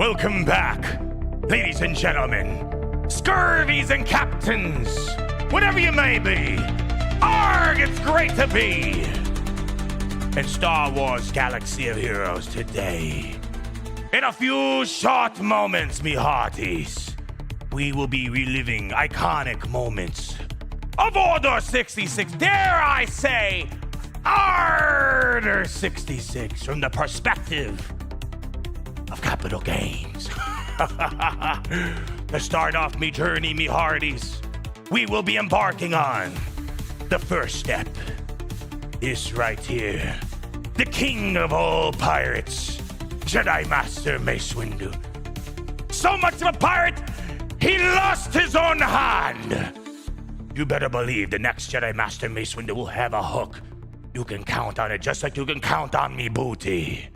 Welcome back, ladies and gentlemen, scurvies and captains, whatever you may be. Arg, it's great to be in Star Wars Galaxy of Heroes today. In a few short moments, me hearties, we will be reliving iconic moments of Order 66, dare I say, Order 66, from the perspective of capital gains. To start off me journey, me hearties, we will be embarking on the first step. This right here, the king of all pirates, Jedi Master Mace Windu. So much of a pirate, he lost his own hand. You better believe the next Jedi Master Mace Windu will have a hook. You can count on it just like you can count on me booty.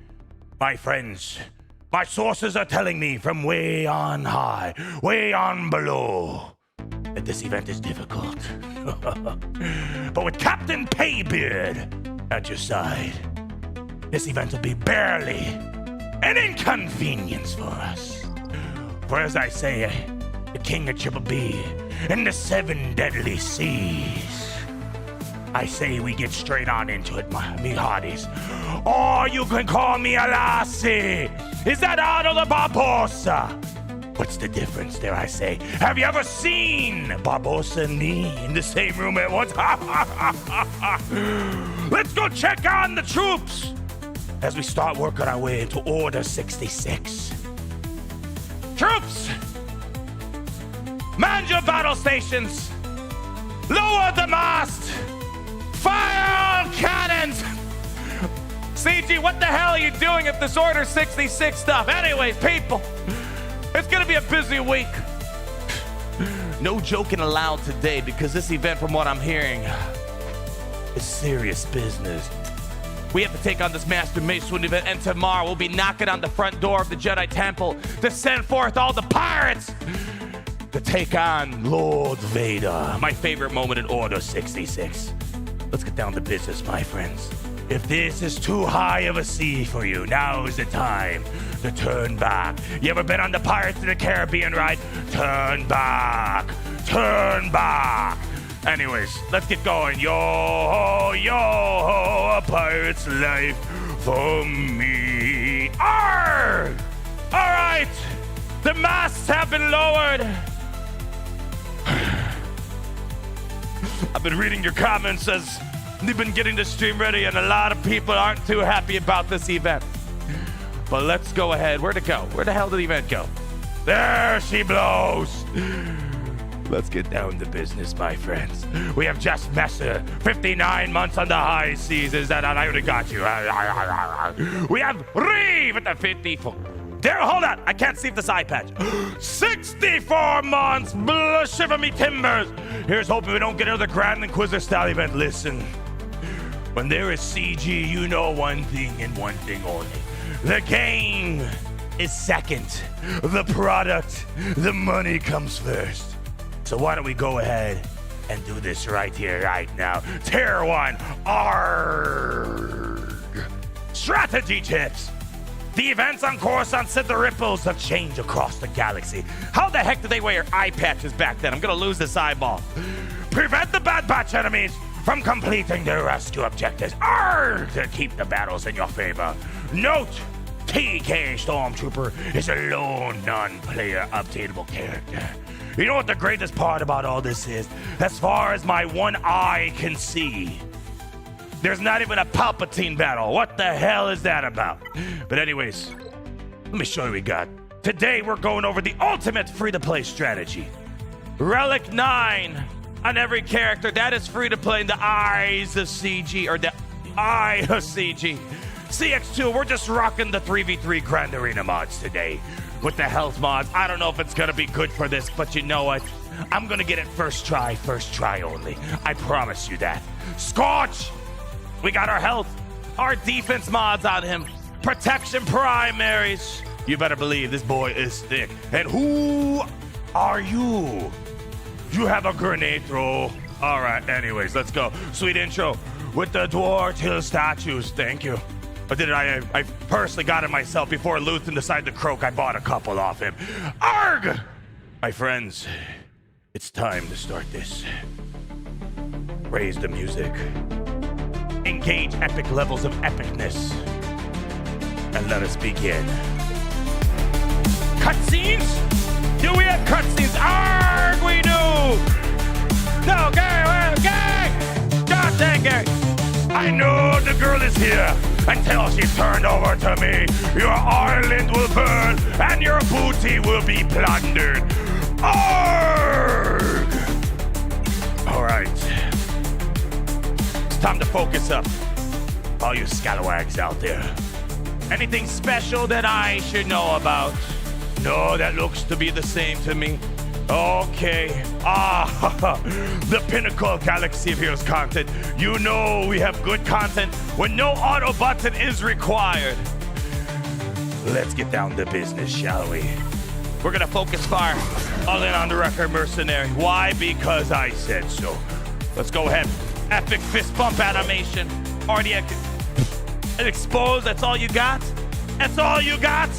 My friends, my sources are telling me from way on high, way on below, that this event is difficult. But with Captain Paybeard at your side, this event will be barely an inconvenience for us. For as I say, the king of Triple B and the 7 deadly seas, I say we get straight on into it, me hearties. Or you can call me a lassie. Is that Arnold or Barbossa? What's the difference, dare I say? Have you ever seen Barbossa and me in the same room at once? Let's go check on the troops as we start working our way into Order 66. Troops! Man your battle stations! Lower the mast! Fire all cannons! CG, what the hell are you doing at this Order 66 stuff? Anyways, people, it's gonna be a busy week. No joking allowed today because this event, from what I'm hearing, is serious business. We have to take on this Master Mace Windu event, and tomorrow we'll be knocking on the front door of the Jedi Temple to send forth all the pirates to take on Lord Vader. My favorite moment in Order 66. Let's get down to business, my friends. If this is too high of a sea for you, now is the time to turn back. You ever been on the Pirates of the Caribbean ride? Turn back. Turn back. Anyways, let's get going. Yo-ho, yo-ho, a pirate's life for me. Arr! All right, the masts have been lowered. I've been reading your comments as they've been getting the stream ready, and a lot of people aren't too happy about this event. But let's go ahead. Where'd it go? Where the hell did the event go? There she blows. Let's get down to business, my friends. We have just Messer, 59 months on the high seas. Is that I already got you? We have Reeve at the 54. There, hold on. I can't see if this eye patch. 64 months. Shiver me timbers. Here's hoping we don't get another Grand Inquisitor style event. Listen, when there is CG, you know one thing and one thing only. The game is second. The product, the money comes first. So why don't we go ahead and do this right here, right now. Tier 1, ARG. Strategy tips. The events on Coruscant said the ripples have changed across the galaxy. How the heck did they wear eye patches back then? I'm gonna lose this eyeball. Prevent the Bad Batch enemies from completing their rescue objectives. Arrgh! To keep the battles in your favor. Note, TK Stormtrooper is a lone non-player updatable character. You know what the greatest part about all this is? As far as my one eye can see, there's not even a Palpatine battle. What the hell is that about? But anyways, let me show you what we got. Today we're going over the ultimate free-to-play strategy. Relic 9 on every character. That is free-to-play in the eyes of CG, or the eye of CG. CX2, we're just rocking the 3v3 Grand Arena mods today. With the health mods, I don't know if it's gonna be good for this, but you know what? I'm gonna get it first try only. I promise you that. Scorch! We got our health, our defense mods on him, protection primaries. You better believe this boy is thick. And who are you? You have a grenade throw. All right, anyways, let's go. Sweet intro with the Dwarf Hill statues. Thank you. Or did I personally got it myself before Luthen decided to croak. I bought a couple off him. Arg! My friends, it's time to start this. Raise the music. Engage epic levels of epicness. And let us begin. Cutscenes? Do we have cutscenes? Arg, we do! No, gang! God dang it! I know the girl is here until she's turned over to me. Your island will burn and your booty will be plundered. Arg! All right. It's time to focus up. All you scalawags out there. Anything special that I should know about? No, that looks to be the same to me. Okay. The pinnacle of Galaxy of Heroes content. You know we have good content when no auto button is required. Let's get down to business, shall we? We're gonna focus fire all in on the record mercenary. Why? Because I said so. Let's go ahead. Epic fist bump animation. Already exposed. That's all you got? That's all you got?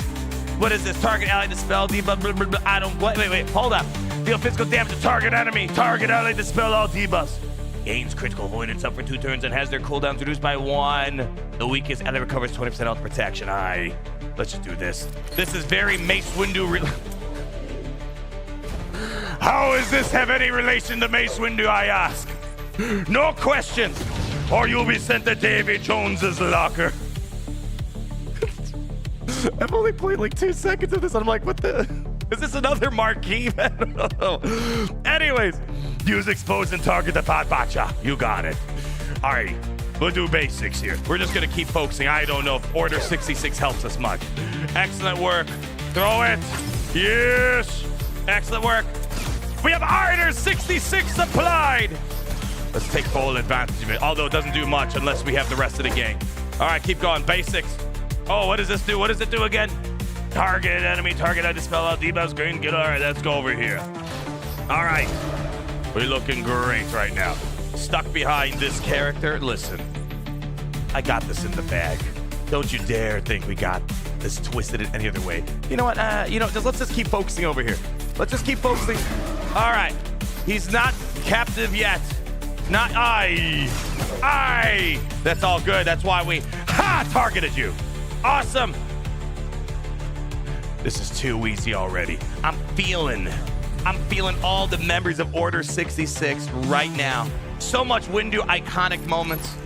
What is this? Target ally dispel debuff. I don't. Wait. Hold up. Deal physical damage to target enemy. Target ally dispel all debuffs. Gains critical avoidance up for 2 turns and has their cooldowns reduced by 1. The weakest ally recovers 20% health protection. Let's just do this. This is very Mace Windu. How does this have any relation to Mace Windu, I ask? No questions, or you'll be sent to Davy Jones's locker. I've only played like 2 seconds of this. I'm like, what the? Is this another marquee? I don't know. Anyways, use expose and target the pot bacha. You got it. All right, we'll do basics here. We're just gonna keep focusing. I don't know if Order 66 helps us much. Excellent work. Throw it. Yes. Excellent work. We have Order 66 applied. Let's take full advantage of it. Although it doesn't do much unless we have the rest of the game. All right, keep going. Basics. Oh, what does this do? What does it do again? Target enemy, target I dispel all debuffs, green, get all right, let's go over here. All right, we're looking great right now. Stuck behind this character, listen, I got this in the bag. Don't you dare think we got this twisted in any other way. You know what, let's just keep focusing over here. Let's just keep focusing. All right, he's not captive yet. Not I. That's all good, that's why we, targeted you. Awesome. This is too easy already. I'm feeling all the members of Order 66 right now. So much Windu iconic moments.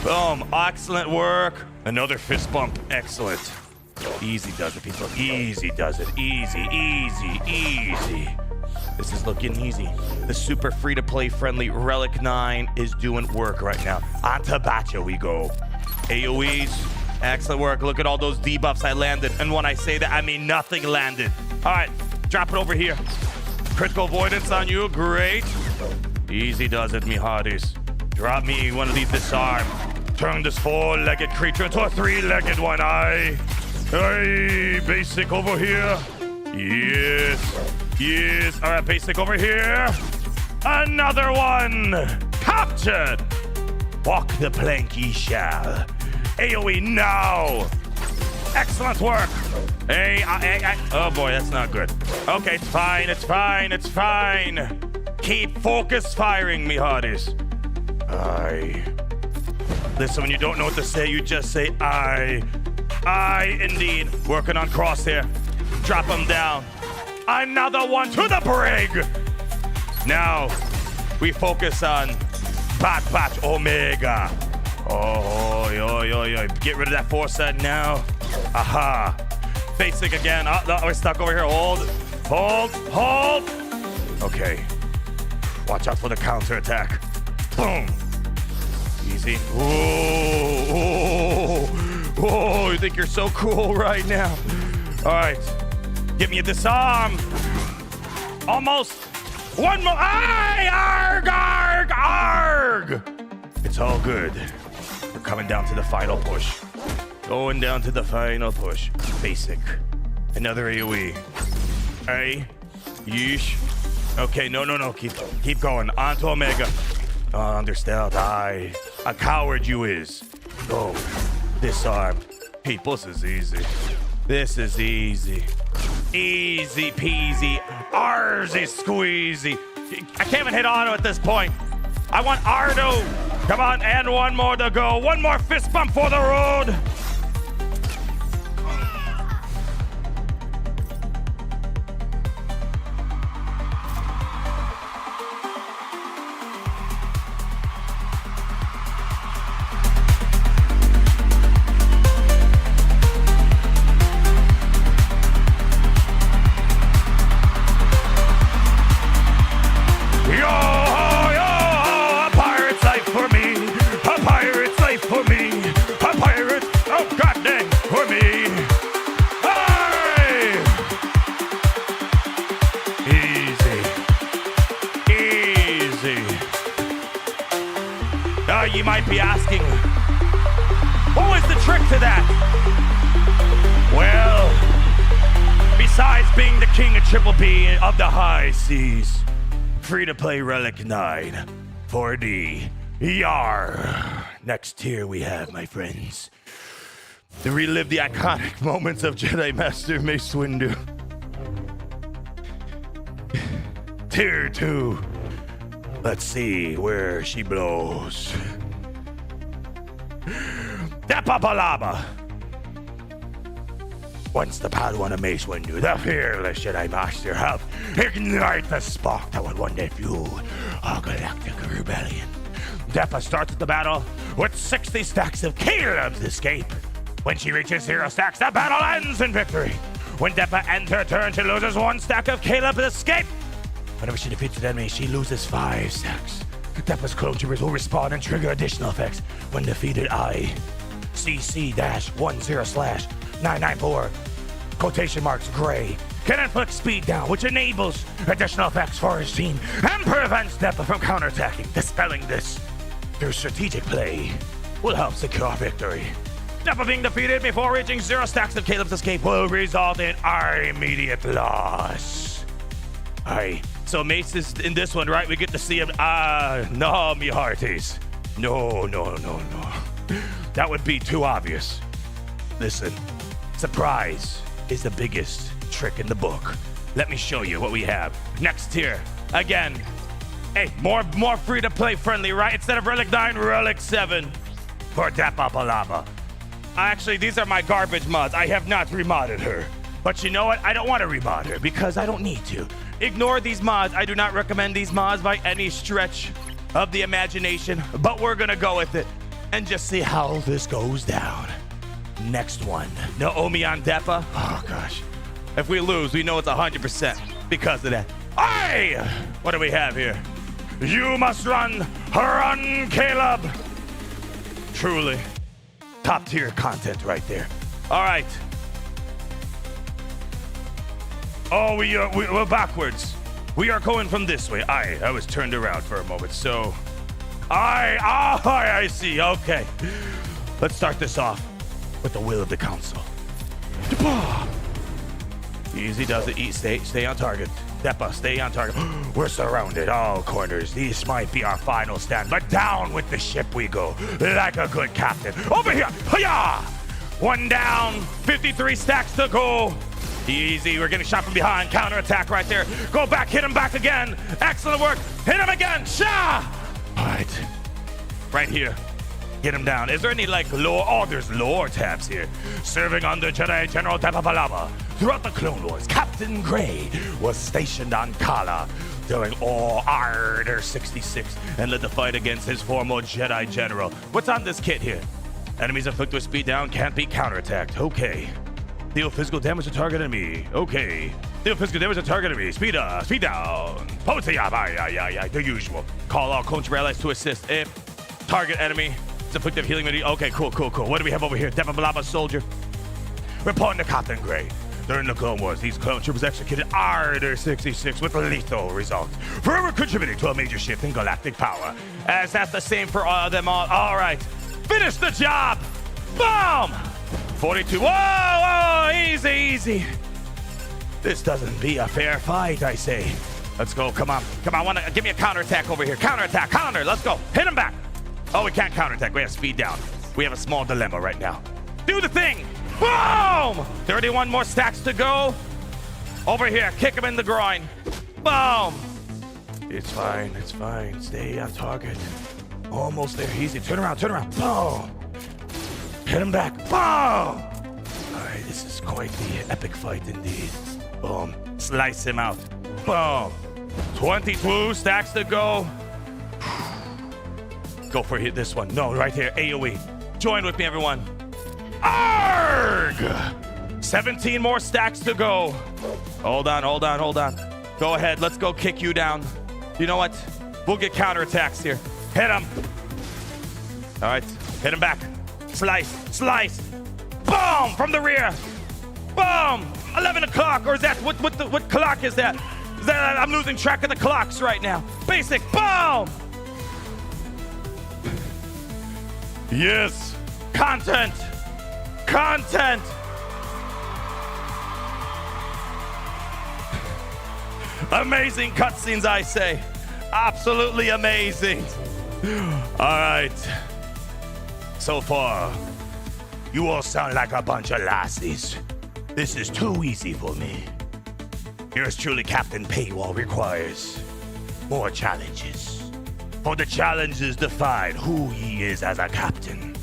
Boom, excellent work. Another fist bump, excellent. Easy does it, people, easy does it. Easy. This is looking easy. The super free-to-play friendly Relic 9 is doing work right now. On to Bacha we go. AoEs. Excellent work. Look at all those debuffs I landed. And when I say that, I mean nothing landed. All right, drop it over here. Critical avoidance on you. Great. Easy does it, me hearties. Drop me one of these disarm. Turn this 4-legged creature into a 3-legged one. Aye. Basic over here. Yes. All right, basic over here. Another one. Captured. Walk the plank ye shall. AoE now. Excellent work. Hey, oh boy, that's not good. Okay, it's fine. Keep focus firing, me hearties. Aye. Listen, when you don't know what to say, you just say aye. Aye, indeed. Working on crosshair. Drop him down. Another one to the brig. Now, we focus on Bat Omega. Oh, yo. Get rid of that foresight now. Aha. Basic again. Oh, no, we're stuck over here. Hold. Okay. Watch out for the counterattack. Boom. Easy. Oh, you think you're so cool right now. All right. Give me a disarm. Almost. One more. Aye, arg. It's all good. We're coming down to the final push. Going down to the final push. Basic. Another AoE. Hey. Yeesh. Okay, no. Keep going. On to Omega. Understand. Aye. A coward you is. Go. Disarmed. People, this is easy. This is easy. Easy peasy. Arsy squeezy. I can't even hit auto at this point. I want Ardo. Come on, and one more to go. One more fist bump for the road. You might be asking, what was the trick to that? Well, besides being the king of Triple B of the high seas, free-to-play Relic 9, 4D, Yar. Next tier we have, my friends, to relive the iconic moments of Jedi Master Mace Windu. Tier 2. Let's see where she blows. Depapalaba. Once the Padawan of Mace Windu, the fearless Jedi Master, help ignite the spark that would one day fuel our galactic rebellion. Depa starts the battle with 60 stacks of Caleb's escape. When she reaches 0 stacks, the battle ends in victory. When Depa ends her turn, she loses 1 stack of Caleb's escape. Whenever she defeats an enemy, she loses 5 stacks. Depa's clone troopers will respawn and trigger additional effects when defeated. ICC-10/994 quotation marks gray can inflict speed down, which enables additional effects for his team and prevents Depa from counterattacking. Dispelling this through strategic play will help secure victory. Depa being defeated before reaching 0 stacks of Caleb's escape will result in our immediate loss. Alright, so Mace is in this one, right? We get to see him. No, me hearties. No. That would be too obvious. Listen, surprise is the biggest trick in the book. Let me show you what we have. Next tier, again. Hey, more free-to-play friendly, right? Instead of Relic 9, Relic 7 for Depapalaba. Actually, these are my garbage mods. I have not remodded her. But you know what? I don't want to remod her because I don't need to. Ignore these mods. I do not recommend these mods by any stretch of the imagination, but we're gonna go with it and just see how this goes down. Next one, Naomi on Depa. Oh gosh. If we lose, we know it's 100% because of that. Aye! What do we have here? You must run, Caleb! Truly, top tier content right there. All right. Oh, we're backwards. We are going from this way. I was turned around for a moment, so... I see, okay. Let's start this off with the will of the council. Easy does it, stay on target. Depa, stay on target. We're surrounded, all corners. These might be our final stand, but down with the ship we go, like a good captain. Over here, hiya! 1 down, 53 stacks to go. Easy, we're getting shot from behind. Counterattack right there. Go back, hit him back again. Excellent work. Hit him again. Sha! All right. Right here. Get him down. Is there any, like, lore? Oh, there's lore tabs here. Serving under Jedi General Depapalaba. Throughout the Clone Wars, Captain Gray was stationed on Kala during Order 66 and led the fight against his former Jedi General. What's on this kit here? Enemies inflicted with speed down can't be counterattacked. Okay. Deal physical damage to target enemy. Okay. Deal physical damage to target enemy. Speed down. Potency up. The usual. Call all clone troop allies to assist if target enemy is inflicted healing. Okay, cool. What do we have over here? Depapalaba soldier. Reporting to Captain Gray. During the Clone Wars, these clone troopers executed Order 66 with lethal results, forever contributing to a major shift in galactic power. As that's the same for all of them all. All right. Finish the job. Boom. 42. Whoa, easy. This doesn't be a fair fight, I say. Let's go, come on. Give me a counterattack over here. Counter, let's go. Hit him back. Oh, we can't counterattack, we have speed down. We have a small dilemma right now. Do the thing. Boom! 31 more stacks to go. Over here, kick him in the groin. Boom! It's fine, it's fine. Stay on target. Almost there, easy. Turn around, boom! Hit him back, boom! Alright, this is quite the epic fight indeed. Boom, slice him out. Boom! 22 stacks to go. Go for this one. No, right here, AoE. Join with me, everyone. Arg! 17 more stacks to go. Hold on. Go ahead, let's go kick you down. You know what? We'll get counterattacks here. Hit him. All right, hit him back. Slice. Boom! From the rear. Boom! 11 o'clock, or is that, what clock is that? I'm losing track of the clocks right now. Basic, boom! Yes, content. Amazing cutscenes, I say. Absolutely amazing. All right. So far, you all sound like a bunch of lassies. This is too easy for me. Yours truly, Captain Paywall, requires more challenges. For the challenges define who he is as a captain.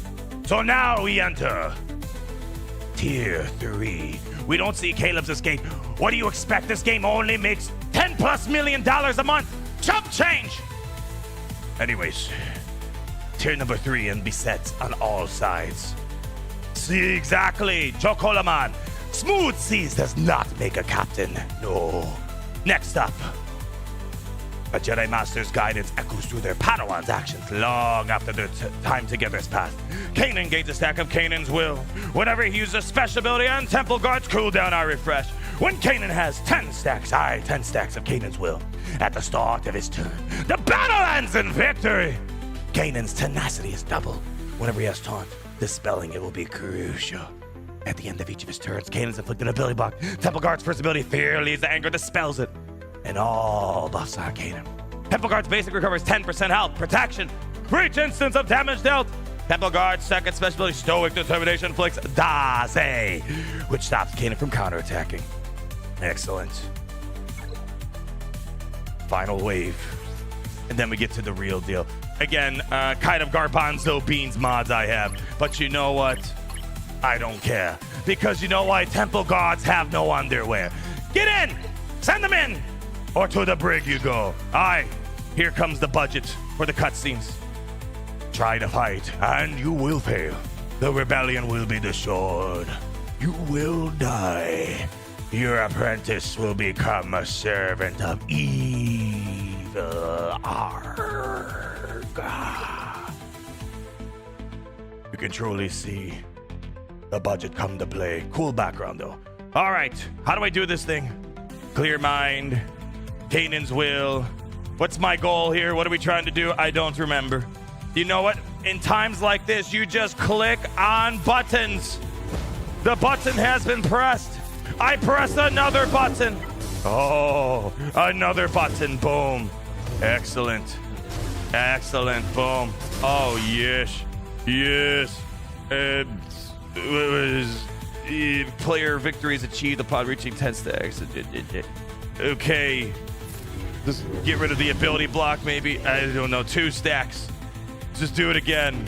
So now we enter Tier 3. We don't see Caleb's escape. What do you expect? This game only makes $10+ million a month. Chump change! Anyways, Tier number 3 and Beset on all sides. See, exactly, Jokolaman. Smooth seas does not make a captain, no. Next up, a Jedi Master's guidance echoes through their Padawan's actions long after their time together has passed. Kanan gains a stack of Kanan's will. Whenever he uses a special ability and Temple Guards cooldown are refreshed. When Kanan has 10 stacks of Kanan's will at the start of his turn, the battle ends in victory. Kanan's tenacity is doubled. Whenever he has taunt, dispelling it will be crucial. At the end of each of his turns, Kanan's inflicted an ability block. Temple Guard's first ability, Fear, leads the anger, dispels it. And all buffs on Kanan. Temple Guard's basic recovers 10% health, protection, for each instance of damage dealt. Temple Guard's second special ability, Stoic Determination, inflicts Daze, which stops Kanan from counterattacking. Excellent. Final wave. And then we get to the real deal. Again, kind of garbanzo beans mods I have. But you know what? I don't care. Because you know why? Temple Guards have no underwear. Get in! Send them in! Or to the brig you go. Aye, here comes the budget for the cutscenes. Try to fight, and you will fail. The rebellion will be destroyed. You will die. Your apprentice will become a servant of evil. Arg. You can truly see the budget come to play. Cool background, though. All right, how do I do this thing? Clear mind. Kanan's will. What's my goal here? What are we trying to do? I don't remember. You know what? In times like this, you just click on buttons. The button has been pressed. I press another button. Oh, another button. Boom. Excellent. Boom. Oh, yes. Player victories achieved upon reaching 10 stacks. Okay. Just get rid of the ability block, maybe. I don't know. 2 stacks. Just do it again.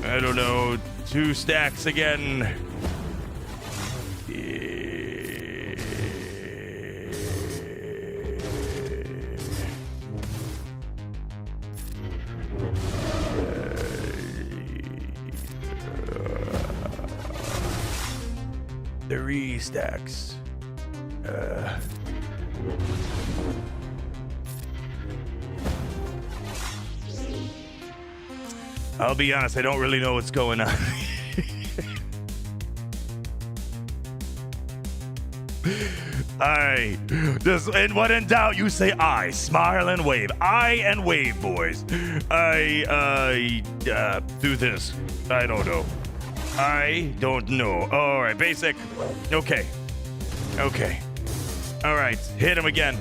I don't know. 2 stacks again. Three stacks. I'll be honest, I don't really know what's going on. Aye. And when in doubt, you say I. Smile and wave. I and wave, boys. I do this. I don't know. I don't know. All right, basic. Okay. All right, hit him again.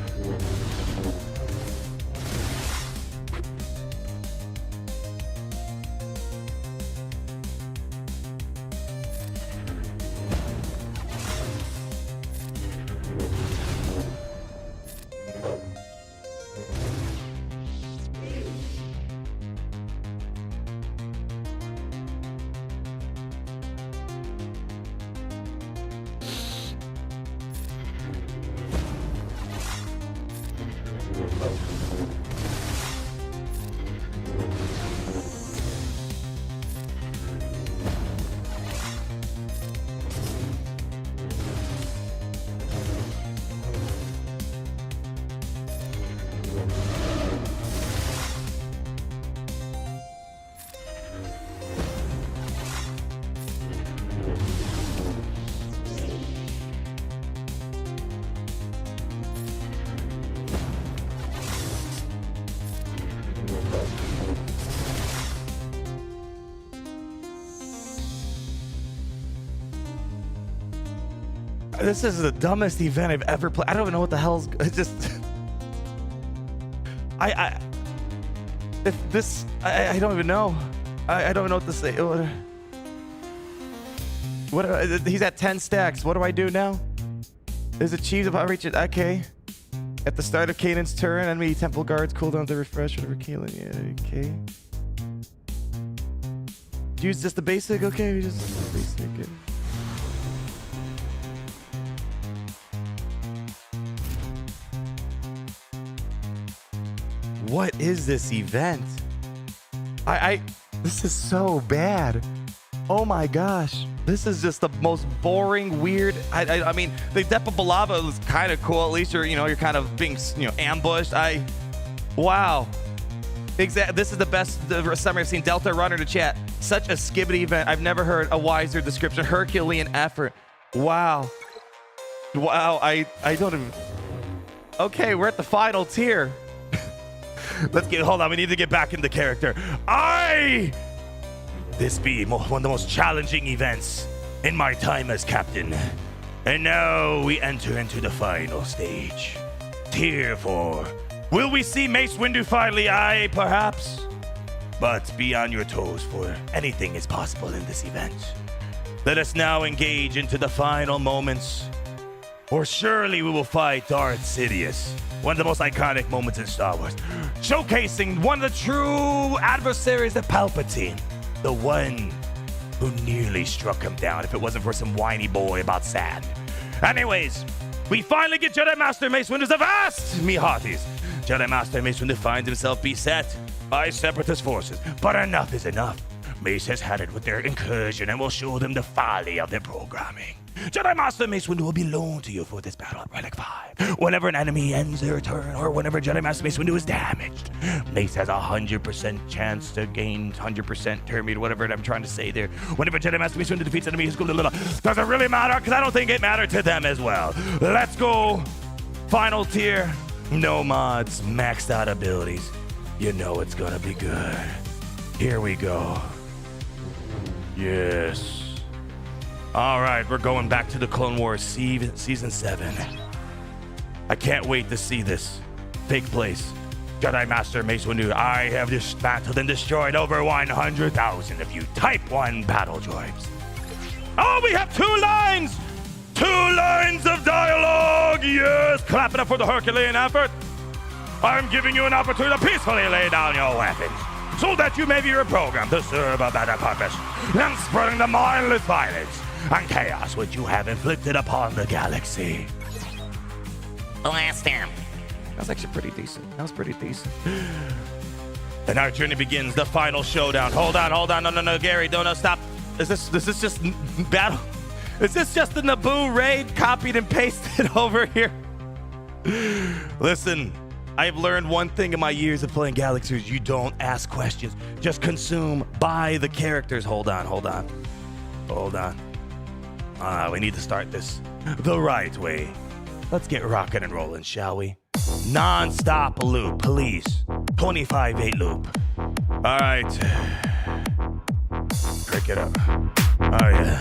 This is the dumbest event I've ever played. I don't even know what the hell's. It's just. I don't even know. I don't know what to say. What? He's at 10 stacks. What do I do now? Is achieved if I reach it. Okay. At the start of Kanan's turn, enemy temple guards cooldown to refresh whatever Kanan. Yeah, okay. Use just the basic. Okay, we just the basic. What is this event? This is so bad. Oh my gosh. This is just the most boring, weird. I mean, the Depa Balava was kind of cool. At least you're kind of being, ambushed. Wow. Exactly. This is the best summary I've seen. Delta Runner to chat. Such a skibbity event. I've never heard a wiser description. Herculean effort. Wow. Wow. I don't even. Okay, we're at the final tier. Hold on, we need to get back into character. This be one of the most challenging events in my time as captain. And now we enter into the final stage. Tier 4. Will we see Mace Windu finally? Perhaps. But be on your toes, for anything is possible in this event. Let us now engage into the final moments. Or surely we will fight Darth Sidious, one of the most iconic moments in Star Wars, showcasing one of the true adversaries of Palpatine, the one who nearly struck him down if it wasn't for some whiny boy about sand. Anyways, we finally get Jedi Master Mace Windu's avast, me hearties. Jedi Master Mace Windu finds himself beset by separatist forces, but enough is enough. Mace has had it with their incursion and will show them the folly of their programming. Jedi Master Mace Windu will be loaned to you for this battle at Relic 5. Whenever an enemy ends their turn, or whenever Jedi Master Mace Windu is damaged, Mace has a 100% chance to gain 100% turn meter, whatever I'm trying to say there. Whenever Jedi Master Mace Windu defeats enemies, doesn't really matter, because I don't think it mattered to them as well. Let's go. Final tier. No mods, maxed out abilities. You know it's gonna be good. Here we go. Yes. All right, we're going back to the Clone Wars Season 7. I can't wait to see this take place. Jedi Master Mace Windu, I have dismantled and destroyed over 100,000 of you Type 1 battle droids. Oh, we have 2 lines! 2 lines of dialogue! Yes! Clap it up for the Herculean effort. I'm giving you an opportunity to peacefully lay down your weapons, so that you may be reprogrammed to serve a better purpose than spreading the mindless violence and chaos which you have inflicted upon the galaxy. Blast him. That was actually pretty decent. And our journey begins, the final showdown. Hold on. No, Gary, don't stop. Is this just battle? Is this just the Naboo raid copied and pasted over here? Listen, I've learned one thing in my years of playing Galaxies. You don't ask questions. Just consume, buy the characters. Hold on. We need to start this the right way. Let's get rocking and rolling, shall we? Non-stop loop, please. 25-8 loop. All right. Crank it up. Oh, yeah.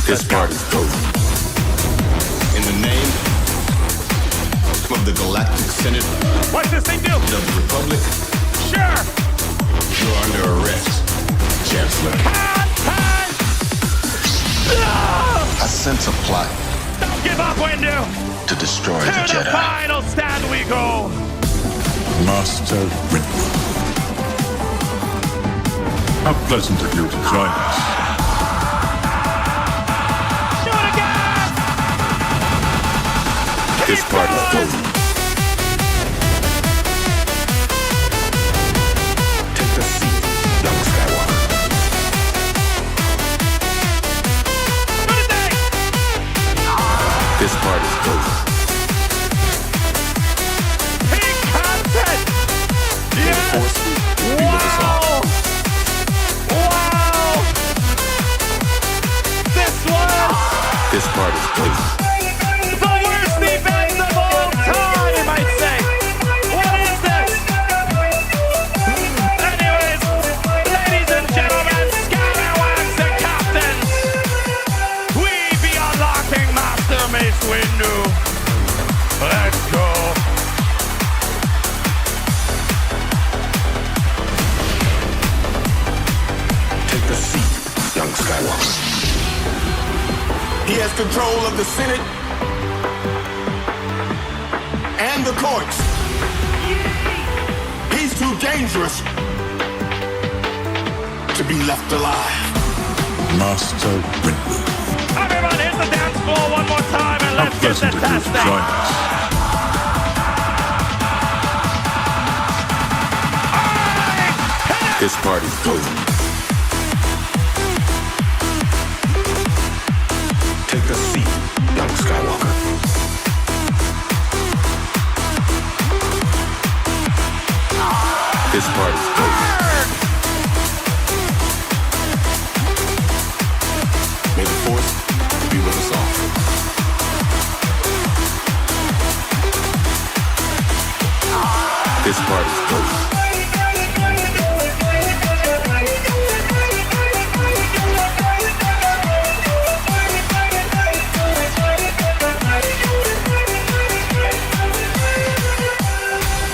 This part is code. In the name of the Galactic Senate What's this thing do? of the Republic, Sure. you're under arrest, Chancellor. I sense a plot Don't give up, Windu. to destroy To the the Jedi. final stand we go. Master Windu. How pleasant of you to join us. Shoot again! This party's golden. Take a seat, young Skywalker. This party's golden. Pink content! May the Force be with us all. Wow! This was This party's golden. the worst event of all time, I might say. What is this? Anyways, ladies and gentlemen, scalawags and captains, we be unlocking Master Mace Windu. Let's go. Take a seat, young Skywalker. He has control of the Senate and the courts. He's too dangerous to be left alive. Master Windu. Everyone, hit the dance floor one more time and How let's get pleasant this of you to testing. join us. This party's golden. Take a seat, young Skywalker. This party's golden. May the Force be with us all. This party's golden.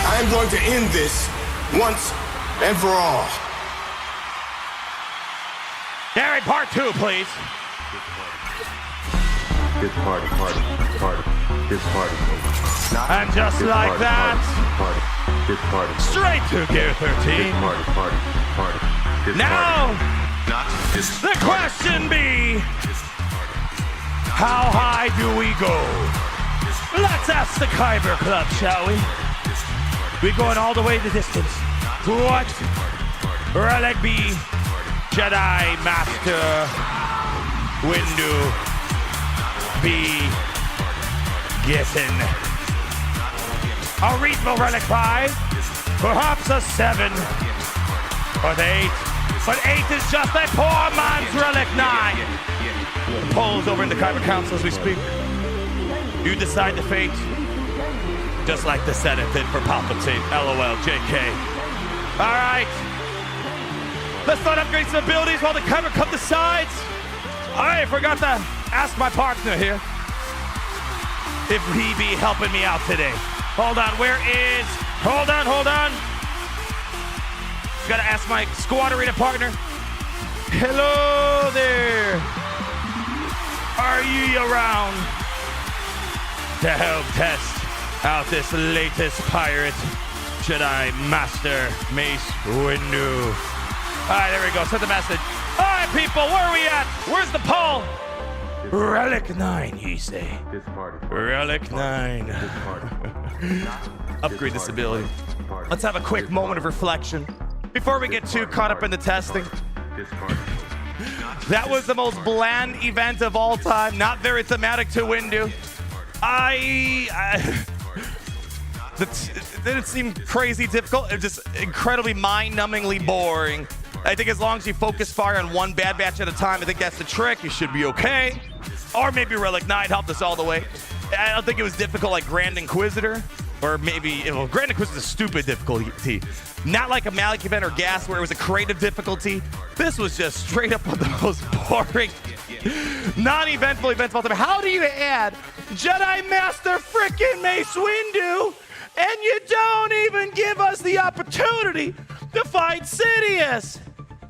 I'm going to end this once and for all. Gary, part 2, please. This party. This party. And just This like party, that, Party. This party. straight to Gear 13. Party. This Now, Not this the question be, how high do we go? Let's ask the Kyber Club, shall we? We're going all the way the distance. What? Relic B, Jedi Master Windu be guessing. A reasonable Relic 5, perhaps a 7, or the 8. But 8 is just a poor man's Relic 9. The polls over in the Kyber Council as we speak. You decide the fate. Just like the Senate did for Palpatine. LOL, JK. All right. Let's not upgrade some abilities while the Kyber Cup decides. I forgot to ask my partner here if he be helping me out today. Hold on, hold on. Gotta ask my squad arena partner. Hello there. Are you around to help test out this latest pirate Jedi Master Mace Windu? All right, there we go. Send the message. All right, people, where are we at? Where's the poll? Relic 9, ye say. This party. Relic 9. Upgrade this ability. Let's have a quick moment of reflection before we get too caught up in the testing. This party. That was the most bland event of all time. Not very thematic to Windu. It didn't seem crazy difficult. It was just incredibly mind-numbingly boring. I think as long as you focus fire on one bad batch at a time, I think that's the trick. You should be okay. Or maybe Relic 9 helped us all the way. I don't think it was difficult like Grand Inquisitor. Or maybe, Grand Inquisitor is a stupid difficulty. Not like a Malik event or Gas where it was a creative difficulty. This was just straight up one of the most boring, non-eventful events of all time. How do you add Jedi Master frickin' Mace Windu and you don't even give us the opportunity to fight Sidious?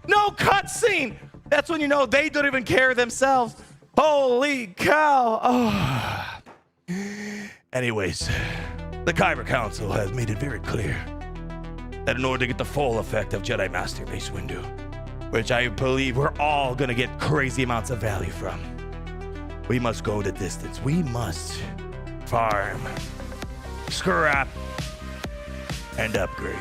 No cutscene. That's when you know they don't even care themselves. Holy cow. Oh. Anyways, the Kyber Council has made it very clear that in order to get the full effect of Jedi Master Mace Windu, which I believe we're all gonna get crazy amounts of value from, we must go the distance. We must farm, scrap, and upgrade.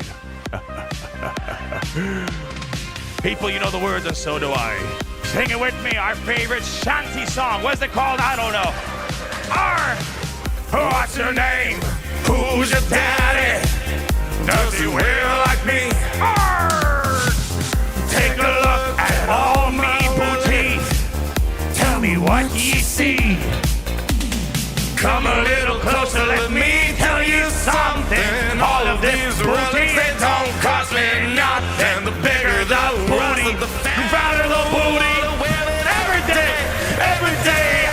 People, you know the words, and so do I. Sing it with me, our favorite shanty song. What's it called? I don't know. What's your name? Who's your daddy? Does he wear like me? Take a look at all me booty. Tell me what ye see. Come a little closer, let me tell you something. All of this booty, they don't cost me nothing. The bigger the booty, the fatter the booty. Every day,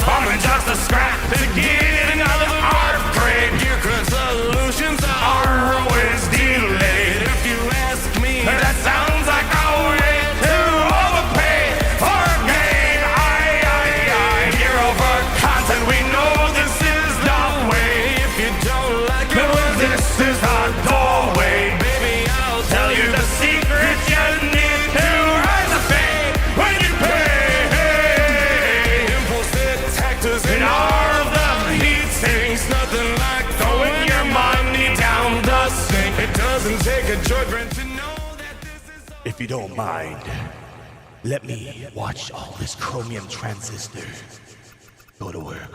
I'm just a scrap to get another upgrade. Your good solutions are always delayed. If you ask me, that sounds like a way to overpay for gain. Here over content, we know this is the way. If you don't like it, well, this is the doorway. Baby, I'll tell you the secret you need to rise the fame when you pay. Impulse detectors in all of the heat sinks. Nothing like throwing your money down the sink. It doesn't take a joybrand to know that this is. If you don't mind, let me watch all this chromium transistor go to work.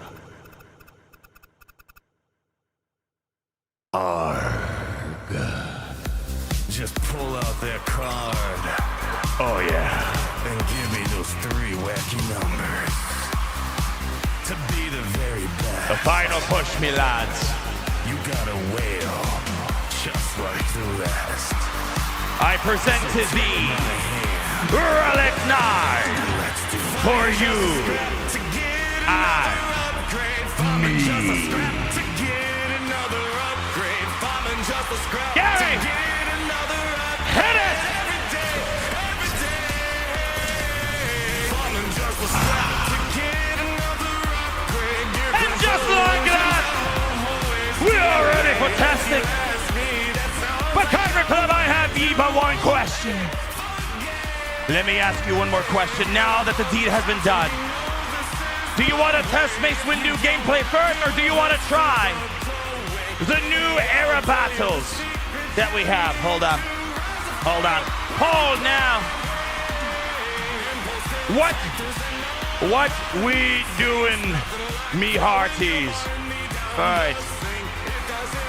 Arg. Just pull out that card Oh yeah. and give me those 3 wacky numbers. To be the very best, The final push, me lads. you gotta wail just like the rest. I present to thee Relic 9 Let's do it. for you. To get I upgrade, farming just a scrap. To get another upgrade, farming just a scrap. Gary! To get another upgrade. Hit it! Every day, farming just a scrap. To get another upgrade, you're And just like that, we are ready for testing. But Conquer Club, I have ye but one question. Let me ask you one more question now that the deed has been done. Do you want to test Mace Windu gameplay first, or do you want to try the new era battles that we have? Hold on. Hold on. Hold now. What we doing, me hearties? All right.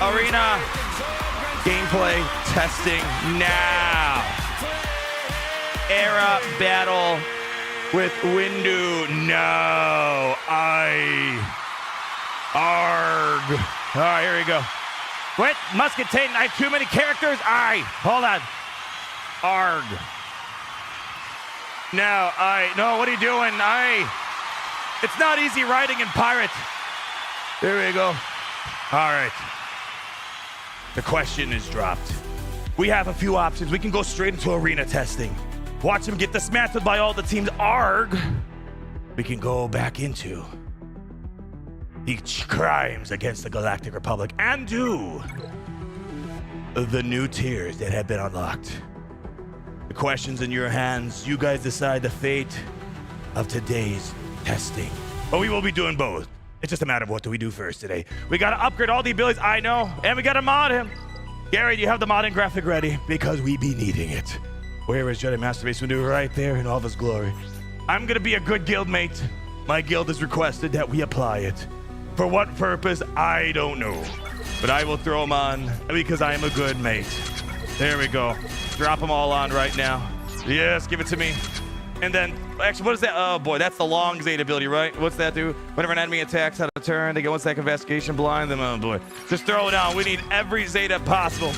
Arena gameplay testing now. Era battle with Windu. No. Arg. All right, here we go. Wait, Musketain, I have too many characters. Hold on. Arg. No, what are you doing? It's not easy writing in Pirate. There we go. All right. The question is dropped. We have a few options. We can go straight into arena testing. Watch him get dismantled by all the teams. Arg. We can go back into the crimes against the Galactic Republic and do the new tiers that have been unlocked. The question's in your hands. You guys decide the fate of today's testing. But we will be doing both. It's just a matter of what do we do first today. We gotta upgrade all the abilities, I know, and we gotta mod him. Gary, do you have the modding graphic ready? Because we be needing it. Where is Jedi Master Mace Windu? Right there in all of his glory. I'm gonna be a good guildmate. My guild has requested that we apply it. For what purpose, I don't know. But I will throw them on because I am a good mate. There we go. Drop them all on right now. Yes, give it to me. And then, actually, what is that? Oh boy, that's the long Zeta ability, right? What's that do? Whenever an enemy attacks out of turn, they get 1 second investigation, blind them. Oh boy. Just throw it on. We need every Zeta possible.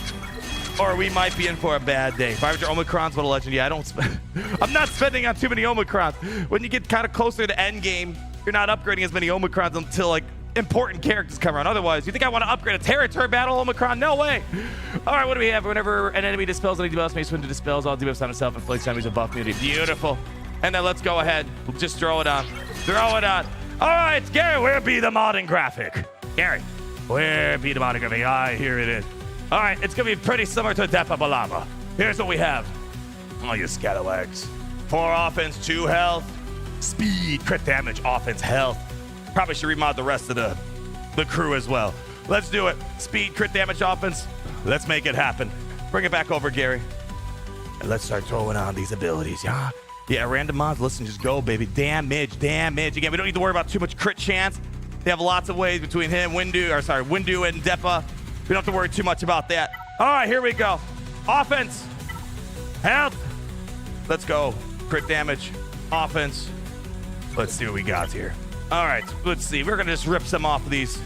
Or we might be in for a bad day. 500 Omicrons, what a legend. Yeah, I'm not spending on too many Omicrons. When you get kind of closer to end game, you're not upgrading as many Omicrons until like important characters come around. Otherwise, you think I want to upgrade a territory battle Omicron? No way. All right, what do we have? Whenever an enemy dispels any debuffs, Mace Windu dispels all debuffs on himself and inflicts enemies with buff immunity. Beautiful. And then let's go ahead. Just throw it on. Throw it on. All right, Gary, where be the modding graphic? Gary, where be the modding graphic? Here it is. All right, it's going to be pretty similar to Depa Balama. Here's what we have. Oh, you scalawags. 4 offense, 2 health. Speed, crit damage, offense, health. Probably should remod the rest of the crew as well. Let's do it. Speed, crit damage, offense. Let's make it happen. Bring it back over, Gary. And let's start throwing on these abilities, yeah? Yeah, random mods. Listen, just go, baby. Damage. Again, we don't need to worry about too much crit chance. They have lots of ways between him, Windu and Depa. We don't have to worry too much about that. All right, here we go. Offense. Health. Let's go. Crit damage. Offense. Let's see what we got here. All right, let's see. We're going to just rip some off of these.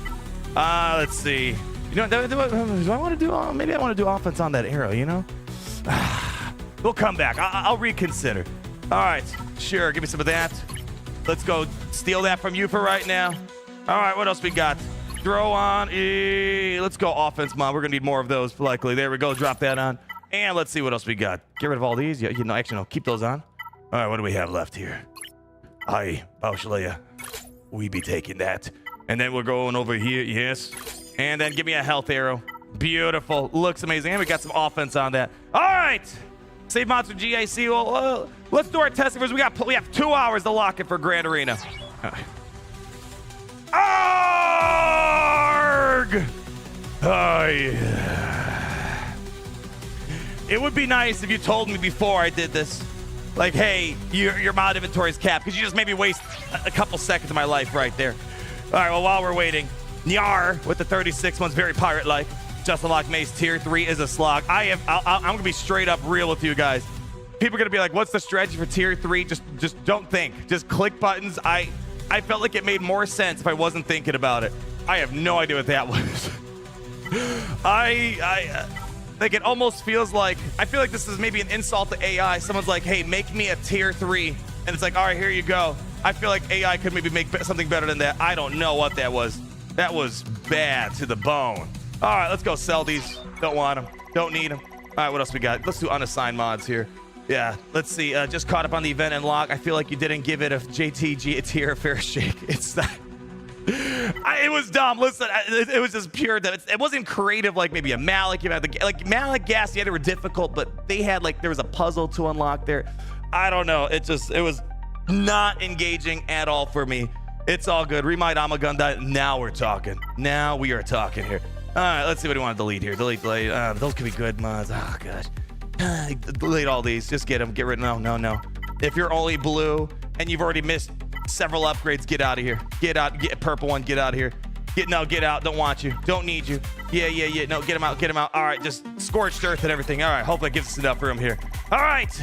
Let's see. You know, do I want to do, maybe I want to do offense on that arrow, you know? We'll come back. I'll reconsider. All right, sure. Give me some of that. Let's go steal that from you for right now. All right, what else we got? Throw on. Let's go offense, Mom. We're going to need more of those, likely. There we go. Drop that on. And let's see what else we got. Get rid of all these. Yeah, actually, no. Keep those on. All right, what do we have left here? Aye, Baushalea. We be taking that. And then we're going over here. Yes. And then give me a health arrow. Beautiful. Looks amazing. And we got some offense on that. All right. Save mods for GIC. Well, let's do our testing first. We have 2 hours to lock it for Grand Arena. Arrgh! Oh, yeah. It would be nice if you told me before I did this. Like, hey, your mod inventory is capped, because you just made me waste a couple seconds of my life right there. All right, well, while we're waiting, Nyar with the 36 one's very pirate-like. Just unlocked Mace tier 3 is a slog. I'm gonna be straight up real with you guys. People are gonna be like, what's the strategy for tier 3? Just don't think. Just click buttons. I felt like it made more sense if I wasn't thinking about it. I have no idea what that was. Like, it almost feels like, I feel like this is maybe an insult to AI. Someone's like, hey, make me a tier 3. And it's like, all right, here you go. I feel like AI could maybe make something better than that. I don't know what that was. That was bad to the bone. All right, let's go sell these. Don't want them. Don't need them. All right, what else we got? Let's do unassigned mods here. Yeah, let's see. Just caught up on the event and log. I feel like you didn't give it a JTG tier a fair shake. It's not. It was dumb. Listen, it was just pure. It wasn't creative like maybe a Malik. You had like Malik, Gas. Yeah, they were difficult, but they had like there was a puzzle to unlock there. I don't know. It was not engaging at all for me. It's all good. Remind Amagunda. Now we're talking. Now we are talking here. All right, let's see what we want to delete here. Delete. Those could be good mods. Oh gosh. Delete all these. Just get them. Get rid of no. If you're only blue and you've already missed several upgrades, get out of here. Get out. Get purple one. Get out of here. Get out. Don't want you. Don't need you. Yeah. No, get him out. Get him out. All right, just scorched earth and everything. All right, hope that gives us enough room here. All right.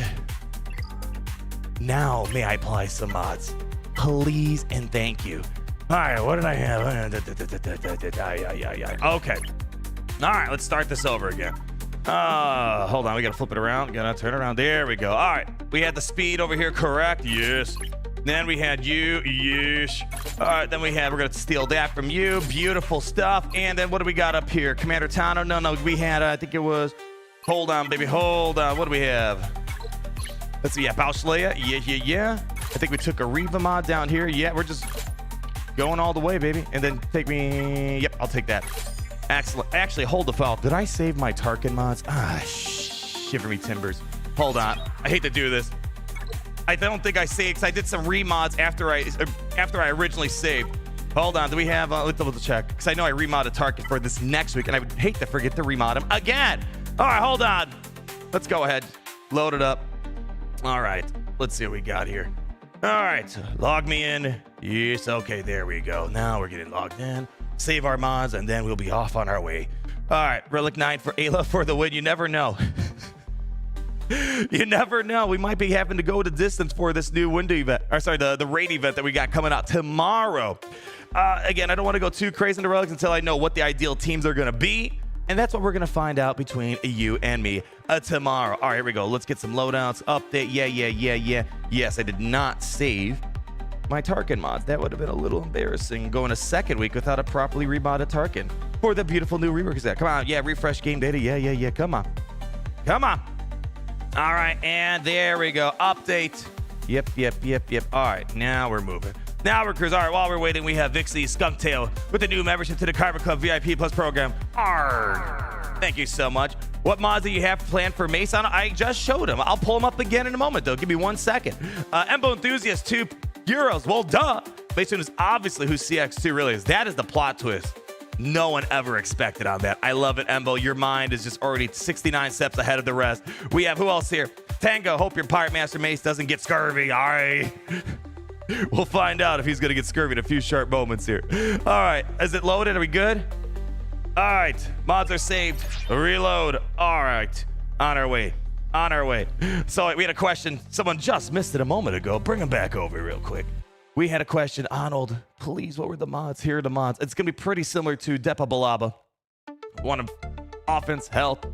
Now may I apply some mods, please and thank you. All right, what did I have? Okay. All right, let's start this over again. Hold on, we gotta flip it around. Gotta turn around. There we go. All right, we had the speed over here, correct? Yes. Then we had you. Yes. All right, then we're gonna steal that from you. Beautiful stuff. And then what do we got up here? Commander Tano? No, we had, I think it was, hold on, baby, hold on. What do we have? Let's see, yeah, Baushalea. Yeah. I think we took a Reva mod down here. Yeah, we're just going all the way, baby. And then take me, yep, I'll take that. Excellent. Actually, hold the file. Did I save my Tarkin mods? Shiver me timbers. Hold on. I hate to do this. I don't think I saved, because I did some remods after I originally saved. Hold on. Do we have, let's double check, because I know I remodded Tarkin for this next week, and I would hate to forget to remod him again. All right, hold on. Let's go ahead. Load it up. All right. Let's see what we got here. All right. Log me in. Yes. Okay, there we go. Now we're getting logged in. Save our mods, and then we'll be off on our way. All right. Relic 9 for Ayla for the win. You never know. You never know. We might be having to go the distance for this new window event. Or sorry, the raid event that we got coming out tomorrow. Again, I don't want to go too crazy into relics until I know what the ideal teams are going to be. And that's what we're going to find out between you and me tomorrow. All right, here we go. Let's get some loadouts. Update. Yeah. Yes, I did not save my Tarkin mods. That would have been a little embarrassing going a second week without a properly remodded Tarkin for the beautiful new rework set. Come on. Yeah, refresh game data. Yeah. Come on. All right, and there we go. Update. Yep. All right, now we're moving. Now we're cruising. All right, while we're waiting, we have Vixie Skunktail with the new membership to the Carver Club VIP Plus program. Arrgh. Thank you so much. What mods do you have planned for Mace? I just showed them. I'll pull them up again in a moment, though. Give me 1 second. Embo Enthusiast, €2. Well, duh. Mace Windu is obviously who CX2 really is. That is the plot twist no one ever expected on that. I love it, Embo. Your mind is just already 69 steps ahead of the rest. We have who else here? Tango, hope your Pirate Master Mace doesn't get scurvy. All right. We'll find out if he's going to get scurvy in a few sharp moments here. All right. Is it loaded? Are we good? All right. Mods are saved. Reload. All right. On our way. On our way. So we had a question. Someone just missed it a moment ago. Bring him back over real quick. We had a question. Arnold, please, what were the mods? Here are the mods. It's going to be pretty similar to Depa Balaba. One of offense, health,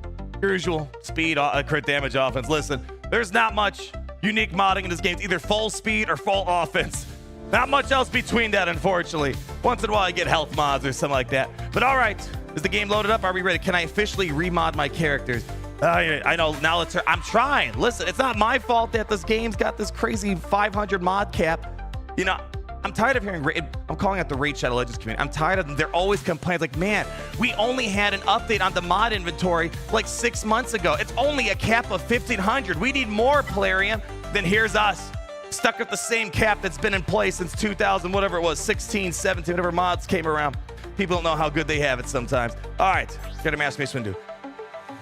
usual, speed, crit damage offense. Listen, there's not much unique modding in this game. It's either full speed or full offense. Not much else between that, unfortunately. Once in a while, you get health mods or something like that. But all right, is the game loaded up? Are we ready? Can I officially remod my characters? I know, now let's I'm trying. Listen, it's not my fault that this game's got this crazy 500 mod cap. You know, I'm tired of hearing, I'm calling it the Raid Shadow Legends community. I'm tired of them. They're always complaining like, man, we only had an update on the mod inventory like 6 months ago. It's only a cap of 1,500. We need more, Plarium. Then here's us, stuck with the same cap that's been in place since 2000, whatever it was, 16, 17, whatever mods came around. People don't know how good they have it sometimes. All right, get a Master Mace Windu.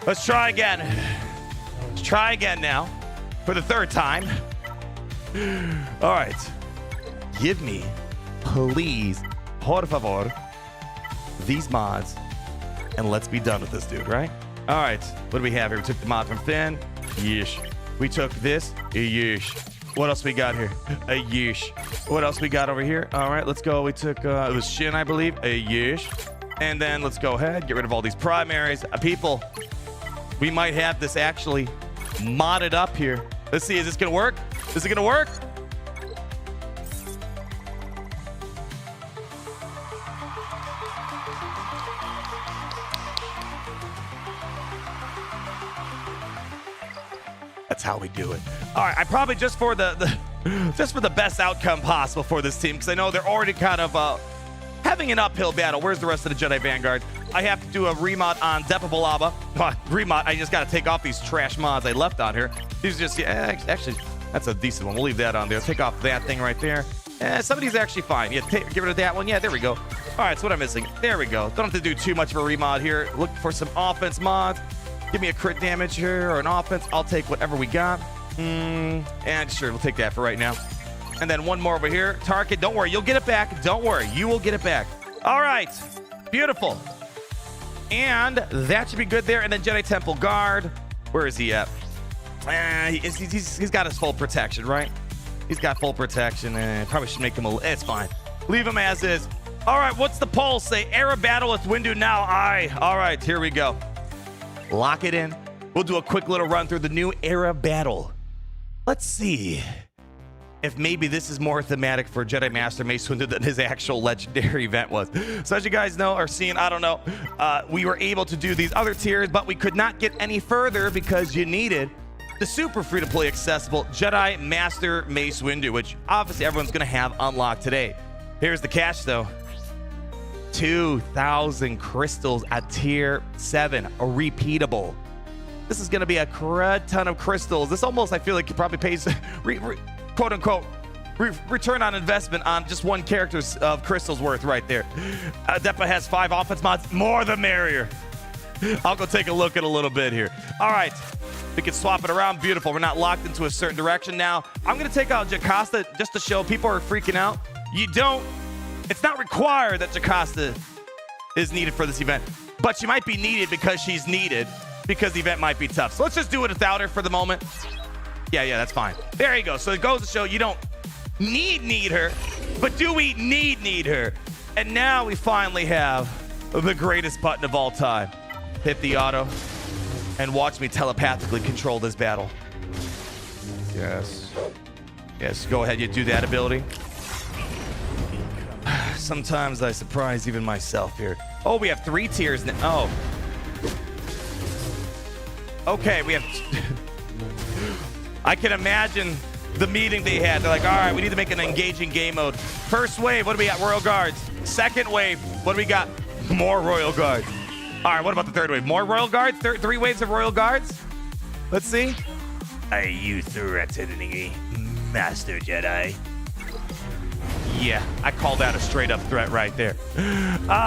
Let's try again. Let's try again now for the third time. All right. Give me, please, por favor, these mods, and let's be done with this dude, right? All right, what do we have here? We took the mod from Finn. Yeesh. We took this. Yeesh. What else we got here? A yeesh. What else we got over here? All right, let's go. We took, it was Shin, I believe. A yeesh. And then let's go ahead, get rid of all these primaries. People, we might have this actually modded up here. Let's see, is this gonna work? Is it gonna work? That's how we do it. All right, I probably just for the best outcome possible for this team, because I know they're already kind of having an uphill battle. Where's the rest of the Jedi Vanguard? I have to do a remod on Depa Balaba. Remod, I just got to take off these trash mods I left on here. These are just, actually, that's a decent one. We'll leave that on there. Take off that thing right there. Some of these are actually fine. Yeah, get rid of that one. Yeah, there we go. All right, so what I'm missing. There we go. Don't have to do too much of a remod here. Look for some offense mods. Give me a crit damage here or an offense. I'll take whatever we got. And sure, we'll take that for right now. And then one more over here. Tarkin, don't worry. You'll get it back. Don't worry. You will get it back. All right. Beautiful. And that should be good there. And then Jedi Temple Guard. Where is he at? He's got his full protection, right? He's got full protection. Probably should make him it's fine. Leave him as is. All right. What's the poll say? Era battle with Windu now. Aye. All right. Here we go. Lock it in. We'll do a quick little run through the new era battle. Let's see if maybe this is more thematic for Jedi Master Mace Windu than his actual legendary event was. So as you guys know or seen, I don't know, we were able to do these other tiers, but we could not get any further because you needed the super free-to-play accessible Jedi Master Mace Windu, which obviously everyone's going to have unlocked today. Here's the catch, though. 2,000 crystals at tier 7, a repeatable. This is going to be a crud ton of crystals. This almost, I feel like, it probably pays, quote unquote, return on investment on just one character's of crystals worth right there. Depa has 5 offense mods. More the merrier. I'll go take a look at a little bit here. All right. We can swap it around. Beautiful. We're not locked into a certain direction now. I'm going to take out Jocasta just to show people are freaking out. You don't. It's not required that Jocasta is needed for this event, but she might be needed because she's needed because the event might be tough. So let's just do it without her for the moment. Yeah, that's fine. There you go. So it goes to show you don't need her, but do we need her? And now we finally have the greatest button of all time. Hit the auto and watch me telepathically control this battle. Yes, go ahead. You do that ability. Sometimes I surprise even myself here. Oh, we have 3 tiers now. Oh. Okay, we have... I can imagine the meeting they had. They're like, all right, we need to make an engaging game mode. First wave, what do we got? Royal Guards. Second wave, what do we got? More Royal Guards. All right, what about the third wave? More Royal Guards? 3 waves of Royal Guards? Let's see. Are you threatening me, Master Jedi? Yeah, I call that a straight up threat right there.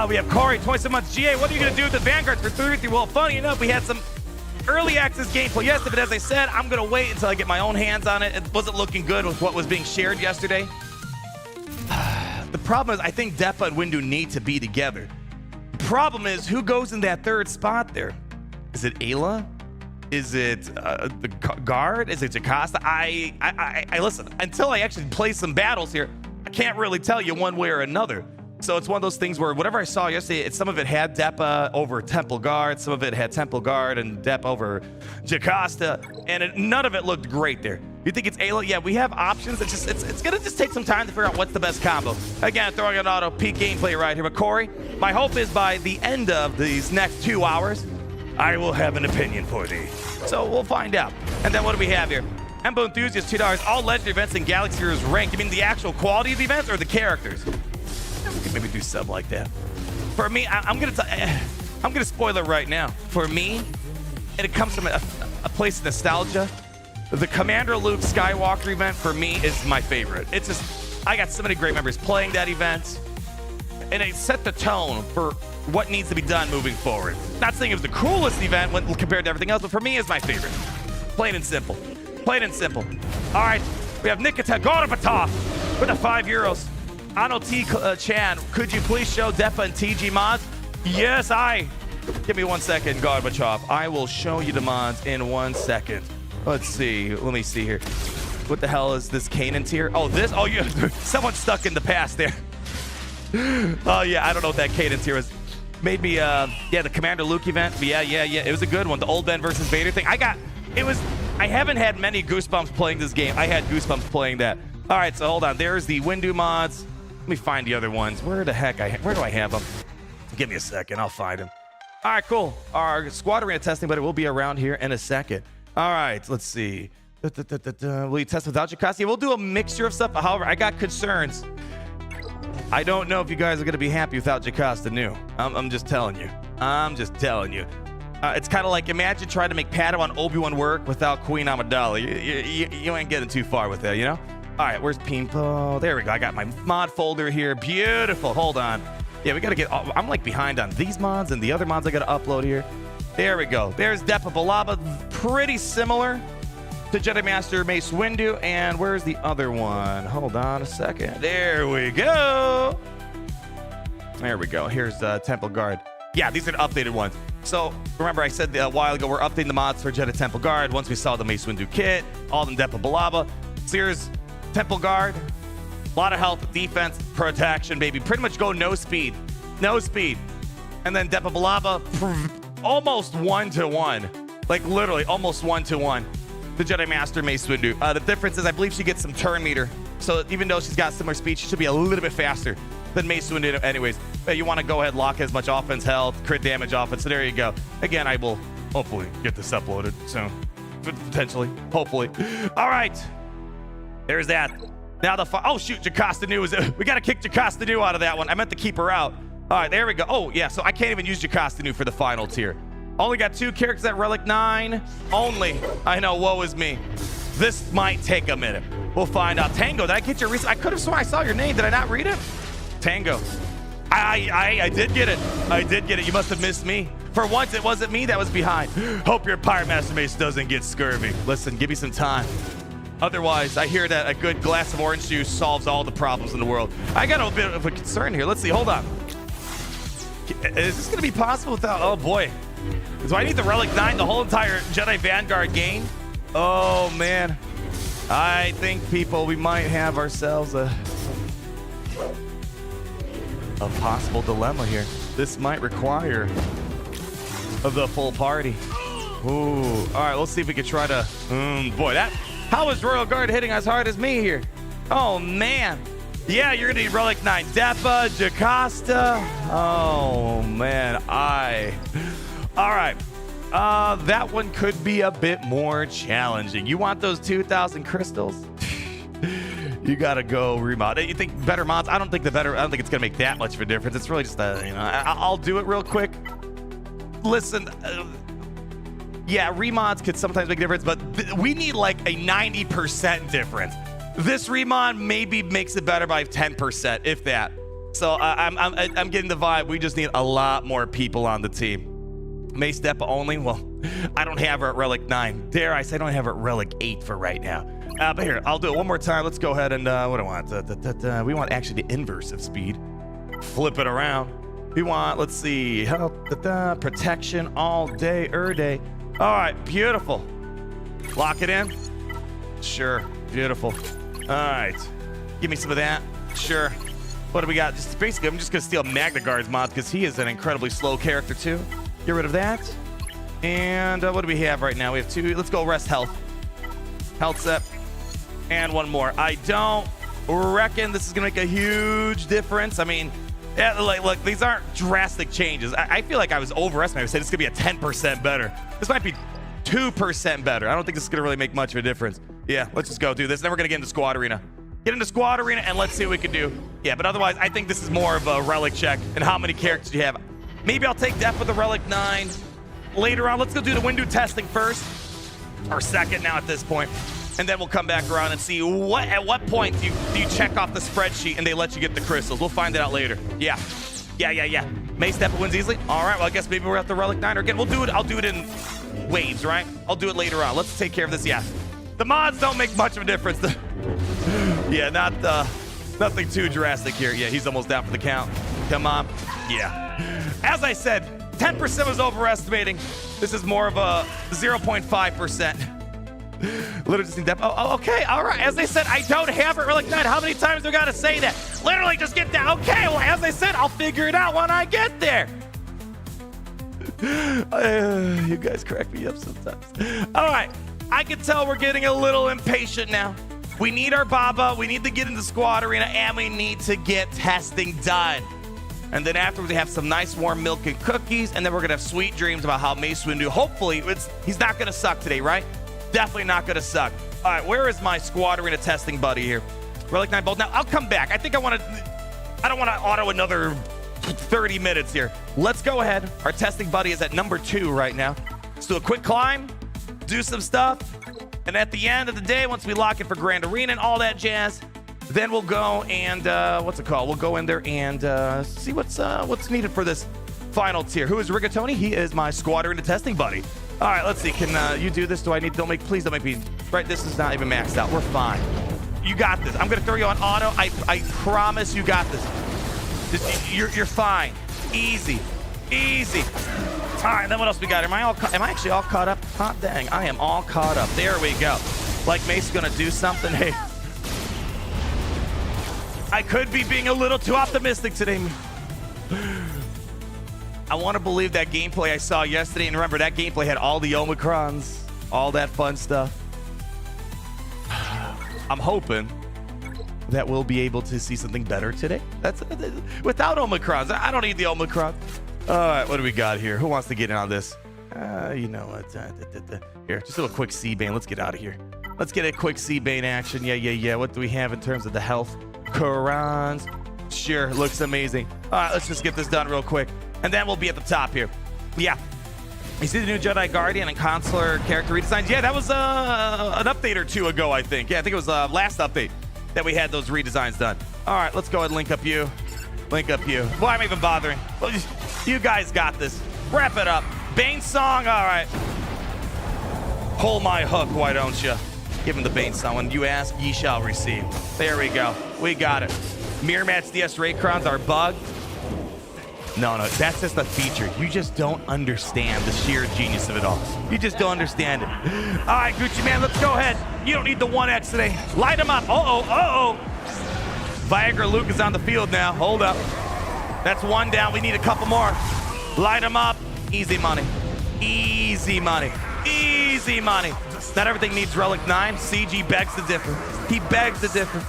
We have Corey, 27 months. GA, what are you going to do with the Vanguards for 3-3? Well, funny enough, we had some early access gameplay yesterday, but as I said, I'm going to wait until I get my own hands on it. It wasn't looking good with what was being shared yesterday. The problem is, I think Depa and Windu need to be together. The problem is, who goes in that third spot there? Is it Ayla? Is it the guard? Is it Jocasta? I listen, until I actually play some battles here, I can't really tell you one way or another. So it's one of those things where whatever I saw yesterday, some of it had Depa over Temple Guard, some of it had Temple Guard and Depa over Jocasta, and none of it looked great there. You think it's Ayla? Yeah, we have options. It's gonna just take some time to figure out what's the best combo. Again, throwing an auto peak gameplay right here. But Corey, my hope is by the end of these next 2 hours, I will have an opinion for thee. So we'll find out. And then what do we have here? Embo Enthusiast, $2. All legendary events in Galaxy are ranked. You mean the actual quality of the events or the characters? We can maybe do something like that. For me, I'm gonna spoil it right now. For me, and it comes from a place of nostalgia. The Commander Luke Skywalker event for me is my favorite. It's just, I got so many great memories playing that event, and it set the tone for what needs to be done moving forward. Not saying it was the coolest event when compared to everything else, but for me, it's my favorite. Plain and simple. Plain and simple. All right, we have Nikita Gorbachev with the €5. Ano T. Chan, could you please show Depa and TG mods? Yes, Give me 1 second, Gorbachev. I will show you the mods in 1 second. Let's see. Let me see here. What the hell is this Kanan tier? Oh, this? Oh, yeah. Someone's stuck in the past there. Oh, yeah. I don't know what that Kanan tier was. Made me, yeah, the Commander Luke event. Yeah. It was a good one. The old Ben versus Vader thing. I haven't had many goosebumps playing this game. I had goosebumps playing that. All right, so hold on. There's the Windu mods. Let me find the other ones. Where do I have them? Give me a second. I'll find them. All right, cool. Our squad arena testing, but it will be around here in a second. All right, let's see. Will you test without Jocasta? We'll do a mixture of stuff. However, I got concerns. I don't know if you guys are going to be happy without Jocasta new. I'm just telling you. It's kind of like, imagine trying to make Padawan Obi-Wan work without Queen Amidala. You ain't getting too far with that, you know? All right, where's Pimpo? There we go. I got my mod folder here. Beautiful. Hold on. Yeah, we got to get... I'm like behind on these mods and the other mods I got to upload here. There we go. There's Depa Balaba. Pretty similar to Jedi Master Mace Windu. And where's the other one? Hold on a second. There we go. There we go. Here's Temple Guard. Yeah, these are the updated ones. So remember I said a while ago we're updating the mods for Jedi Temple Guard once we saw the Mace Windu kit, all them Depa Balaba. So here's Temple Guard. A lot of health, defense, protection, baby. Pretty much go no speed. And then Depa Balaba, almost 1-to-1. Like literally almost 1-to-1. The Jedi Master Mace Windu. The difference is I believe she gets some turn meter. So even though she's got similar speed, she should be a little bit faster than Mace Windu anyways. You want to go ahead, lock as much offense, health, crit damage offense. So there you go. Again, I will hopefully get this uploaded soon. Potentially. Hopefully. All right. There's that. Now oh shoot, Jocasta Nu we got to kick Jocasta Nu out of that one. I meant to keep her out. All right, there we go. Oh yeah, so I can't even use Jocasta Nu for the final tier. Only got 2 characters at Relic 9. Only. I know, woe is me. This might take a minute. We'll find out. Tango, did I get your recent? I could have sworn I saw your name. Did I not read it? Tango. I did get it. I did get it. You must have missed me. For once, it wasn't me that was behind. Hope your Pirate Master Mace doesn't get scurvy. Listen, give me some time. Otherwise, I hear that a good glass of orange juice solves all the problems in the world. I got a bit of a concern here. Let's see. Hold on. Is this going to be possible without... Oh, boy. Do I need the Relic 9 the whole entire Jedi Vanguard game? Oh, man. I think, people, we might have ourselves a possible dilemma here. This might require the full party. Ooh. All right, let's see if we can try to... boy, that... How is Royal Guard hitting as hard as me here? Oh, man. Yeah, you're going to need Relic 9. Depa, Jocasta. Oh, man. All right. That one could be a bit more challenging. You want those 2,000 crystals? You got to go remod. You think better mods? I don't think it's going to make that much of a difference. It's really just I'll do it real quick. Listen, yeah, remods could sometimes make a difference, but we need like a 90% difference. This remon maybe makes it better by 10%, if that. So I'm getting the vibe. We just need a lot more people on the team. Mace Depa only? Well, I don't have her at Relic 9. Dare I say I don't have her at Relic 8 for right now. But here, I'll do it one more time. Let's go ahead and, what do I want? We want actually the inverse of speed. Flip it around. We want, let's see, health, protection all day, day. All right, beautiful. Lock it in. Sure, beautiful. All right, give me some of that. Sure. What do we got? Just basically, I'm just gonna steal Magna Guard's mod because he is an incredibly slow character too. Get rid of that. And what do we have right now? We have 2. Let's go rest health. Health set. And one more. I don't reckon this is gonna make a huge difference. I mean, yeah, look, these aren't drastic changes. I feel like I was overestimating. I said it's gonna be a 10% better. This might be 2% better. I don't think this is gonna really make much of a difference. Yeah, let's just go do this. Then we're gonna get into Squad Arena. Get into Squad Arena and let's see what we can do. Yeah, but otherwise, I think this is more of a relic check and how many characters you have. Maybe I'll take Def with the Relic 9 later on. Let's go do the Windu testing first, or second now at this point. And then we'll come back around and see at what point do you check off the spreadsheet and they let you get the crystals. We'll find it out later. Yeah. Mace Depa wins easily. All right, well, I guess maybe we're at the Relic 9 again. We'll do it. I'll do it in waves, right? I'll do it later on. Let's take care of this. Yeah. The mods don't make much of a difference. Yeah, nothing too drastic here. Yeah, he's almost down for the count. Come on. Yeah. As I said, 10% was overestimating. This is more of a 0.5%. Literally just need that. Oh, okay. All right. As I said, I don't have it Relic 9. How many times do I got to say that? Literally just get that. Okay. Well, as I said, I'll figure it out when I get there. You guys crack me up sometimes. All right. I can tell we're getting a little impatient now. We need our Baba. We need to get into Squad Arena, and we need to get testing done. And then afterwards, we have some nice warm milk and cookies, and then we're going to have sweet dreams about how Mace Windu, hopefully, he's not going to suck today, right? Definitely not going to suck. All right, where is my Squad Arena testing buddy here? Relic 9 bolt. Now, I'll come back. I don't want to auto another 30 minutes here. Let's go ahead. Our testing buddy is at number 2 right now. Let's do a quick climb, do some stuff, and at the end of the day, once we lock it for Grand Arena and all that jazz, then we'll go and, what's it called? We'll go in there and see what's needed for this final tier. Who is Rigatoni? He is my Squad Arena testing buddy. All right, let's see. Can you do this? Please don't make me, right, this is not even maxed out. We're fine. You got this. I'm going to throw you on auto. I promise you got this. You're fine. Easy. All right, then what else we got? Am I actually all caught up? Hot dang, I am all caught up. There we go. Like Mace is going to do something. Hey. I could be being a little too optimistic today. I want to believe that gameplay I saw yesterday, and remember, that gameplay had all the Omicrons, all that fun stuff. I'm hoping that we'll be able to see something better today. That's without Omicrons. I don't need the Omicron. All right, what do we got here? Who wants to get in on this? You know what? Here, just do a quick C-Bane. Let's get out of here. Let's get a quick C-Bane action. Yeah. What do we have in terms of the health? Korans. Sure, looks amazing. All right, let's just get this done real quick. And then we'll be at the top here. Yeah. You see the new Jedi Guardian and Consular character redesigns? Yeah, that was an update or 2 ago, I think. Yeah, I think it was last update that we had those redesigns done. All right, let's go ahead and link up you. Why am I even bothering? Well, you guys got this. Wrap it up. Bane song, all right. Pull my hook, why don't you? Give him the Bane song. When you ask, ye shall receive. There we go. We got it. Mirror Match DS Raycrons are bugged. No, that's just a feature. You just don't understand the sheer genius of it all. You just don't understand it. All right, Gucci Man, let's go ahead. You don't need the 1X today. Light him up. Uh-oh. Viagra Luke is on the field now. Hold up. That's 1 down. We need a couple more. Light him up. Easy money. Not everything needs Relic 9. CG begs to differ. He begs to differ.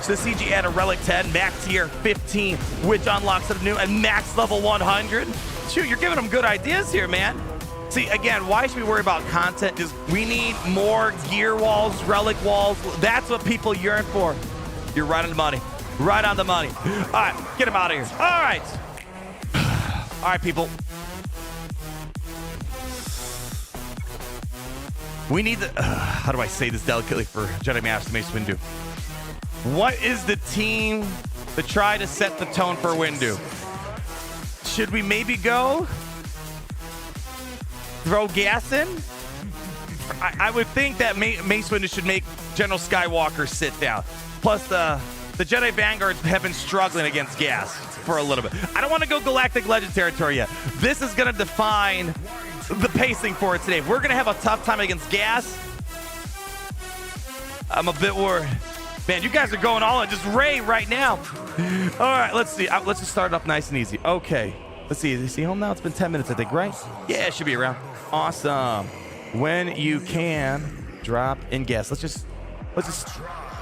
So the CG add a Relic 10, max tier 15, which unlocks a new and max level 100. Shoot, you're giving them good ideas here, man. See, again, why should we worry about content? Just we need more gear walls, relic walls. That's what people yearn for. You're right on the money. Right on the money. All right, get him out of here. All right. All right, people. We need the, how do I say this delicately for Jedi Master Mace Windu? What is the team to try to set the tone for Windu? Should we maybe go throw gas in? I would think that Mace Windu should make General Skywalker sit down. Plus, the Jedi Vanguard have been struggling against gas for a little bit. I don't want to go Galactic Legend territory yet. This is going to define the pacing for it today. If we're going to have a tough time against gas, I'm a bit worried. Man, you guys are going all in. Just Ray right now. All right, let's see. Let's just start it up nice and easy. Okay. Let's see. Is he home now? It's been 10 minutes, I think, right? Yeah, it should be around. Awesome. When you can drop in gas. Let's just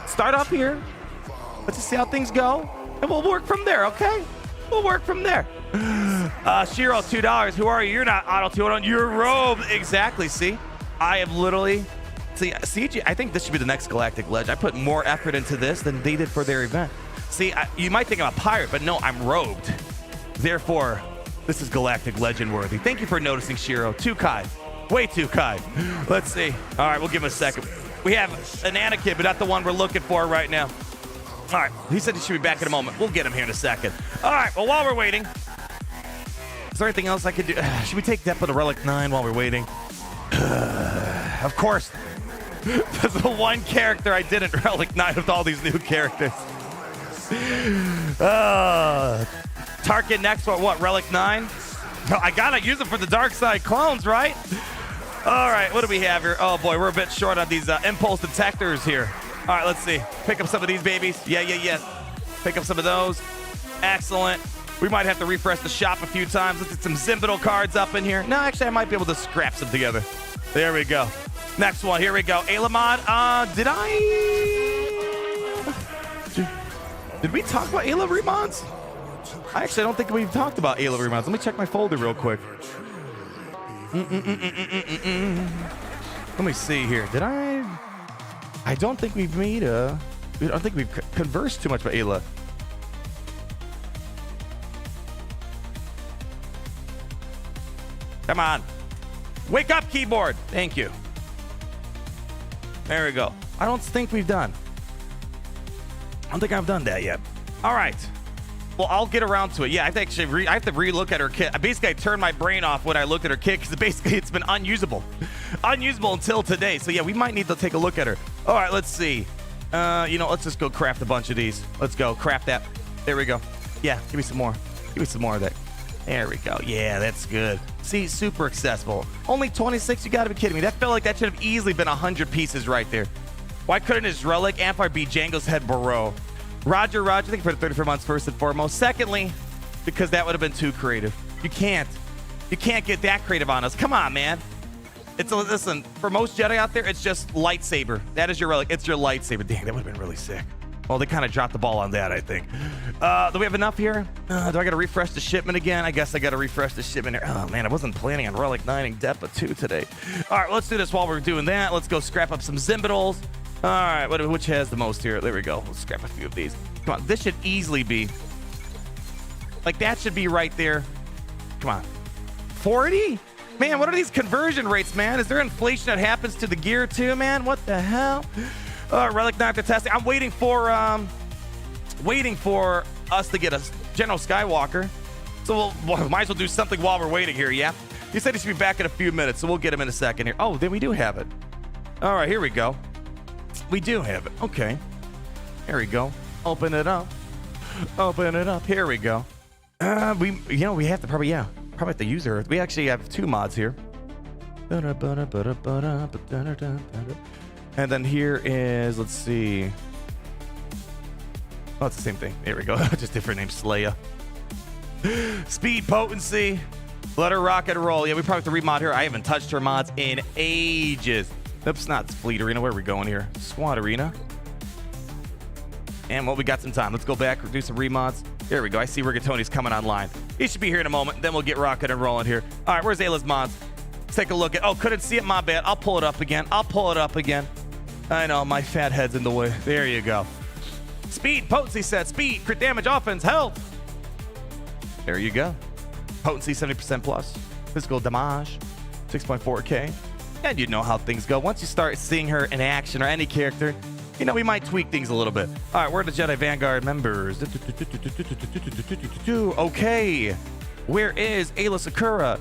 start up here. Let's just see how things go. And we'll work from there, okay? We'll work from there. Shiro, $2. Who are you? You're not auto-tuned. You're robed. Exactly, see? I have literally... See, CG, I think this should be the next Galactic Legend. I put more effort into this than they did for their event. See, you might think I'm a pirate, but no, I'm robed. Therefore, this is Galactic Legend worthy. Thank you for noticing, Shiro. Too kind. Way too kind. Let's see. All right, we'll give him a second. We have an Anakin, but not the one we're looking for right now. All right, he said he should be back in a moment. We'll get him here in a second. All right, well, while we're waiting, is there anything else I could do? Should we take Depa to Relic 9 while we're waiting? Of course. That's the one character I didn't Relic 9 with all these new characters. Tarkin next, what, Relic 9? I gotta use them for the dark side clones, right? All right, what do we have here? Oh boy, we're a bit short on these impulse detectors here. All right, let's see. Pick up some of these babies. Yeah. Pick up some of those. Excellent. We might have to refresh the shop a few times. Let's get some Zimbital cards up in here. No, actually, I might be able to scrap some together. There we go. Next one, here we go. Ayla did we talk about Ayla remods? I actually don't think we've talked about Ayla remods. Let me check my folder real quick. Let me see here. Did I don't think we've made I don't think we've conversed too much about Ayla. Come on. Wake up, keyboard. Thank you. There we go. I don't think we've done. I don't think I've done that yet. All right. Well, I'll get around to it. Yeah, I have to actually I have to relook at her kit. Basically, I turned my brain off when I looked at her kit because basically it's been unusable. Unusable until today. So yeah, we might need to take a look at her. All right, let's see. Let's just go craft a bunch of these. Let's go craft that. There we go. Yeah, give me some more. Give me some more of that. There we go. Yeah, that's good. See, super accessible. Only 26? You gotta be kidding me. That felt like that should have easily been 100 pieces right there. Why couldn't his relic Amphire be Django's head Barrow? Roger, thank you for the 34 months first and foremost. Secondly, because that would have been too creative. You can't get that creative on us. Come on, man. Listen, for most Jedi out there, it's just lightsaber. That is your relic. It's your lightsaber. Dang, that would have been really sick. Well, they kind of dropped the ball on that, I think. Do we have enough here? Do I got to refresh the shipment again? I guess I got to refresh the shipment here. Oh, man, I wasn't planning on Relic 9ing Depa 2 today. All right, let's do this while we're doing that. Let's go scrap up some Zimbitals. All right, which has the most here? There we go. Let's scrap a few of these. Come on, this should easily be. Like, that should be right there. Come on. 40? Man, what are these conversion rates, man? Is there inflation that happens to the gear, too, man? What the hell? Relic 9 after testing. I'm waiting for us to get a General Skywalker. So we'll might as well do something while we're waiting here, yeah? He said he should be back in a few minutes, so we'll get him in a second here. Oh, then we do have it. All right, here we go. We do have it. Okay. Here we go. Open it up. Open it up. Here we go. We have to probably have to use her. We actually have 2 mods here. And then here is, let's see. Oh, it's the same thing. There we go. Just different name, Slaya. Speed, potency. Let her rock and roll. Yeah, we probably have to remod her. I haven't touched her mods in ages. Oops, not Fleet Arena. Where are we going here? Squad Arena. And well, we got some time. Let's go back, do some remods. There we go. I see Rigatoni's coming online. He should be here in a moment. Then we'll get rocking and rolling here. All right, where's Ayla's mods? Let's take a look at. Oh, couldn't see it. My bad. I'll pull it up again. I know, my fat head's in the way. There you go. Speed, potency set, speed, crit damage, offense, health. There you go. Potency 70% plus. Physical damage, 6.4K. And you know how things go. Once you start seeing her in action, or any character, you know, we might tweak things a little bit. All right, we're the Jedi Vanguard members. Okay, where is Ayla Sakura?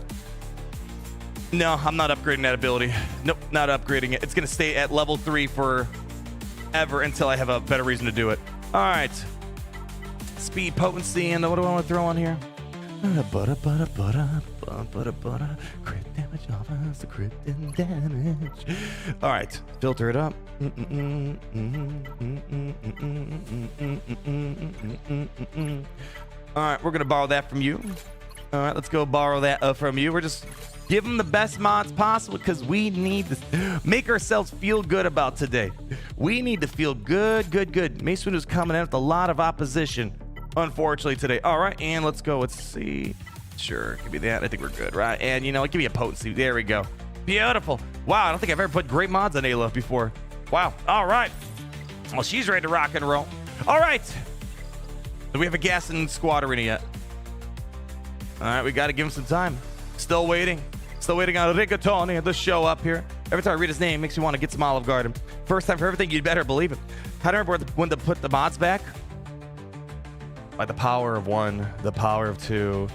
No, I'm not upgrading that ability. Nope, not upgrading it. It's gonna stay at level 3 forever until I have a better reason to do it. All right, speed, potency, and what do I want to throw on here? Crit damage, offense, the crit damage. All right, filter it up. All right, we're gonna borrow that from you. All right, let's go borrow that from you. We're just give them the best mods possible because we need to make ourselves feel good about today. We need to feel good. Mace Windu's coming in with a lot of opposition, unfortunately, today. All right, and let's go. Let's see. Sure, give me that. I think we're good, right? And, you know, give me a potency. There we go. Beautiful. Wow, I don't think I've ever put great mods on Ayla before. Wow. All right. Well, she's ready to rock and roll. All right. Do we have a gas in squad arena yet? All right, we got to give him some time. Still waiting. Still waiting on Rigatoni to show up here. Every time I read his name, makes me want to get some Olive Garden. First time for everything, you'd better believe it. How do I remember when to put the mods back? By the power of 1, the power of 2.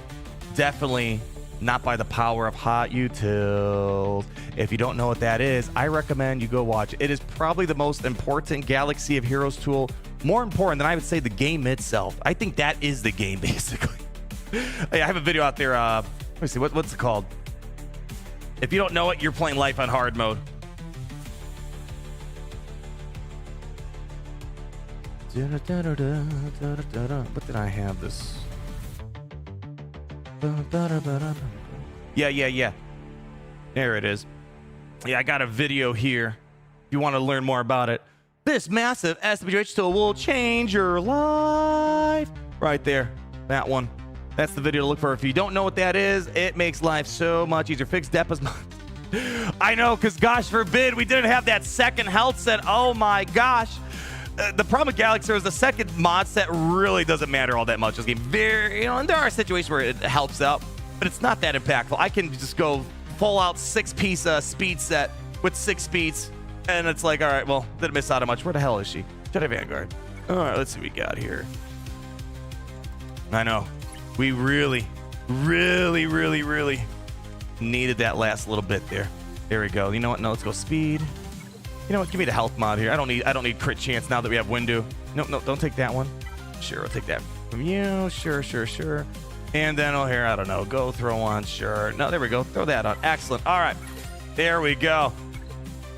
Definitely not by the power of hot utils. If you don't know what that is, I recommend you go watch it. It is probably the most important Galaxy of Heroes tool. More important than I would say the game itself. I think that is the game, basically. I have a video out there. Let me see. What's it called? If you don't know it, you're playing life on hard mode. What did I have this? Yeah. There it is. Yeah, I got a video here. If you want to learn more about it. This massive SWH tool will change your life. Right there. That one. That's the video to look for. If you don't know what that is, it makes life so much easier. Fix Depa's mod. I know, because gosh forbid we didn't have that second health set. Oh my gosh. The problem with Galaxy is the second mod set really doesn't matter all that much. This game, and there are situations where it helps out, but it's not that impactful. I can just go full out 6-piece speed set with 6 speeds, and it's like, all right, well, didn't miss out on much. Where the hell is she? Jedi Vanguard. All right, let's see what we got here. I know. We really needed that last little bit there. There we go. You know what? No, let's go speed. You know what? Give me the health mod here. I don't need crit chance now that we have Windu. No, don't take that one. Sure, I'll take that from you. Sure. And then here, I don't know. Go throw on. Sure. No, there we go. Throw that on. Excellent. All right. There we go.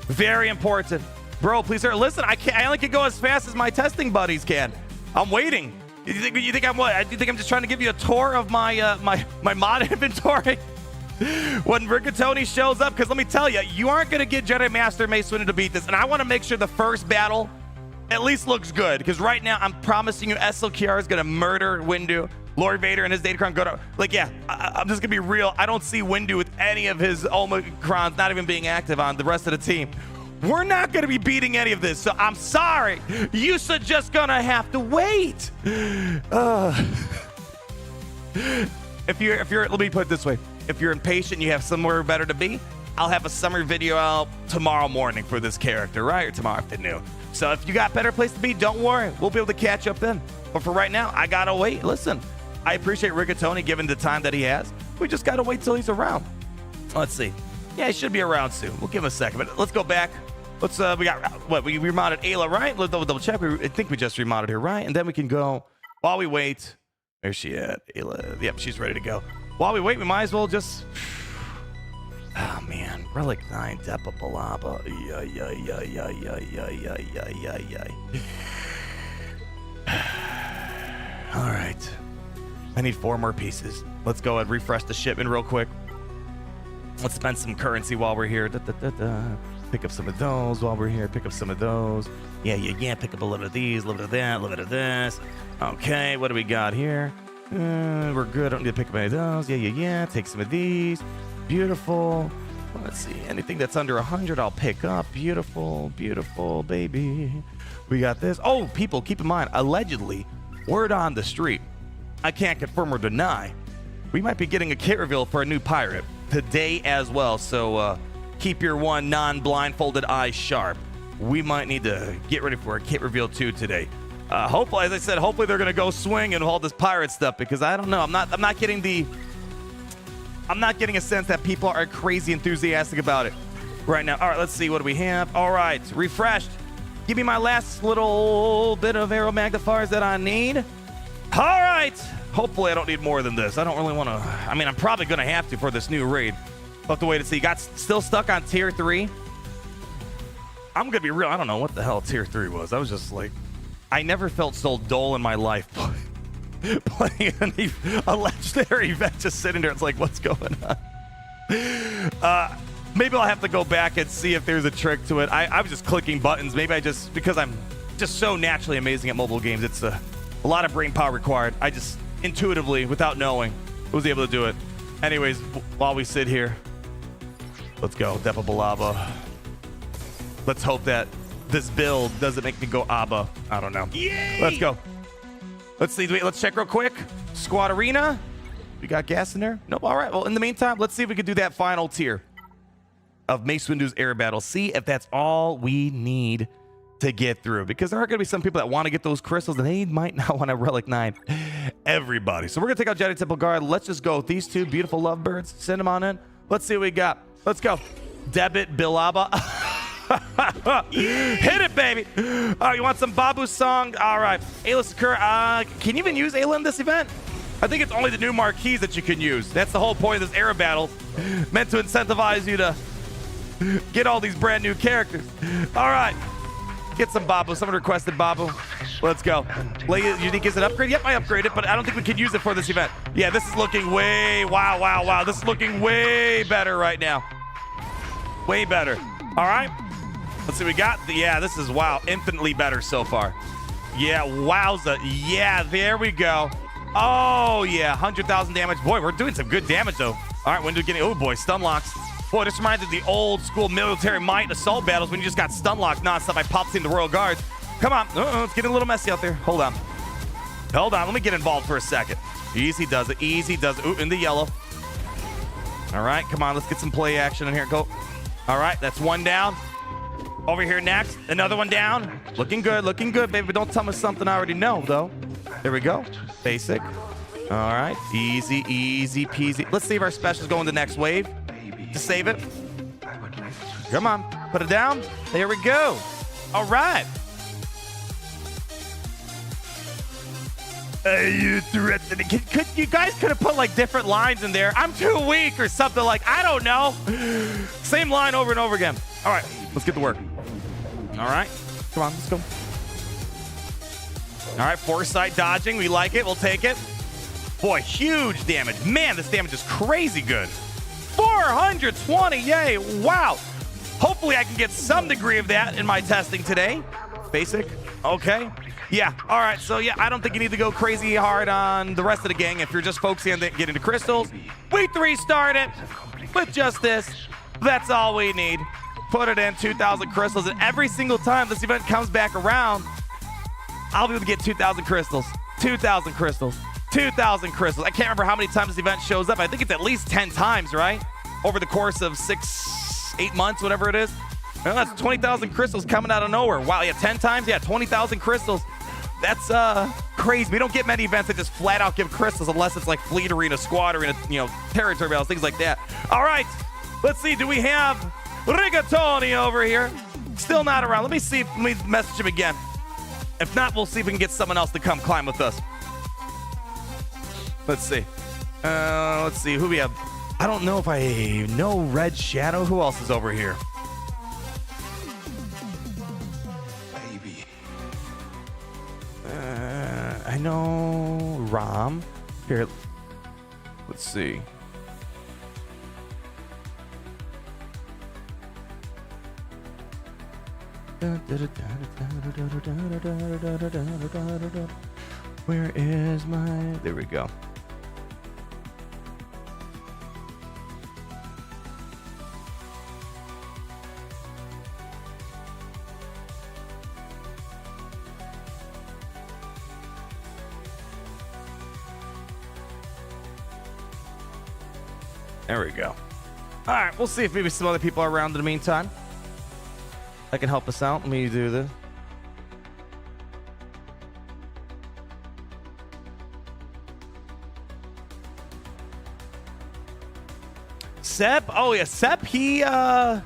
Very important. Bro, please, sir. Listen, I only can go as fast as my testing buddies can. I'm waiting. You think I'm what? You think I'm just trying to give you a tour of my my mod inventory? When Rigatoni shows up, because let me tell you, you aren't going to get Jedi Master Mace Windu to beat this, and I want to make sure the first battle at least looks good, because right now I'm promising you SLKR is going to murder Windu. Lord Vader and his Datacron go to, like, yeah, I'm just going to be real. I don't see Windu with any of his Omicrons not even being active on the rest of the team. We're not going to be beating any of this, so I'm sorry. You're just going to have to wait. If you're, let me put it this way. If you're impatient, you have somewhere better to be, I'll have a summary video out tomorrow morning for this character, right? Or tomorrow afternoon. So if you got a better place to be, don't worry. We'll be able to catch up then. But for right now, I gotta wait. Listen, I appreciate Rigatoni given the time that he has. We just gotta wait till he's around. Let's see. Yeah, he should be around soon. We'll give him a second. But let's go back. Let's we got what? We remodded Ayla, right? Let's double check. I think we just remodded her, right? And then we can go while we wait. Where's she at? Ayla. Yep, she's ready to go. While we wait, we might as well just... Oh, man. Relic 9, Depa Balaba. All right. I need 4 more pieces. Let's go and refresh the shipment real quick. Let's spend some currency while we're here. Pick up some of those while we're here. Pick up some of those. Yeah. Pick up a little of these, a little of that, a little bit of this. Okay, what do we got here? We're good. I don't need to pick up any of those. Yeah. Take some of these. Beautiful. Let's see. Anything that's under 100, I'll pick up. Beautiful, baby. We got this. Oh, people, keep in mind, allegedly, word on the street. I can't confirm or deny. We might be getting a kit reveal for a new pirate today as well. So keep your one non-blindfolded eye sharp. we might need to get ready for a kit reveal 2 today. Hopefully, as I said, hopefully they're gonna go swing and all this pirate stuff, because I don't know. I'm not getting a sense that people are crazy enthusiastic about it right now. All right, let's see. What do we have? All right, refreshed. Give me my last little bit of arrow magnifiers that I need. All right. Hopefully I don't need more than this. I don't really want to. I mean, I'm probably going to have to for this new raid. We'll have to wait and see. Got still stuck on tier 3. I'm going to be real. I don't know what the hell tier 3 was. I was just like, I never felt so dull in my life playing a legendary event, just sitting there. It's like, what's going on? Maybe I'll have to go back and see if there's a trick to it. I was just clicking buttons. Maybe because I'm just so naturally amazing at mobile games. It's a lot of brain power required. I just intuitively, without knowing, was able to do it. Anyways, while we sit here, let's go. Depa Balaba. Let's hope that this build doesn't make me go ABBA. I don't know. Yay! Let's go. Let's see. Let's check real quick. Squad Arena. We got gas in there? Nope. All right. Well, in the meantime, let's see if we can do that final tier of Mace Windu's air battle. See if that's all we need to get through, because there are going to be some people that want to get those crystals and they might not want to Relic 9 everybody. So we're going to take out Jedi Temple Guard. Let's just go with these 2 beautiful lovebirds. Send them on in. Let's see what we got. Let's go. Debit Bilaba. Hit it, baby. Oh, you want some Babu song? All right. Ayla Sakura. Can you even use Ayla in this event? I think it's only the new marquees that you can use. That's the whole point of this era battle. Meant to incentivize you to get all these brand new characters. All right. Get some Babu. Someone requested Babu. Let's go. Unique is an upgrade? Yep, I upgraded, but I don't think we can use it for this event. Yeah, this is looking way... Wow. This is looking way better right now. Way better. All right. Let's see what we got. Yeah, this is, wow, infinitely better so far. Yeah, wowza. Yeah, there we go. Oh, yeah, 100,000 damage. Boy, we're doing some good damage, though. All right, Windu getting... Oh, boy, stun locks. Boy, this reminds me of the old school military might assault battles when you just got stun locked nonstop by pops in the Royal Guards. Come on. It's getting a little messy out there. Hold on. Let me get involved for a second. Easy does it. Ooh, in the yellow. All right, come on. Let's get some play action in here. Go. All right, that's one down. Over here next. Another one down. Looking good, baby. Don't tell me something I already know, though. There we go. Basic. All right. Easy peasy. Let's see if our specials go in the next wave. To save it. Come on. Put it down. There we go. All right. You threatening? You guys could have put like different lines in there. I'm too weak or something, like, I don't know. Same line over and over again. All right. Let's get to work. All right. Come on. Let's go. All right. Foresight dodging. We like it. We'll take it. Boy, huge damage. Man, this damage is crazy good. 420, yay, wow. Hopefully I can get some degree of that in my testing today. Basic, okay. Yeah, all right, so yeah, I don't think you need to go crazy hard on the rest of the gang if you're just focusing on getting the crystals. We 3-starred it with just this. That's all we need. Put it in 2,000 crystals, and every single time this event comes back around, I'll be able to get 2,000 crystals. 2,000 crystals. 2,000 crystals. I can't remember how many times this event shows up. I think it's at least 10 times, right? Over the course of 6-8 months, whatever it is. Well, that's 20,000 crystals coming out of nowhere. Wow, yeah, 10 times? Yeah, 20,000 crystals. That's crazy. We don't get many events that just flat out give crystals unless it's like Fleet Arena, Squad Arena, territory battles, things like that. All right, let's see. Do we have Rigatoni over here? Still not around. Let me message him again. If not, we'll see if we can get someone else to come climb with us. Let's see. Let's see who we have. I don't know if I know Red Shadow. Who else is over here? Baby. I know Rom. Here, let's see. Where is my... There we go. There we go. All right, we'll see if maybe some other people are around in the meantime. that can help us out. Let me do this. Sep, oh yeah, Sep, he, I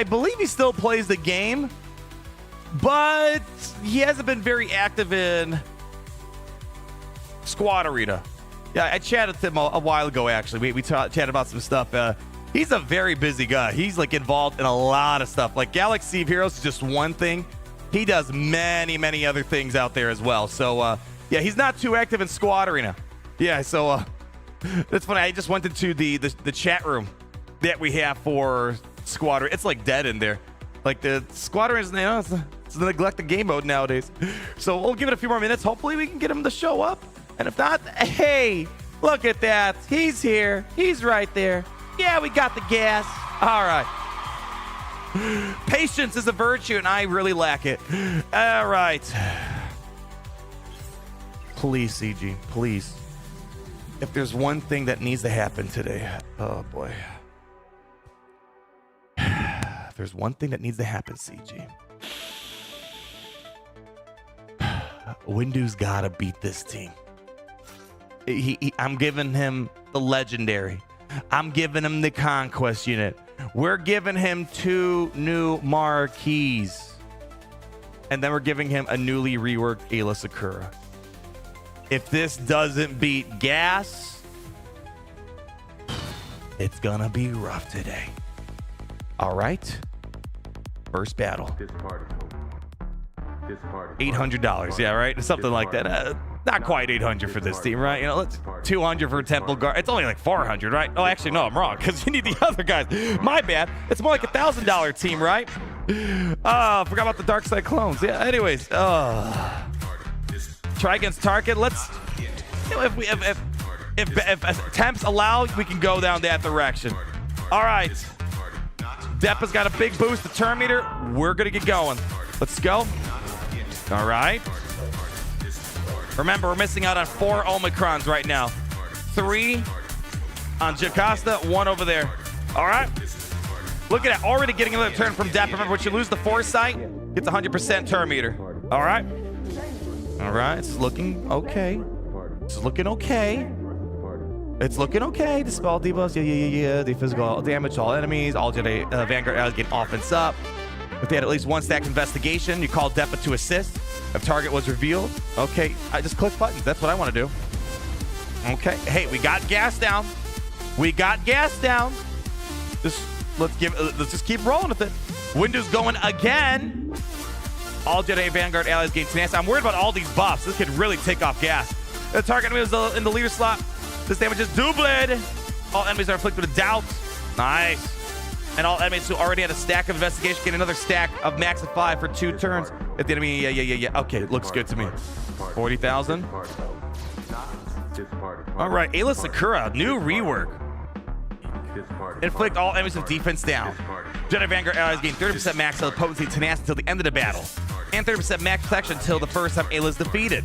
believe he still plays the game, but he hasn't been very active in Squad Arena. Yeah, I chatted with him a while ago, actually. We chatted about some stuff. He's a very busy guy. He's, like, involved in a lot of stuff. Like, Galaxy of Heroes is just one thing. He does many, many other things out there as well. So, yeah, he's not too active in Squad Arena. Yeah, so, that's funny. I just went into the chat room that we have for Squad Arena. It's, like, dead in there. Like, the Squad Arena is, you know, it's the neglected game mode nowadays. So, we'll give it a few more minutes. Hopefully, we can get him to show up. And if not, hey, look at that. He's here. He's right there. Yeah, we got the gas. All right. Patience is a virtue, and I really lack it. All right. Please, CG, please. If there's one thing that needs to happen today, oh boy. If there's one thing that needs to happen, CG. Windu's gotta beat this team. I'm giving him the legendary. I'm giving him the conquest unit. We're giving him 2 new marquees. And then we're giving him a newly reworked Ayla Sakura. If this doesn't beat gas, it's gonna be rough today. All right. First battle. $800. Yeah, right? Something like that. Not quite 800 for this team, right? You know, let's 200 for Temple Guard. It's only like 400, right? Oh, actually, no, I'm wrong because you need the other guys. My bad. It's more like $1,000 team, right? Oh, forgot about the Dark Side clones. Yeah. Anyways, try against Tarkin. Let's. You know, if temps allow, we can go down that direction. All right. Deppa's got a big boost. The turn meter. We're gonna get going. Let's go. All right. Remember, we're missing out on 4 Omicrons right now. 3 on Jocasta, 1 over there. All right. Look at that. Already getting another turn from Depp. Remember, once you lose the foresight, gets 100% turn meter. All right. All right. It's looking okay. It's looking okay. It's looking okay. Dispel debuffs. Yeah. The physical damage to all enemies. All Jedi Vanguard allies get offense up. If they had at least 1 stack investigation, you call Deppa to assist. If target was revealed, okay, I just click buttons. That's what I want to do. Okay, hey, we got gas down. We got gas down. Let's just keep rolling with it. Windu's going again. All Jedi Vanguard allies gain tenacity. I'm worried about all these buffs. This could really take off gas. The target enemy is in the leader slot. This damage is doubled. All enemies are afflicted with doubt. Nice. And all enemies who already had a stack of investigation get another stack of max of 5 for 2 turns. If the enemy, yeah. Okay, looks good to me. 40,000. All right, Ayla Sakura, new rework. Inflict all enemies with defense down. Jedi Vanguard allies gain 30% max of potency and tenacity until the end of the battle, and 30% max protection until the first time Ayla is defeated.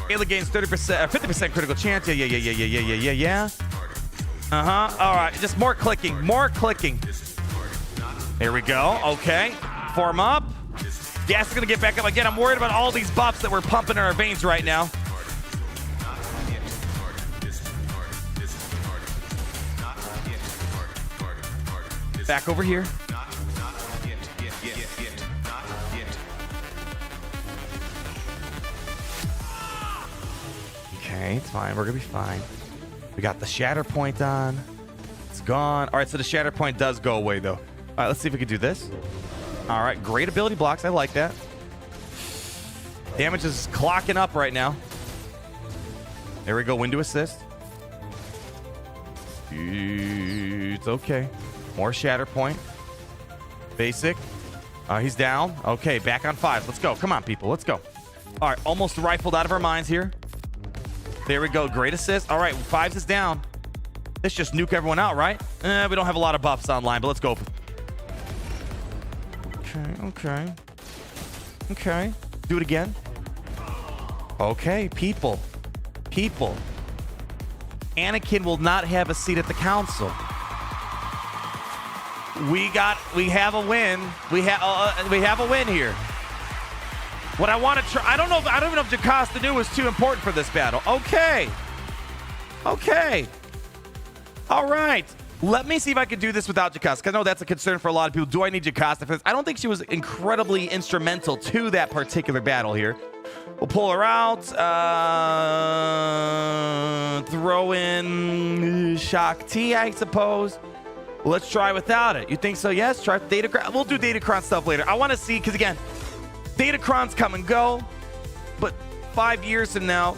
Ayla gains 30%, 50% critical chance. Yeah. All right, just more clicking. There we go. Okay, form up. Gas is gonna get back up again. I'm worried about all these buffs that we're pumping in our veins right now. Back over here. Okay, it's fine. We're gonna be fine. We got the shatter point on. It's gone. All right, so the shatter point does go away though. All right, let's see if we can do this. All right, great ability blocks. I like that. Damage is clocking up right now. There we go. Windu assist. It's okay. More shatter point. Basic. He's down. Okay, back on 5. Let's go. Come on, people. Let's go. All right, almost rifled out of our minds here. There we go. Great assist. All right, 5s is down. Let's just nuke everyone out, right? We don't have a lot of buffs online, but let's go. Okay. Do it again. Okay, people. Anakin will not have a seat at the council. We have a win. We have a win here. What I want to try, I don't even know if Jocasta knew was too important for this battle. Okay. All right. Let me see if I can do this without Jocasta, because I know that's a concern for a lot of people. Do I need Jocasta for this? I don't think she was incredibly instrumental to that particular battle here. We'll pull her out. Throw in Shakti, I suppose. Let's try without it. You think so? Yes. Try Datacron. We'll do Datacron stuff later. I want to see, because again, Datacrons come and go, but 5 years from now,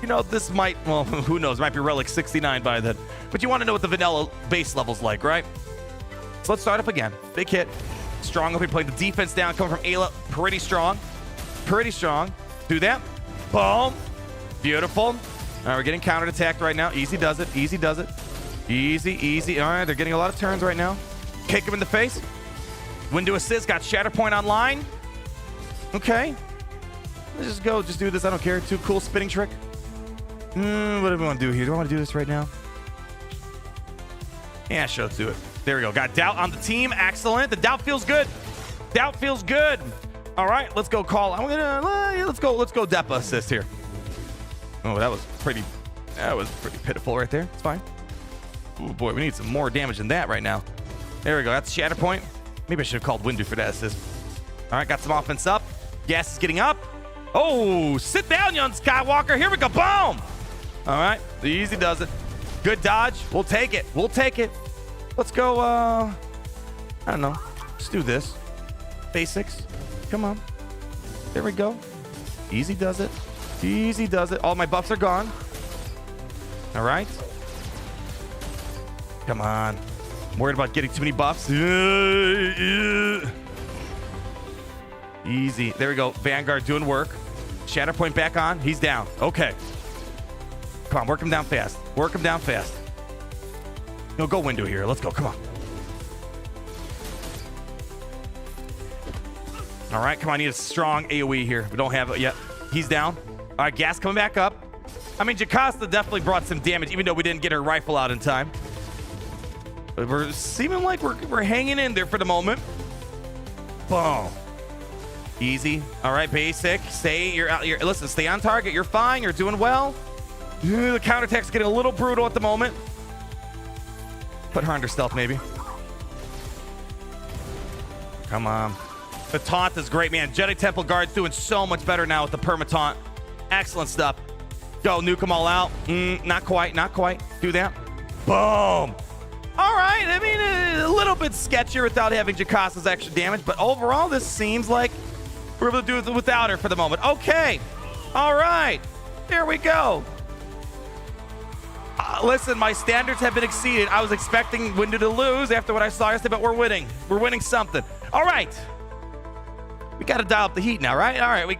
you know, this might, well, who knows, might be Relic 69 by then. But you want to know what the vanilla base level's like, right? So let's start up again. Big hit. Strong. We play the defense down, coming from Ayla. Pretty strong. Do that. Boom. Beautiful. All right, we're getting countered attacked right now. Easy does it. Easy. All right, they're getting a lot of turns right now. Kick him in the face. Windu assist. Got Shatterpoint online. Okay. Let's just go. Just do this. I don't care. Too cool spinning trick. What do we want to do here? Do I want to do this right now? Yeah, sure. Let's do it. There we go. Got Doubt on the team. Excellent. The Doubt feels good. All right, let's go call. Let's go Depa assist here. Oh, that was pretty pitiful right there. It's fine. Oh boy, we need some more damage than that right now. There we go. That's Shatterpoint. Maybe I should have called Windu for that assist. All right, got some offense up. Gas is getting up. Oh, sit down, young Skywalker. Here we go. Boom. All right, the easy does it. Good dodge. We'll take it. Let's go. I don't know. Let's do this. Basics. Come on. There we go. Easy does it. All my buffs are gone. All right. Come on. I'm worried about getting too many buffs. Easy. There we go. Vanguard doing work. Shatterpoint back on. He's down. Okay. Come on. Work him down fast. No, go Windu here. Let's go. Come on. All right. Come on. I need a strong AoE here. We don't have it yet. He's down. All right. Gas coming back up. I mean, Jocasta definitely brought some damage, even though we didn't get her rifle out in time. But we're seeming like we're hanging in there for the moment. Boom. Easy. All right, basic. Listen, stay on target. You're fine. You're doing well. The counterattack's getting a little brutal at the moment. Put her under stealth, maybe. Come on. The taunt is great, man. Jedi Temple Guard's doing so much better now with the perma taunt. Excellent stuff. Go, nuke them all out. Not quite. Do that. Boom. All right. I mean, a little bit sketchier without having Jocasta's extra damage, but overall, this seems like we're able to do it without her for the moment. Okay. All right. There we go. Listen, my standards have been exceeded. I was expecting Windu to lose after what I saw yesterday, but we're winning. We're winning something. All right. We got to dial up the heat now, right? All right. We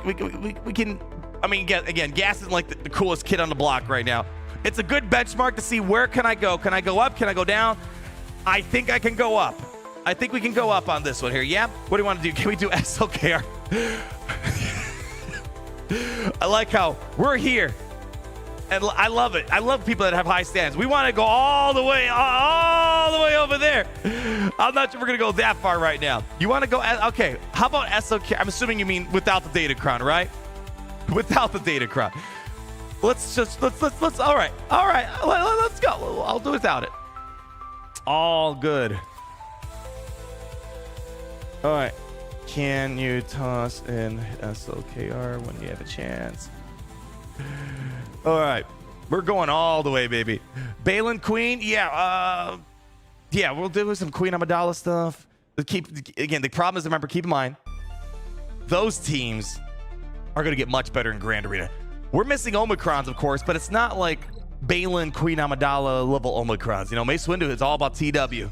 can. I mean, again, Gas isn't like the coolest kid on the block right now. It's a good benchmark to see where can I go. Can I go up? Can I go down? I think I can go up. I think we can go up on this one here. Yeah? What do you want to do? Can we do SLKR? I like how we're here. And I love it. I love people that have high standards. We want to go all the way over there. I'm not sure we're going to go that far right now. You want to go? Okay. How about SLKR? I'm assuming you mean without the Datacron, right? Without the Datacron. Let's all right. Let's go. I'll do without it. All good. All right. Can you toss in SLKR when you have a chance? All right. We're going all the way, baby. Balin Queen. Yeah, we'll do some Queen Amidala stuff. The problem is, remember, keep in mind, those teams are going to get much better in Grand Arena. We're missing Omicrons, of course, but it's not like Balin, Queen Amidala level Omicrons. You know, Mace Windu is all about TW.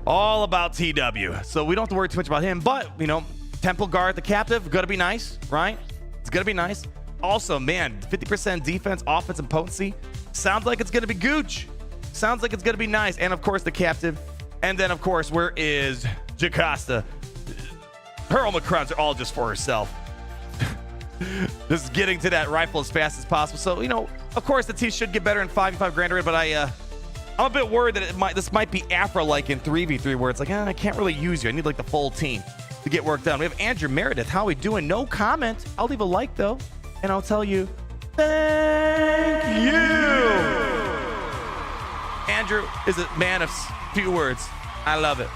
All about TW. So we don't have to worry too much about him. But, you know, Temple Guard, the captive, going to be nice, right? It's going to be nice. Also, man, 50% defense, offense, and potency. Sounds like it's going to be gooch. Sounds like it's going to be nice. And, of course, the captive. And then, of course, where is Jocasta? Her Omicrons are all just for herself. Just getting to that rifle as fast as possible. So, you know, of course, the team should get better in 5v5 Grand Arena, but I'm a bit worried that this might be Afro-like in 3v3 where it's like, I can't really use you. I need like the full team to get work done. We have Andrew Meredith. How we doing? No comment. I'll leave a like though, and I'll tell you, thank you. Andrew is a man of few words. I love it.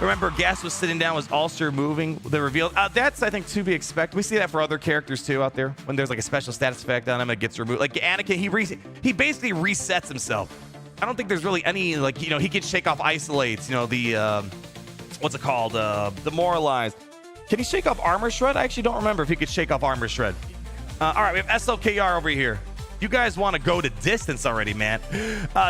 Remember, Gas was sitting down, was also moving the reveal. That's, I think, to be expected. We see that for other characters, too, out there. When there's, like, a special status effect on him, it gets removed. Like, Anakin, he basically resets himself. I don't think there's really any, like, you know, he can shake off isolates, you know, the, what's it called? Demoralized. Can he shake off armor shred? I actually don't remember if he could shake off armor shred. All right, we have SLKR over here. You guys want to go to distance already, man.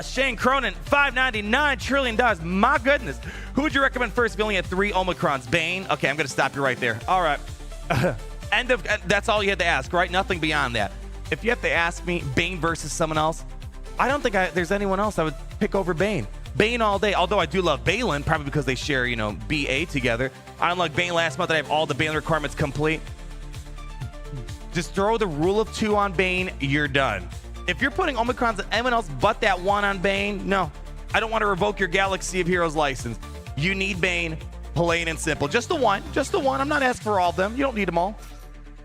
Shane Cronin, $5.99 trillion. My goodness. Who would you recommend first if you only had 3 Omicrons? Bane? Okay, I'm going to stop you right there. All right. That's all you had to ask, right? Nothing beyond that. If you have to ask me, Bane versus someone else, I don't think there's anyone else I would pick over Bane. Bane all day, although I do love Balin, probably because they share, you know, BA together. Unlike Bane last month, I have all the Balin requirements complete. Just throw the rule of 2 on Bane, you're done. If you're putting Omicrons on anyone else but that 1 on Bane, no. I don't want to revoke your Galaxy of Heroes license. You need Bane, plain and simple. Just the one. Just the one. I'm not asking for all of them. You don't need them all.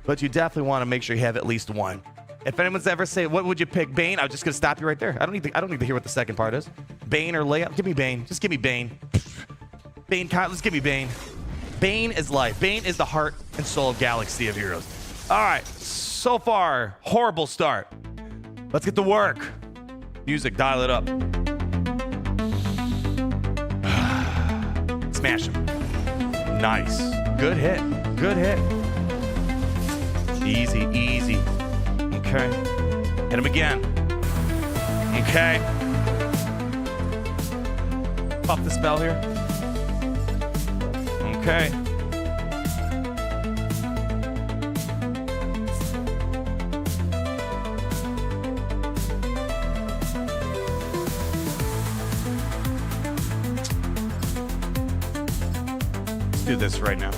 But you definitely want to make sure you have at least 1. If anyone's ever say, what would you pick, Bane? I'm just going to stop you right there. I don't need to hear what the second part is. Bane or Leia? Give me Bane. Just give me Bane. Bane, let's give me Bane. Bane is life. Bane is the heart and soul of Galaxy of Heroes. All right, so far, horrible start. Let's get to work. Music, dial it up. Smash him. Nice. Good hit. Good hit. Easy, easy. Okay. Hit him again. Okay. Pop the spell here. Okay. Do this right now.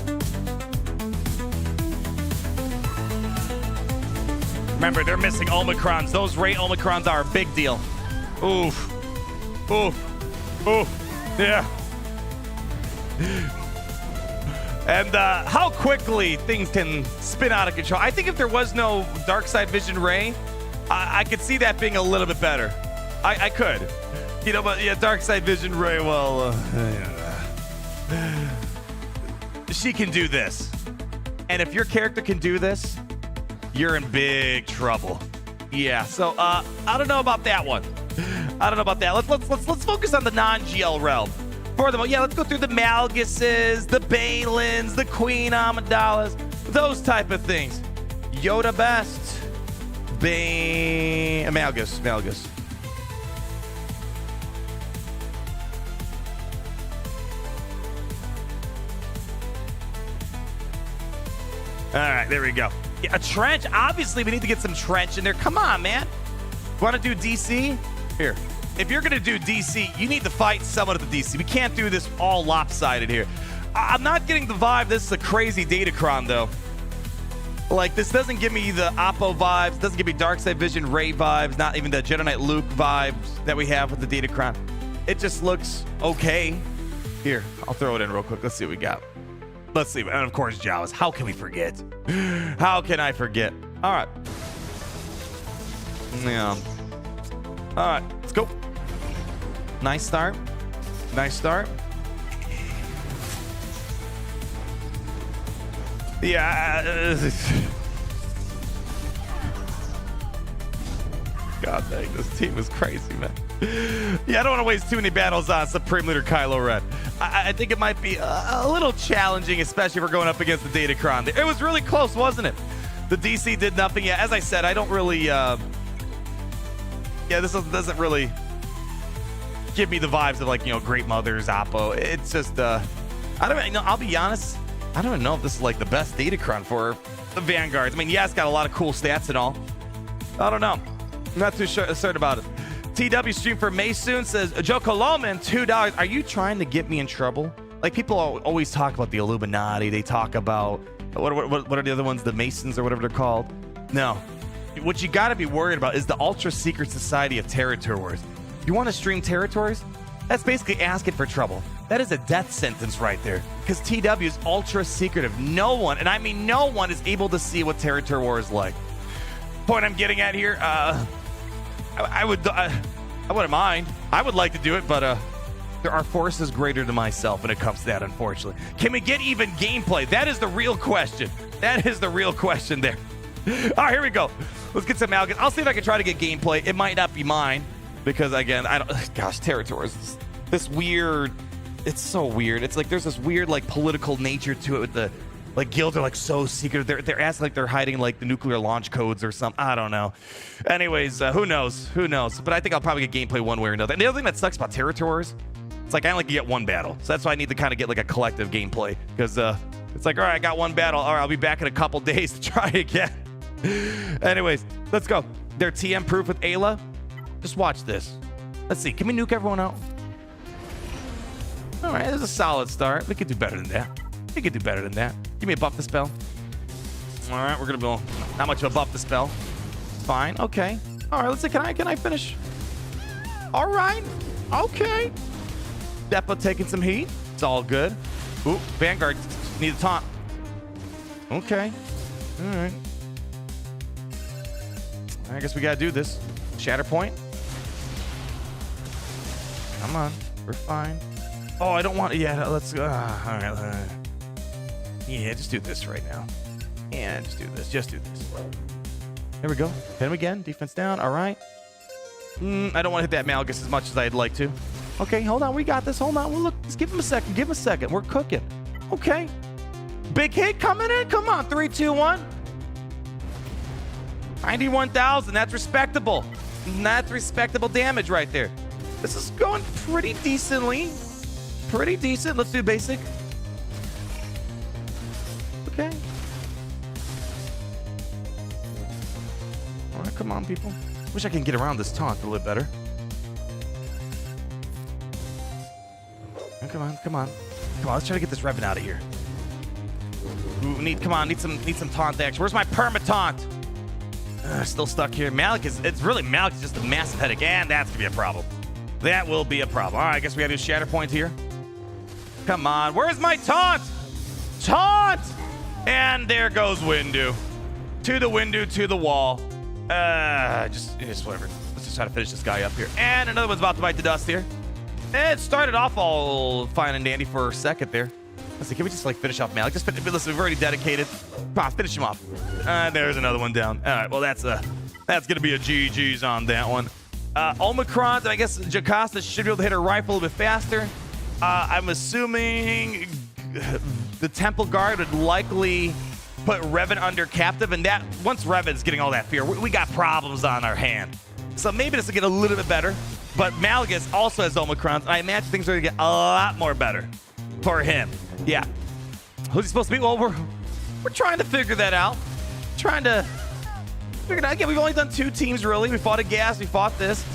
Remember, they're missing Omicrons. Those Ray Omicrons are a big deal. Oof. Oof. Oof. Yeah. And how quickly things can spin out of control. I think if there was no Dark Side Vision Ray, I could see that being a little bit better. I could. You know, but yeah, Dark Side Vision Ray, well, she can do this. And if your character can do this, you're in big trouble. Yeah, so I don't know about that one. I don't know about that. Let's focus on the non-GL realm. Furthermore, yeah, let's go through the Malguses, the Balins, the Queen Amidala's, those type of things. Yoda best. Malgus. All right, there we go. Yeah, a trench. Obviously, we need to get some trench in there. Come on, man. Want to do DC? Here. If you're going to do DC, you need to fight someone at the DC. We can't do this all lopsided here. I'm not getting the vibe this is a crazy Datacron, though. Like, this doesn't give me the Oppo vibes. Doesn't give me Darkseid Vision Ray vibes. Not even the Jedi Knight Luke vibes that we have with the Datacron. It just looks okay. Here, I'll throw it in real quick. Let's see what we got. Let's see. And, of course, Jawas. How can we forget? How can I forget? All right. Yeah. All right. Let's go. Nice start. Nice start. Yeah. God dang, this team is crazy, man. Yeah, I don't want to waste too many battles on Supreme Leader Kylo Ren. I think it might be a little challenging, especially if we're going up against the Datacron. It was really close, wasn't it? The DC did nothing. Yeah, as I said, I don't really... yeah, this doesn't really give me the vibes of, like, you know, Great Mothers, Oppo. It's just... I don't know. I'll be honest. I don't even know if this is, like, the best Datacron for the Vanguards. I mean, yeah, it's got a lot of cool stats and all. I don't know. I'm not too certain about it. TW stream for Mace soon says, Joko Loman, $2. Are you trying to get me in trouble? Like, people always talk about the Illuminati. They talk about, what are the other ones? The Masons or whatever they're called? No. What you got to be worried about is the Ultra Secret Society of Territours. You want to stream territories? That's basically asking for trouble. That is a death sentence right there. Because TW is ultra secretive. No one, and I mean no one, is able to see what territory war is like. Point I'm getting at here, I wouldn't mind. I would like to do it, but there are forces greater than myself when it comes to that, unfortunately. Can we get even gameplay? That is the real question. That is the real question there. All right, here we go. Let's get some Malgus. I'll see if I can try to get gameplay. It might not be mine because, again, I don't. Gosh, territories. This weird. It's so weird. It's like there's this weird like political nature to it with the like guilds are like so secret. They're acting like they're hiding like the nuclear launch codes or something. I don't know. Anyways, who knows? Who knows? But I think I'll probably get gameplay one way or another. And the other thing that sucks about territories, it's like I only get one battle, so that's why I need to kind of get like a collective gameplay because it's like all right, I got one battle. All right, I'll be back in a couple days to try again. Anyways, let's go. They're TM proof with Ayla. Just watch this. Let's see. Can we nuke everyone out? All right, this is a solid start. We could do better than that. We could do better than that. Give me a buff dispel. All right, we're gonna go. Not much of a buff dispel. Fine. Okay. All right. Let's see. Can I finish? All right. Okay. Depa taking some heat. It's all good. Ooh, Vanguard need a taunt. Okay. All right. I guess we gotta do this. Shatterpoint. Come on. We're fine. Oh, I don't want. Yeah, let's go. All right. Yeah, just do this right now. Yeah, just do this. Just do this. There we go. Hit him again. Defense down. All right. I don't want to hit that Malgus as much as I'd like to. Okay, hold on. We got this. Hold on. Well, look, just give him a second. Give him a second. We're cooking. Okay. Big hit coming in. Come on. 3, 2, 1. 91,000. That's respectable. That's respectable damage right there. This is going pretty decently. Pretty decent. Let's do basic. Okay. All right, come on, people. Wish I can get around this taunt a little better. Come on, come on. Come on, let's try to get this Revan out of here. Ooh, need some taunt action. Where's my perma taunt? Still stuck here. Malik is just a massive headache, and that's gonna be a problem. That will be a problem. All right, I guess we gotta do Shatterpoint here. Come on, where's my taunt? Taunt! And there goes Windu. To the Windu, to the wall. Just whatever. Let's just try to finish this guy up here. And another one's about to bite the dust here. It started off all fine and dandy for a second there. Let's see, can we just like finish off Malik? Listen, we've already dedicated. Come on, finish him off. There's another one down. All right, well that's gonna be a GG's on that one. Omicron, I guess Jocasta should be able to hit her rifle a little bit faster. I'm assuming the Temple Guard would likely put Revan under captive, and that once Revan's getting all that fear, we got problems on our hand. So maybe this will get a little bit better. But Malgus also has Omicron, and I imagine things are going to get a lot more better for him. Yeah. Who's he supposed to be? Well, we're trying to figure that out. Trying to figure it out. Again, we've only done 2 teams, really. We fought a gas. We fought this.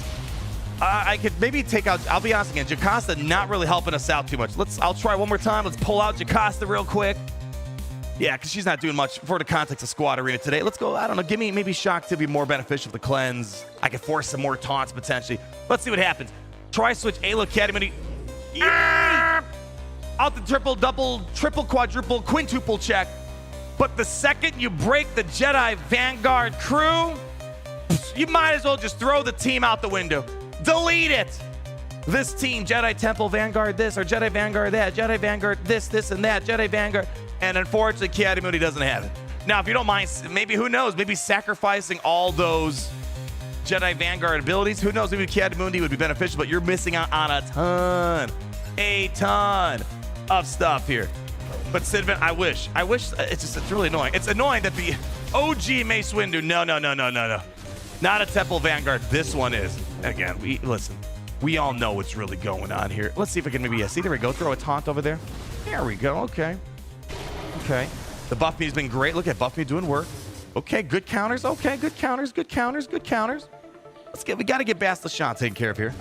I could maybe take out, I'll be honest again, Jocasta not really helping us out too much. I'll try one more time. Let's pull out Jocasta real quick. Yeah, because she's not doing much for the context of Squad Arena today. Let's go, I don't know, give me maybe Shock to be more beneficial with the cleanse. I could force some more taunts potentially. Let's see what happens. Try switch Ayla Academy. Yeah! Out the triple, double, triple, quadruple, quintuple check. But the second you break the Jedi Vanguard crew, you might as well just throw the team out the window. Delete it. This team, Jedi Temple Vanguard this, or Jedi Vanguard that, Jedi Vanguard this, and that, Jedi Vanguard. And unfortunately, Ki-Adi-Mundi doesn't have it. Now, if you don't mind, maybe, who knows, maybe sacrificing all those Jedi Vanguard abilities, who knows, maybe Ki-Adi-Mundi would be beneficial, but you're missing out on a ton of stuff here. But Sidvan, I wish, it's really annoying. It's annoying that the OG Mace Windu, no. Not a Temple Vanguard, this one is. Again, we all know what's really going on here. Let's see if I can maybe, see, there we go, throw a taunt over there. There we go, okay. The buff me's been great. Look at buff me doing work. Okay, good counters. Okay, good counters. We got to get Bastila Shan taken care of here.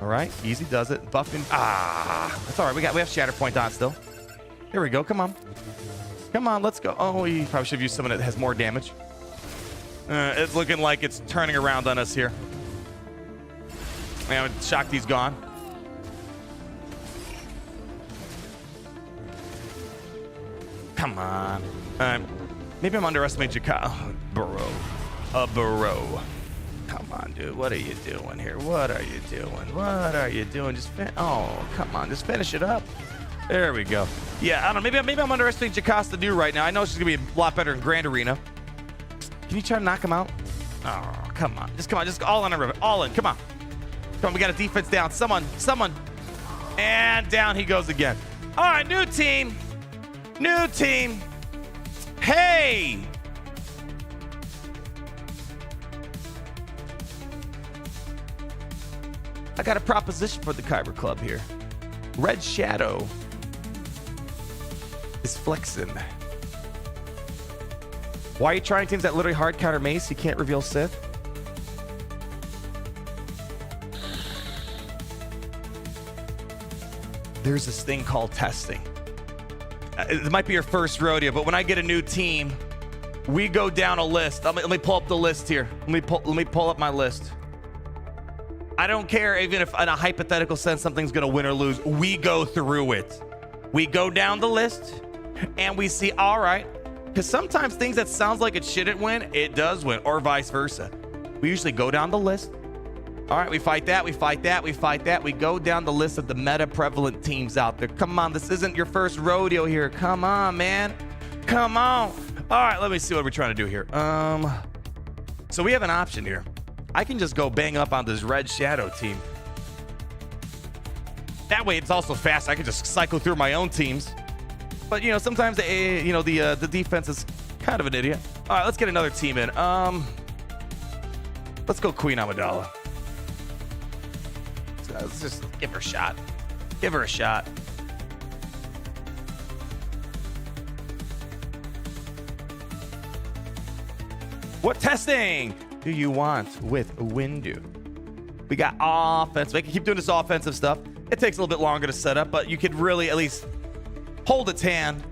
All right, easy does it. Buffing. That's all right. We have Shatterpoint on still. Here we go. Come on, let's go. Oh, we probably should have used someone that has more damage. It's looking like it's turning around on us here. Man, I'm shocked he's gone. Come on. Maybe I'm underestimating Jakka. Bro. Come on, dude. What are you doing here? What are you doing? Just oh, come on. Just finish it up. There we go. Yeah, I don't know. Maybe I'm underestimating Jocasta New right now. I know she's going to be a lot better in Grand Arena. Can you try to knock him out? Oh, come on. Just all in, everybody. All in. Come on. Come on, we got a defense down. Someone. And down he goes again. All right, new team. Hey! I got a proposition for the Kyber Club here. Red Shadow is flexing. Why are you trying teams that literally hard counter Mace? You can't reveal Sith. There's this thing called testing. It might be your first rodeo, but when I get a new team, we go down a list. Let me pull up the list here. Let me pull up my list. I don't care even if in a hypothetical sense something's gonna win or lose. We go through it. We go down the list and we see, all right, because sometimes things that sounds like it shouldn't win, it does win, or vice versa. We usually go down the list. All right, we fight that. We go down the list of the meta prevalent teams out there. Come on, this isn't your first rodeo here. Come on, man. Come on. All right, let me see what we're trying to do here. So we have an option here. I can just go bang up on this Red Shadow team. That way it's also fast. I can just cycle through my own teams. But, sometimes, the defense is kind of an idiot. All right, let's get another team in. Let's go Queen Amidala. Let's just give her a shot. What testing do you want with Windu? We got offense. We can keep doing this offensive stuff. It takes a little bit longer to set up, but you could really at least hold its hand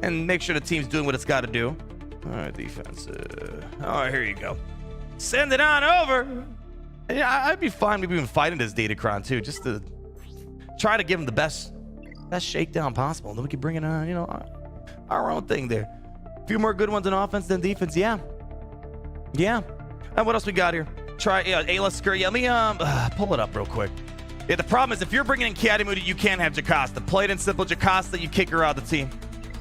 and make sure the team's doing what it's got to do. All right, defensive. All right, here you go. Send it on over. Yeah, I'd be fine maybe even fighting this Datacron too, just to try to give him the best shakedown possible. And then we can bring in our own thing there. A few more good ones in offense than defense. Yeah. And what else we got here? Try Ayla Skur. Yeah, let me pull it up real quick. Yeah, the problem is if you're bringing in Kiadi, you can't have Jocasta. Plain and simple, Jocasta, you kick her out of the team.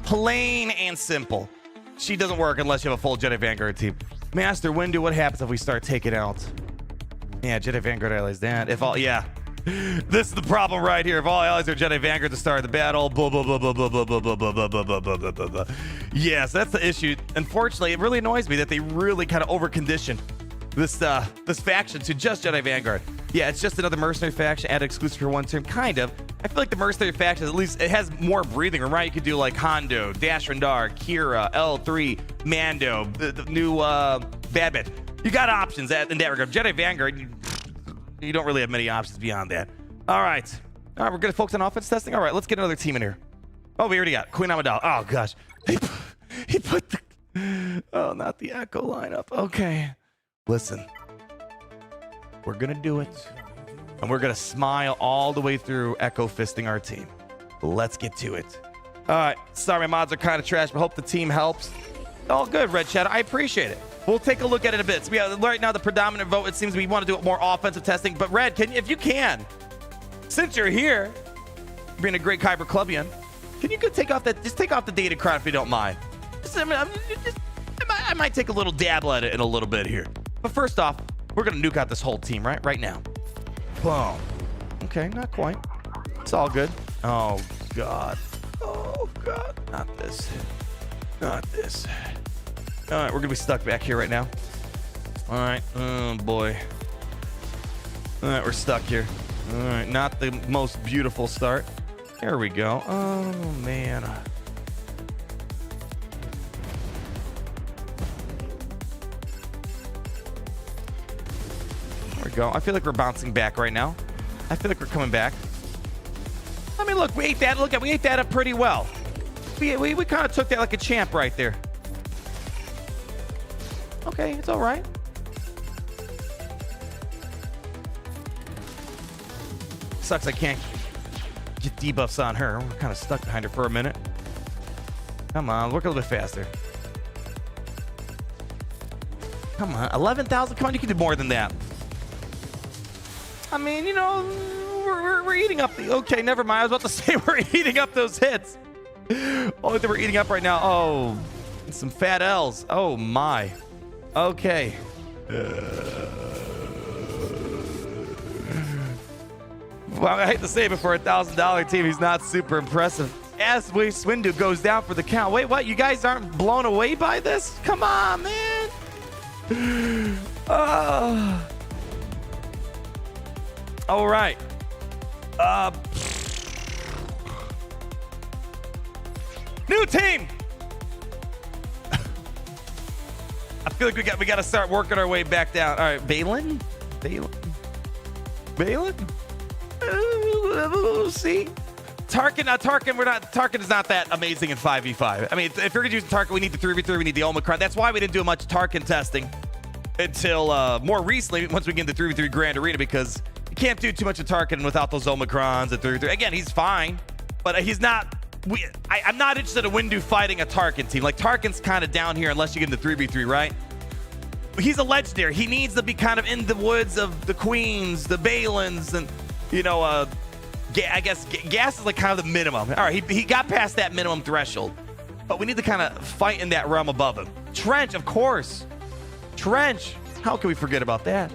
Plain and simple. She doesn't work unless you have a full Jedi Vanguard team. Master Windu, what happens if we start taking out? Yeah, Jedi Vanguard allies. This is the problem right here. If all allies are Jedi Vanguard to start the battle, blah, blah, blah, blah, blah, blah, blah, blah, blah, blah, blah, blah, blah, blah, blah. Yes, that's the issue. Unfortunately, it really annoys me that they really kind of overcondition this faction to just Jedi Vanguard. Yeah, it's just another mercenary faction added exclusive for one term, kind of. I feel like the mercenary faction, at least, it has more breathing room, right? You could do like Hondo, Dash Rendar, Kira, L3, Mando, the new Bad Batch. You got options in that regard. Jedi Vanguard, you don't really have many options beyond that. All right, we're going to focus on offense testing. All right, let's get another team in here. Oh, we already got Queen Amidala. Oh, gosh. He put the... Oh, not the Echo lineup. Okay. Listen. We're going to do it. And we're going to smile all the way through Echo fisting our team. Let's get to it. All right. Sorry, my mods are kind of trash, but hope the team helps. All good, Red Shadow. I appreciate it. We'll take a look at it in a bit. So we have, right now, the predominant vote, it seems we want to do more offensive testing. But Red, if you can, since you're here, being a great Kyber Clubian, can you go take off the Datacron if you don't mind? I might take a little dabble at it in a little bit here. But first off, we're going to nuke out this whole team, right now. Boom. Okay, not quite. It's all good. Oh, God. Not this. All right, we're going to be stuck back here right now. All right. Oh, boy. All right, we're stuck here. All right, not the most beautiful start. There we go. Oh, man. There we go. I feel like we're bouncing back right now. I feel like we're coming back. I mean, look, we ate that up pretty well. We kind of took that like a champ right there. Okay, it's all right. sucks I can't get debuffs on her. We're kind of stuck behind her for a minute. Come on, work a little bit faster. Come on, 11,000. Come on, you can do more than that. I mean, you know, we're eating up the. Okay, never mind. I was about to say we're eating up those hits. Only thing we're eating up right now. Oh, some fat L's. Oh my. Okay. Well, I hate to say it, but for a $1,000 team, he's not super impressive. As Mace Windu goes down for the count. Wait, what? You guys aren't blown away by this? Come on, man. All right. New team. I feel like we got to start working our way back down. All right, Balin. See, Tarkin is not that amazing in 5v5. I mean, if you're gonna use Tarkin, we need the 3v3, we need the Omicron. That's why we didn't do much Tarkin testing until more recently, once we get into 3v3 Grand Arena, because you can't do too much of Tarkin without those Omicrons at 3v3. Again, he's fine, but he's not. I'm not interested in Windu fighting a Tarkin team. Like, Tarkin's kind of down here unless you get into 3v3, right? He's a legendary. He needs to be kind of in the woods of the Queens, the Balins, and, you know, I guess gas is like kind of the minimum. All right, he got past that minimum threshold, but we need to kind of fight in that realm above him. Trench, of course. Trench. How can we forget about that?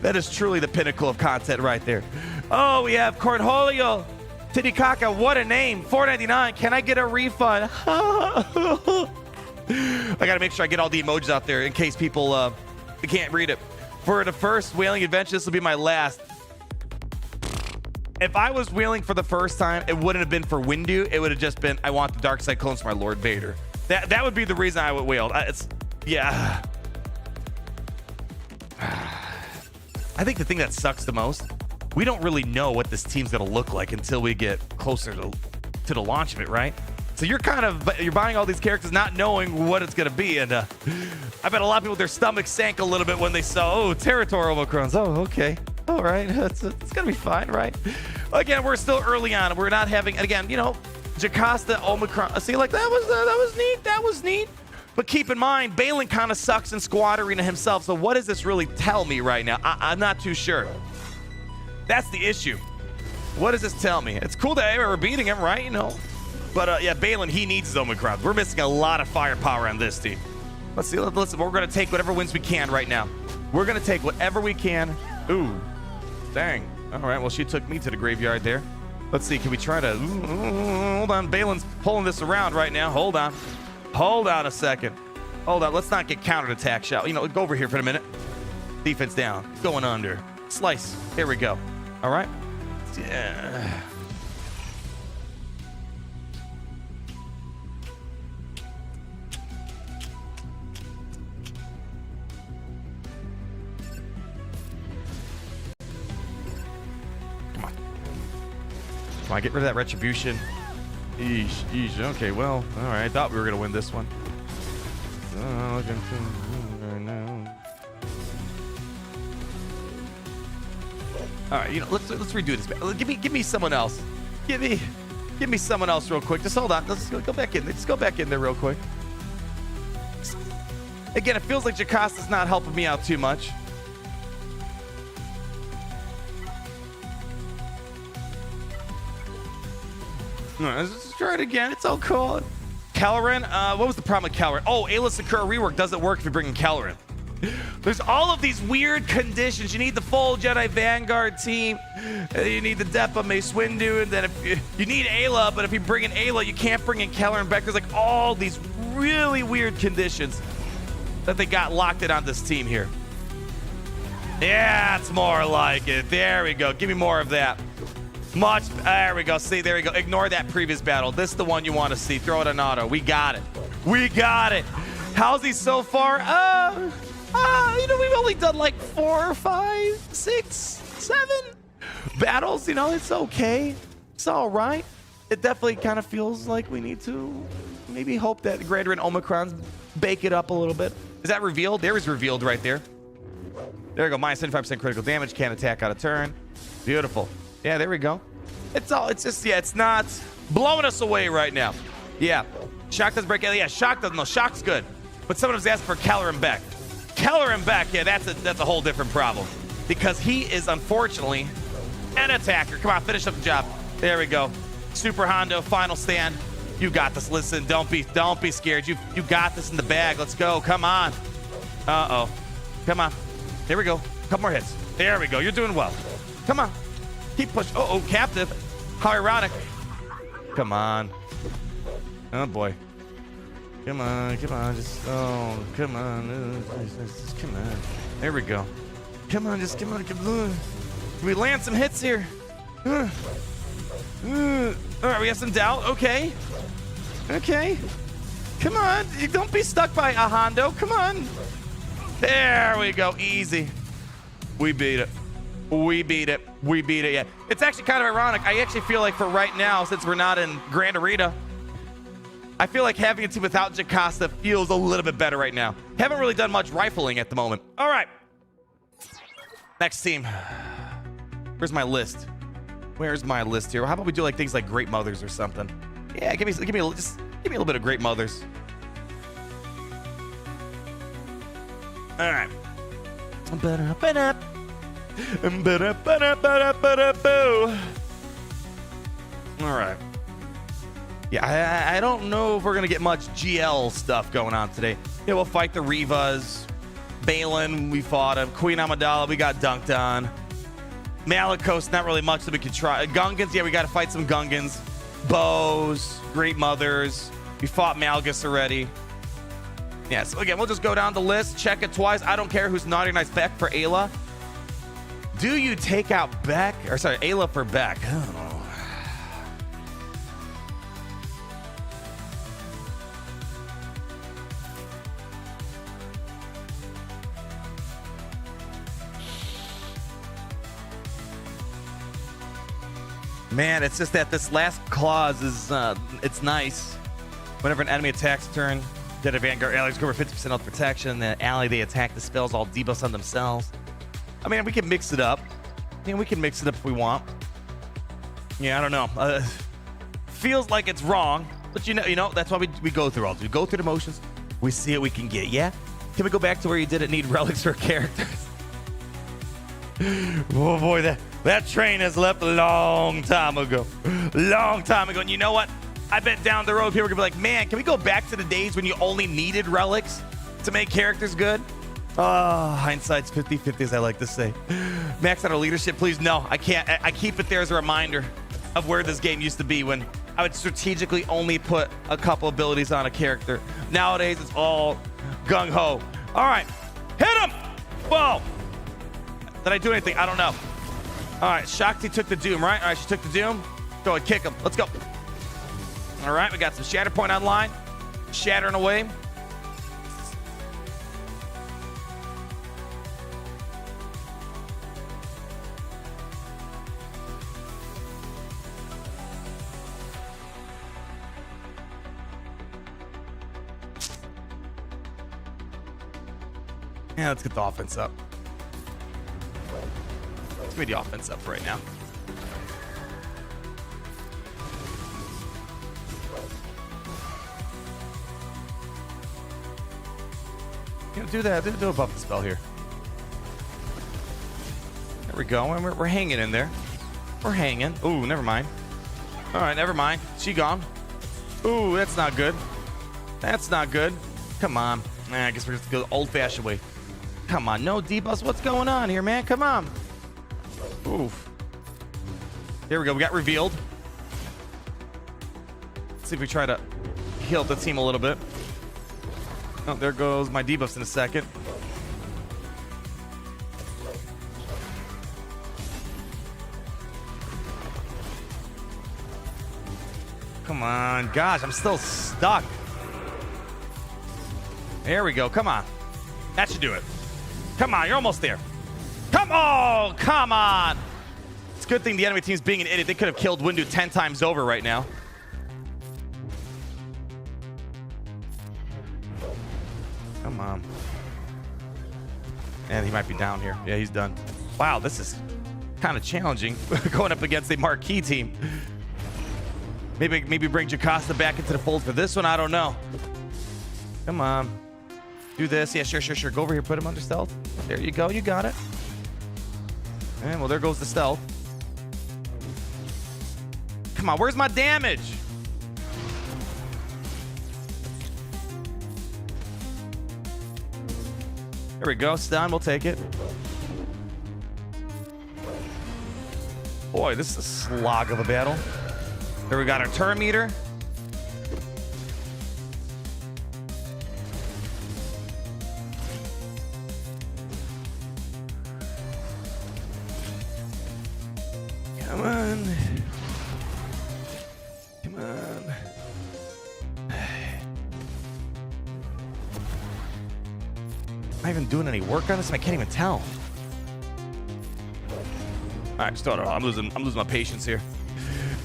That is truly the pinnacle of content right there. Oh, we have Cornholio Titicaca. What a name. $4.99. Can I get a refund? I got to make sure I get all the emojis out there in case people can't read it. For the first whaling adventure, this will be my last. If I was wheeling for the first time, it wouldn't have been for Windu. It would have just been, I want the dark side clones for my Lord Vader. That would be the reason I would whale. Yeah. I think the thing that sucks the most, we don't really know what this team's gonna look like until we get closer to the launch of it, right? So you're buying all these characters not knowing what it's gonna be, and I bet a lot of people, their stomachs sank a little bit when they saw, territorial Omicrons. Oh, okay. All right, it's gonna be fine, right? Again, we're still early on. We're not having, again, you know, Jocasta, Omicron. See, like that was neat. But keep in mind, Balin kind of sucks in Squad Arena himself. So what does this really tell me right now? I'm not too sure. That's the issue. What does this tell me? It's cool that we're beating him, right? You know. But yeah, Balin, he needs his Omicron. We're missing a lot of firepower on this team. Let's see. Listen, we're gonna take whatever wins we can right now. We're gonna take whatever we can. Ooh, dang. All right. Well, she took me to the graveyard there. Let's see. Can we try to? Hold on. Balin's pulling this around right now. Hold on. Hold on a second. Hold on. Let's not get counterattack, shall you know? Go over here for a minute. Defense down. Going under. Slice. Here we go. All right. Yeah. Come on. Come on. Get rid of that retribution. Eesh. Okay, well, all right. I thought we were gonna win this one. All right, you know, let's redo this. Give me someone else. Give me someone else real quick. Just hold on. Let's go back in. Just go back in there real quick. Again, it feels like Jocasta's not helping me out too much. All right, let's try it again. It's all cool. Caloran, what was the problem with Caloran? Oh, Ayla Sakura rework doesn't work if you bring in Caloran. There's all of these weird conditions. You need the full Jedi Vanguard team. You need the Depa Mace Windu, and then if you need Ayla, but if you bring in Ayla, you can't bring in Caloran back. There's like all these really weird conditions that they got locked in on this team here. Yeah, it's more like it. There we go. Give me more of that. Much. There we go. See, there we go. Ignore that previous battle. This is the one you want to see. Throw it on auto. We got it. We got it. How's he so far? You know, we've only done like 4, 5, 6, 7 battles. You know, it's okay. It's all right. It definitely kind of feels like we need to maybe hope that Greater and Omicrons bake it up a little bit. Is that revealed? There is revealed right there. There we go. Minus 75% critical damage. Can't attack out of turn. Beautiful. Yeah, there we go. It's just, yeah, it's not blowing us away right now. Yeah. Shock doesn't break. Yeah, Shock doesn't. No, Shock's good. But someone was asking for Keller and Beck. Keller and Beck, yeah, that's a whole different problem. Because he is, unfortunately, an attacker. Come on, finish up the job. There we go. Super Hondo, final stand. You got this. Listen, don't be scared. You got this in the bag. Let's go. Come on. Uh-oh. Come on. Here we go. Couple more hits. There we go. You're doing well. Come on. Keep pushing. Oh, captive. How ironic. Come on. Oh, boy. Come on. Come on. Just, oh, come on. Just come on. There we go. Come on. Just come on. Come on. Can we land some hits here? All right, we have some doubt. Okay. Okay. Come on. Don't be stuck by a Hondo. Come on. There we go. Easy. We beat it. We beat it. We beat it. Yeah. It's actually kind of ironic. I actually feel like for right now, since we're not in Grand Arena, I feel like having a team without Jocasta feels a little bit better right now. Haven't really done much rifling at the moment. All right. Next team. Where's my list? Where's my list here? How about we do like things like Great Mothers or something? Yeah, give me a little bit of Great Mothers. All right. All right. Yeah, I don't know if we're gonna get much GL stuff going on today. Yeah, we'll fight the Rivas. Balin, we fought him. Queen Amidala, we got dunked on. Malicos, not really much that we could try. Gungans, yeah, we got to fight some Gungans. Bows, Great Mothers. We fought Malgus already. Yeah, so again, we'll just go down the list, check it twice. I don't care who's naughty or nice. Beck for Ayla. Do you take out Beck? Or sorry, Ayla for Beck? I don't know. Man, it's just that this last clause is, it's nice. Whenever an enemy attacks turn, Jedi Vanguard allies go over 50% health protection. The ally they attack dispels all debuffs on themselves. I mean, we can mix it up. Yeah, we can mix it up if we want. Yeah, I don't know. Feels like it's wrong, but you know, that's why we go through all. We go through the motions. We see what we can get. Yeah. Can we go back to where you didn't need relics for characters? Oh boy, that train has left a long time ago. Long time ago. And you know what? I bet down the road people are gonna be like, man, can we go back to the days when you only needed relics to make characters good? Hindsight's 50-50, as I like to say. Max out our leadership, please. No, I can't. I keep it there as a reminder of where this game used to be when I would strategically only put a couple abilities on a character. Nowadays, it's all gung-ho. All right, hit him! Whoa! Did I do anything? I don't know. All right, Shakti took the Doom, right? All right, she took the Doom. Go ahead, kick him. Let's go. All right, we got some Shatterpoint online. Shattering away. Yeah, let's get the offense up. Let's get the offense up right now. You know, do that. Do a buff the spell here. There we go. And we're hanging in there. We're hanging. Ooh, never mind. All right, never mind. She gone. Ooh, that's not good. That's not good. Come on. I guess we're just going to go old-fashioned way. Come on, no debuffs. What's going on here, man? Come on. Oof. There we go. We got revealed. Let's see if we try to heal the team a little bit. Oh, there goes my debuffs in a second. Come on. Gosh, I'm still stuck. There we go. Come on. That should do it. Come on. You're almost there. Come on. Come on. It's a good thing the enemy team's being an idiot. They could have killed Windu 10 times over right now. Come on. And he might be down here. Yeah, he's done. Wow, this is kind of challenging going up against a marquee team. Maybe bring Jocasta back into the fold for this one. I don't know. Come on. Do this. Yeah, sure. Go over here. Put him under stealth. There you go. You got it. And well, there goes the stealth. Come on. Where's my damage? There we go. Stun. We'll take it. Boy, this is a slog of a battle. There we got our turn meter. Come on. Come on. Am I even doing any work on this? I can't even tell. All right, start it off. I'm losing my patience here.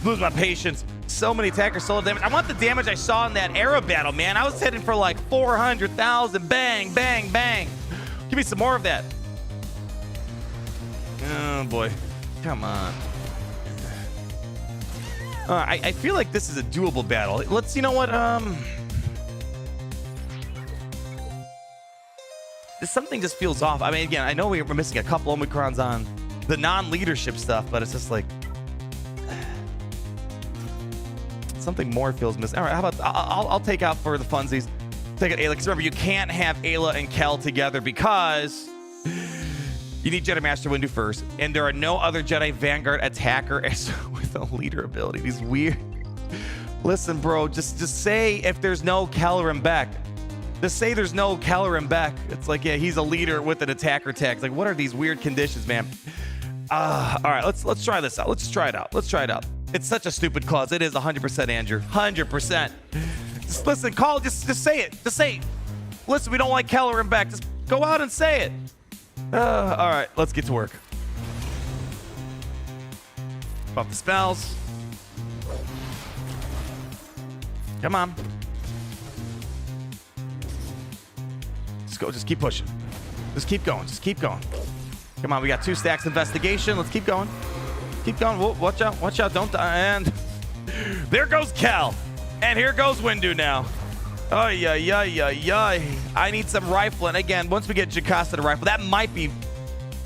Lose my patience. So many attackers solo damage. I want the damage I saw in that arrow battle, man. I was hitting for like 400,000. Bang, bang, bang. Give me some more of that. Oh boy, come on. I feel like this is a doable battle. Let's, you know what? Something just feels off. I mean, again, I know we're missing a couple Omicrons on the non-leadership stuff, but it's just like something more feels missing. All right, how about I'll take out for the funsies. Take out Ayla, because remember, you can't have Ayla and Kel together because you need Jedi Master Windu first, and there are no other Jedi Vanguard attacker with a leader ability. These weird. Listen, bro, just say if there's no Kelleran Beck. Just say there's no Kelleran Beck. It's like, yeah, he's a leader with an attacker tag. It's like, what are these weird conditions, man? All right, let's try this out. Let's just try it out. Let's try it out. It's such a stupid clause. It is 100%, Andrew. 100%. Just listen, call. Just say it. Just say it. Listen, we don't like Kelleran Beck. Just go out and say it. All right, let's get to work. Buff the spells. Come on. Let's go. Just keep pushing. Just keep going. Just keep going. Come on, we got 2 stacks investigation. Let's keep going. Keep going. Whoa, watch out. Watch out. Don't die. And there goes Kel. And here goes Windu now. Oh, yeah. I need some rifle. And again, once we get Jocasta the rifle, that might be...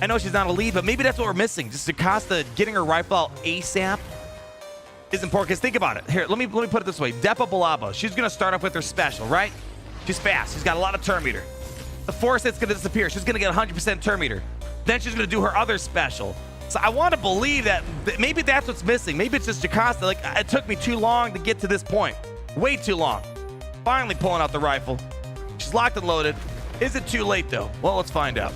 I know she's not a lead, but maybe that's what we're missing. Just Jocasta getting her rifle out ASAP is important. Because think about it. Here, let me put it this way. Depa Balaba, she's going to start off with her special, right? She's fast. She's got a lot of turn meter. The Force Hit's going to disappear. She's going to get 100% turn meter. Then she's going to do her other special. So I want to believe that maybe that's what's missing. Maybe it's just Jocasta. Like, it took me too long to get to this point. Way too long. Finally pulling out the rifle. She's locked and loaded. Is it too late, though? Well, let's find out.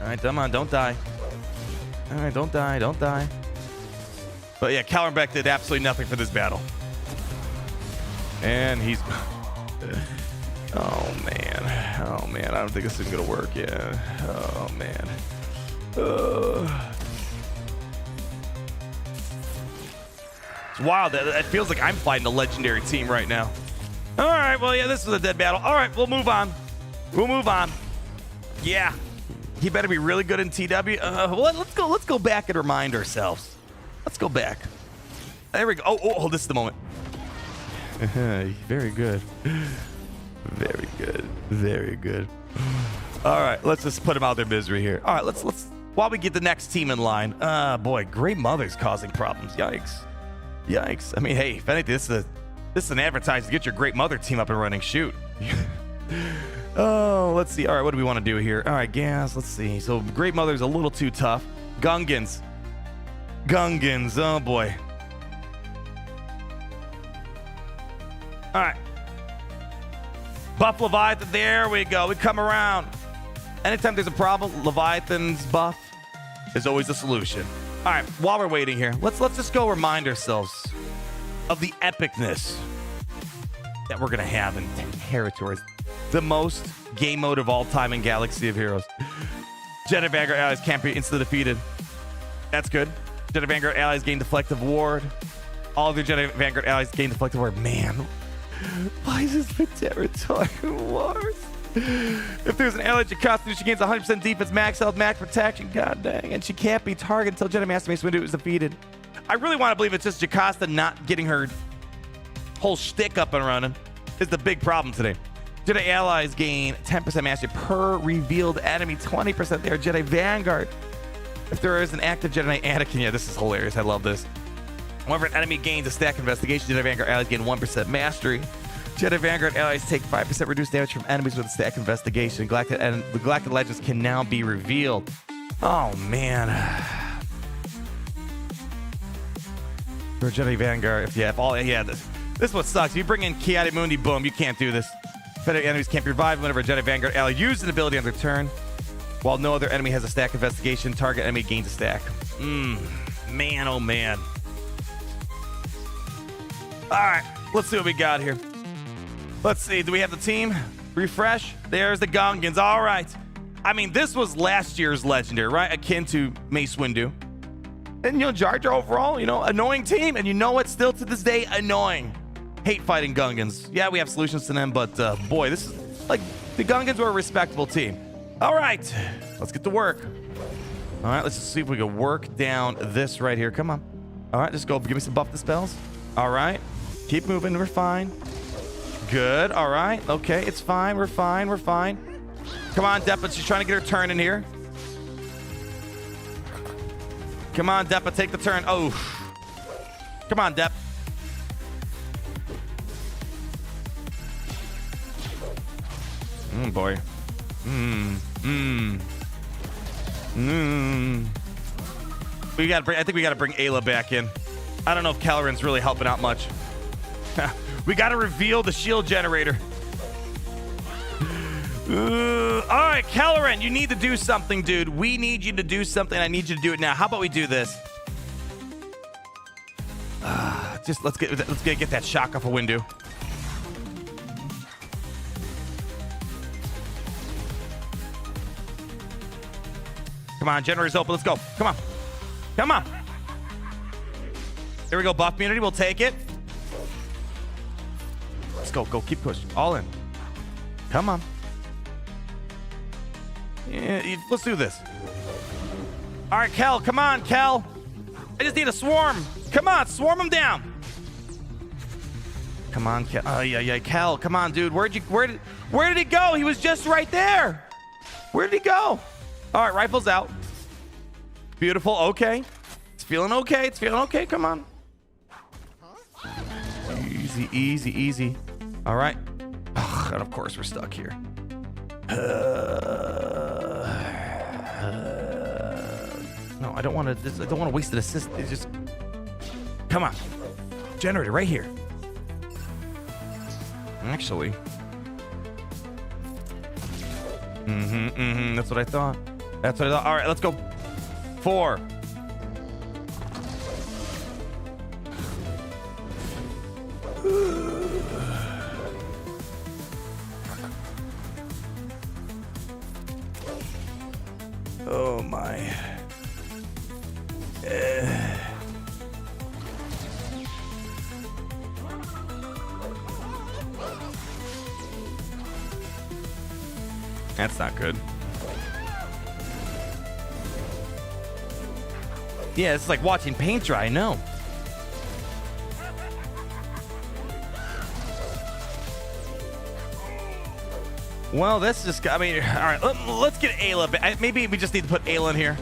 All right, come on. Don't die. All right, don't die. Don't die. But yeah, Kelleran Beck did absolutely nothing for this battle. And he's... Oh, man. Oh, man. I don't think this is going to work. Yeah. Oh, man. It's wild. It feels like I'm fighting a legendary team right now. All right. Well, yeah, this was a dead battle. All right. We'll move on. We'll move on. Yeah. He better be really good in TW. Well, let's go back and remind ourselves. Let's go back. There we go. Oh, this is the moment. Very good. Very good. Very good. All right, let's just put them out of their misery here. All right, let's while we get the next team in line. Boy, Great Mother's causing problems. Yikes. I mean, hey, if anything, this is an advertisement to get your Great Mother team up and running. Shoot. Oh, let's see. All right, what do we want to do here? All right, gas. Let's see. So Great Mother's a little too tough. Gungans. Oh boy. All right. Buff Leviathan. There we go. We come around. Anytime there's a problem, Leviathan's buff is always the solution. All right. While we're waiting here, let's just go remind ourselves of the epicness that we're gonna have in territories. The most game mode of all time in Galaxy of Heroes. Jedi Vanguard allies can't be instantly defeated. That's good. Jedi Vanguard allies gain deflective ward. All of your Jedi Vanguard allies gain deflective ward. Man, why is this for territory wars? If there's an ally Jocasta, she gains 100% defense, max health, max protection. God dang. And she can't be targeted until Jedi Master Mace Windu is defeated. I really want to believe it's just Jocasta not getting her whole shtick up and running is the big problem today. Jedi allies gain 10% mastery per revealed enemy, 20% there. Jedi Vanguard. If there is an active Jedi Anakin, yeah, this is hilarious. I love this. Whenever an enemy gains a stack investigation, Jedi Vanguard allies gain 1% mastery. Jedi Vanguard allies take 5% reduced damage from enemies with a stack investigation. The Galactic Legends can now be revealed. Oh, man. For Jedi Vanguard, this what sucks. You bring in Kiadi Mundi, boom, you can't do this. Federal enemies can't be revived whenever a Jedi Vanguard ally uses an ability on their turn. While no other enemy has a stack investigation, target enemy gains a stack. Man, oh man. All right, let's see what we got here. Let's see, do we have the team? Refresh. There's the Gungans. All right. I mean, this was last year's legendary, right? Akin to Mace Windu. And, Jar Jar overall, annoying team. And it's still to this day annoying. Hate fighting Gungans. Yeah, we have solutions to them, but boy, this is like the Gungans were a respectable team. All right, let's get to work. All right, let's just see if we can work down this right here. Come on. All right, just go. Give me some buff dispels. All right, keep moving. We're fine. Good. All right. Okay, it's fine. We're fine. We're fine. Come on, Depa. She's trying to get her turn in here. Come on, Depa. Take the turn. Oh. Come on, Depp. Boy. I think we gotta bring Ayla back in. I don't know if Caloran's really helping out much. We gotta reveal the shield generator. All right, Caloran, you need to do something, dude. We need you to do something. I need you to do it now. How about we do this? Let's get that shock off a Windu. Come on, generator's open. Let's go. Come on. Come on. Here we go. Buff immunity. We'll take it. Let's go. Go. Keep pushing. All in. Come on. Yeah, let's do this. All right, Kel. Come on, Kel. I just need a swarm. Come on. Swarm him down. Come on, Kel. Oh, yeah. Kel. Come on, dude. Where did he go? He was just right there. Where did he go? All right, rifles out. Beautiful. Okay. It's feeling okay. It's feeling okay. Come on. Easy, easy, easy. All right. And of course, we're stuck here. No, I don't want to waste an assist. It's just... Come on. Generator right here. Actually. That's what I thought. That's what I thought. All right, let's go. 4. Oh my. That's not good. Yeah, it's like watching paint dry, I know. Well, this just, all right, let's get Ayla back. Maybe we just need to put Ayla in here.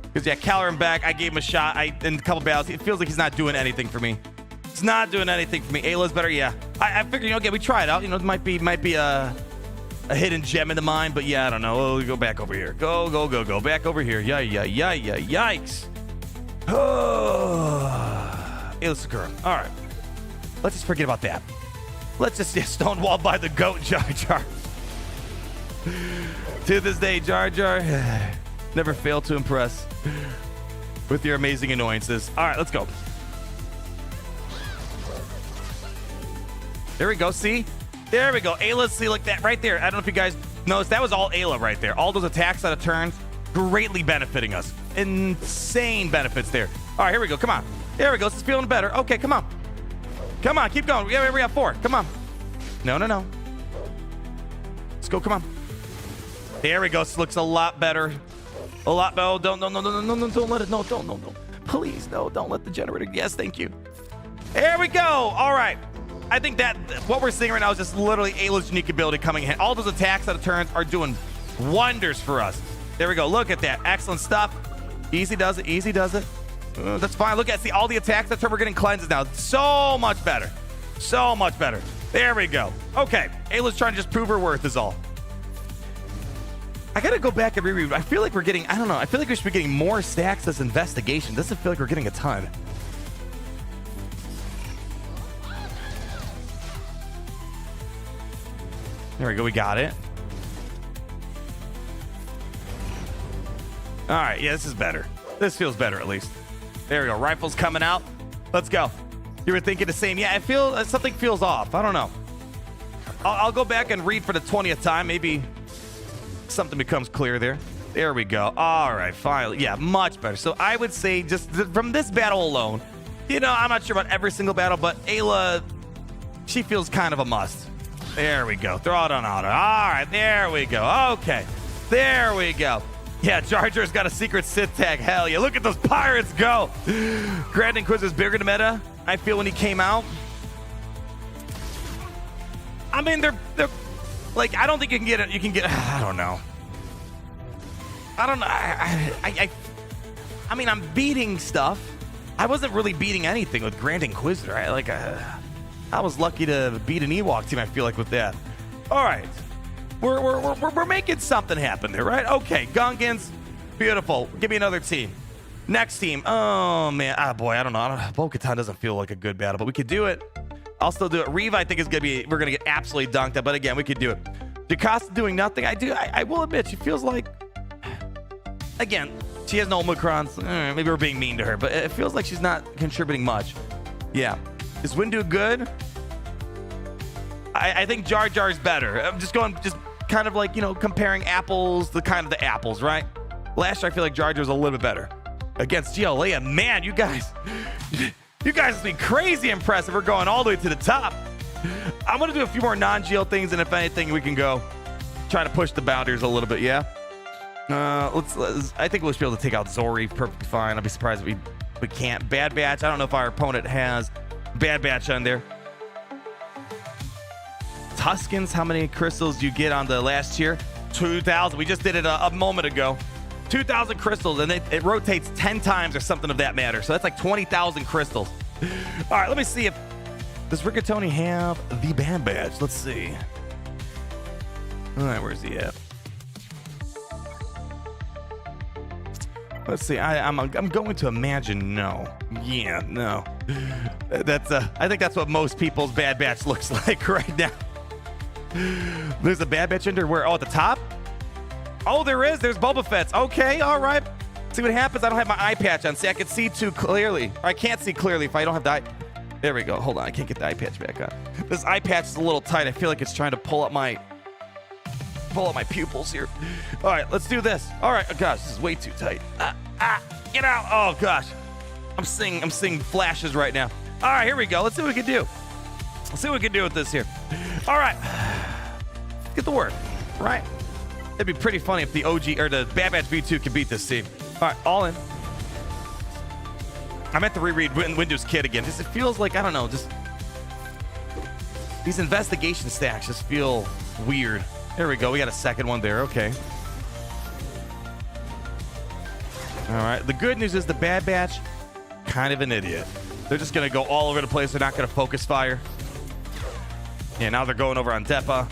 Because, yeah, Caloran back. I gave him a shot in a couple battles. It feels like he's not doing anything for me. It's not doing anything for me. Ayla's better, yeah. I figured, okay, we try it out. It might be a hidden gem in the mine, but yeah, I don't know. We'll go back over here. Go. Back over here. Yikes. Ayla Sakura. All right. Let's just forget about that. Let's just get stonewalled by the goat, Jar Jar. To this day, Jar Jar never failed to impress with your amazing annoyances. All right, let's go. There we go. See? There we go. Ayla, see, like that right there. I don't know if you guys noticed. That was all Ayla right there. All those attacks out of turns, greatly benefiting us. Insane benefits there. All right, here we go. Come on. There we go. This is feeling better. Okay, come on. Come on, keep going. We have 4. Come on. No. Let's go. Come on. There we go. This looks a lot better. A lot better. Oh, don't let it. No. Please, no. Don't let the generator. Yes, thank you. There we go. All right. I think that what we're seeing right now is just literally Ayla's unique ability coming in. All those attacks out of turns are doing wonders for us. There we go. Look at that. Excellent stuff. Easy does it. Easy does it. That's fine. Look at, see, all the attacks that turn, we're getting cleanses now. So much better. So much better. There we go. Okay. Ayla's trying to just prove her worth is all. I gotta go back and reread. I feel like we're getting, I don't know. I feel like we should be getting more stacks as investigation. Doesn't feel like we're getting a ton. There we go. We got it. All right. Yeah, this is better. This feels better at least. There we go. Rifles coming out. Let's go. You were thinking the same. Yeah, I feel something feels off. I don't know. I'll go back and read for the 20th time. Maybe something becomes clear there. There we go. All right. Finally. Yeah, much better. So I would say just from this battle alone, you know, I'm not sure about every single battle, but Ayla, she feels kind of a must. There we go. Throw it on auto. All right. There we go. Okay. There we go. Yeah, Jar Jar's got a secret Sith tag. Hell yeah. Look at those pirates go. Grand Inquisitor's bigger than meta, I feel, when he came out. I mean, they're like, I don't think you can get it. You can get, I don't know. I don't know. I mean, I'm beating stuff. I wasn't really beating anything with Grand Inquisitor. I was lucky to beat an Ewok team, I feel like, with that. All right. We're making something happen there, right? Okay, Gungans, beautiful. Give me another team. Next team. Oh man, boy, I don't know. Bo-Katan doesn't feel like a good battle, but we could do it. I'll still do it. Reva, I think is we're gonna get absolutely dunked up, but again, we could do it. Jocasta doing nothing. I will admit, she feels like, again, she has no Omicrons. Maybe we're being mean to her, but it feels like she's not contributing much. Yeah, is Windu good? I think Jar Jar's better. I'm just kind of like, you know, comparing apples to kind of the apples, right? Last year, I feel like Jar Jar's a little bit better. Against GLA, man, you guys have been crazy impressive. We're going all the way to the top. I'm going to do a few more non-GL things, and if anything, we can go try to push the boundaries a little bit, yeah? I think we'll be able to take out Zori perfectly fine. I'll be surprised if we can't. Bad Batch, I don't know if our opponent has Bad Batch on there. Tuskens, how many crystals do you get on the last tier? 2,000. We just did it a moment ago. 2,000 crystals, and it rotates 10 times or something of that matter. So that's like 20,000 crystals. All right, let me see if does Rigatoni have the Bad Badge. Let's see. All right, where's he at? Let's see. I'm going to imagine no. Yeah, no. That's I think that's what most people's Bad Batch looks like right now. There's a Bad Batch under where? Oh, at the top? Oh, there is. There's Boba Fett's. Okay, all right. See what happens. I don't have my eye patch on. See, I can see too clearly. Or I can't see clearly if I don't have the eye. There we go. Hold on. I can't get the eye patch back on. This eye patch is a little tight. I feel like it's trying to pull up my pupils here. All right, let's do this. All right. Oh, gosh, this is way too tight. Get out. Oh, gosh. I'm seeing flashes right now. All right, here we go. Let's see what we can do. Let's see what we can do with this here. All right. Get the word, right? It'd be pretty funny if the OG or the Bad Batch V2 could beat this team. All right, all in. I meant to reread Windu's kit again. Just, it feels like, I don't know, just these investigation stacks just feel weird. There we go. We got a second one there. Okay. All right. The good news is the Bad Batch, kind of an idiot. They're just going to go all over the place. They're not going to focus fire. Yeah, now they're going over on Depa.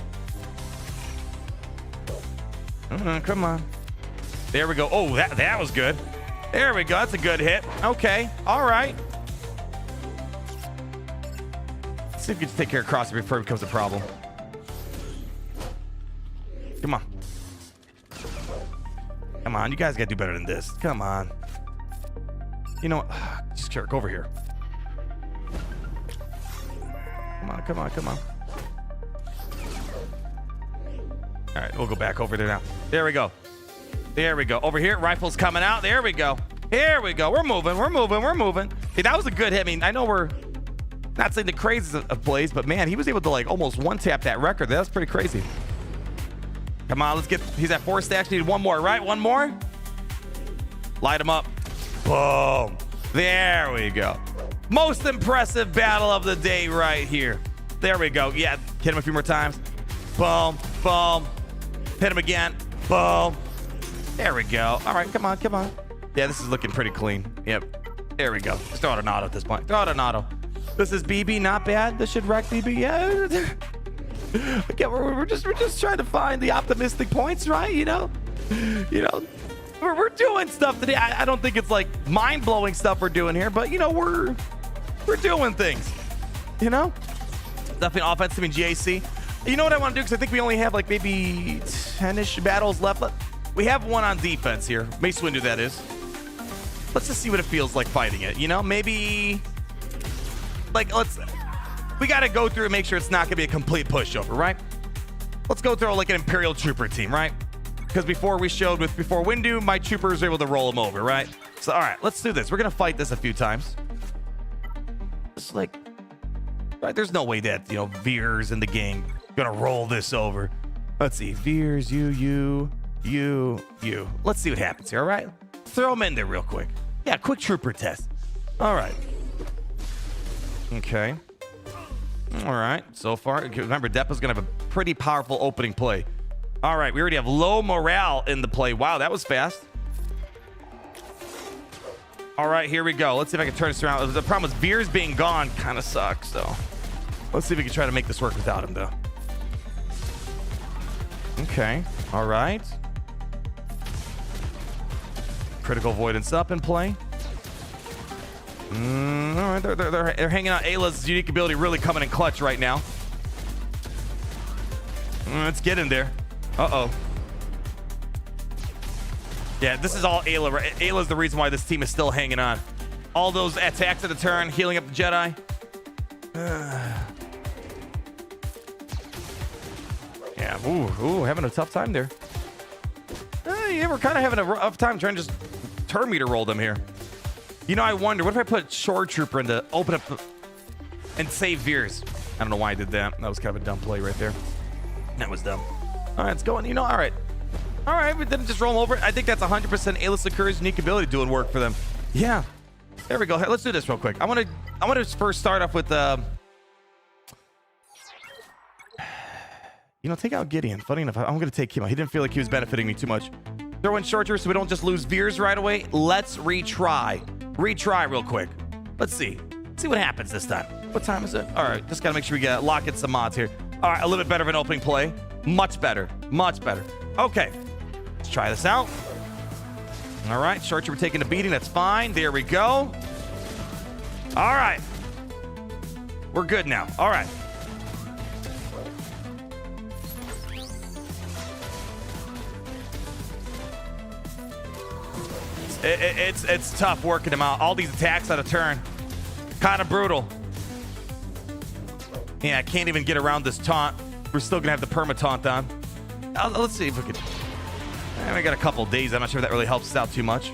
Come on. There we go. Oh, that was good. There we go. That's a good hit. Okay. All right. Let's see if we can take care of Crosshair before it becomes a problem. Come on. Come on. You guys got to do better than this. Come on. You know what? Just Kirk, over here. Come on. Come on. Come on. All right, we'll go back over there now. There we go. There we go. Over here, rifles coming out. There we go. Here we go. We're moving. We're moving. We're moving. Hey, that was a good hit. I mean, I know we're not saying the craziest of plays, but man, he was able to like almost one-tap that record. That was pretty crazy. Come on, let's get, he's at 4 stacks. Need one more, right? One more? Light him up. Boom. There we go. Most impressive battle of the day right here. There we go. Yeah, hit him a few more times. Boom, boom. Hit him again. Boom. There we go. All right, come on, come on. Yeah, this is looking pretty clean. Yep. There we go. Just throw out an auto at this point. Throw out an auto. This is BB, not bad. This should wreck BB. Yeah. Again, we're just trying to find the optimistic points, right? You know, we're doing stuff today. I don't think it's like mind-blowing stuff we're doing here, but you know, we're doing things. You know, nothing offensive in GAC. You know what I want to do? Because I think we only have like maybe 10-ish battles left. We have one on defense here. Mace Windu, that is. Let's just see what it feels like fighting it. You know, maybe like we got to go through and make sure it's not going to be a complete pushover, right? Let's go through like an Imperial Trooper team, right? Because before Windu, my troopers were able to roll him over, right? So, all right, let's do this. We're going to fight this a few times. Just like, right? There's no way that, you know, Veers in the game going to roll this over. Let's see. Veers, you. Let's see what happens here, all right? Throw him in there real quick. Yeah, quick trooper test. All right. Okay. All right. So far, remember, Deppa's going to have a pretty powerful opening play. All right. We already have low morale in the play. Wow, that was fast. All right, here we go. Let's see if I can turn this around. The problem is Veers being gone kind of sucks, though. Let's see if we can try to make this work without him, though. Okay. All right. Critical avoidance up in play. All right, they're hanging out. Ayla's unique ability really coming in clutch right now. Let's get in there. Uh-oh. Yeah, this is all Ayla. Right? Ayla's the reason why this team is still hanging on. All those attacks at the turn, healing up the Jedi. Yeah, ooh, having a tough time there. Yeah, we're kind of having a rough time trying to just turn meter roll them here. You know, I wonder, what if I put Shore Trooper in to open up and save Veers? I don't know why I did that. That was kind of a dumb play right there. That was dumb. All right, it's going, you know, all right. All right, we didn't just roll over. I think that's 100% Ayla Security's unique ability doing work for them. Yeah. There we go. Hey, let's do this real quick. I want to first start off with, you know, take out Gideon. Funny enough, I'm going to take him out. He didn't feel like he was benefiting me too much. Throw in Short Trooper so we don't just lose Veers right away. Let's retry. Retry real quick. Let's see. See what happens this time. What time is it? All right, just got to make sure we lock in some mods here. All right, a little bit better of an opening play. Much better. Much better. Okay, let's try this out. All right, Short Trooper taking a beating. That's fine. There we go. All right. We're good now. All right. It's tough working him out. All these attacks out of turn. Kind of brutal. Yeah, I can't even get around this taunt. We're still going to have the perma taunt on. Let's see if we can. We got a couple days. I'm not sure if that really helps us out too much.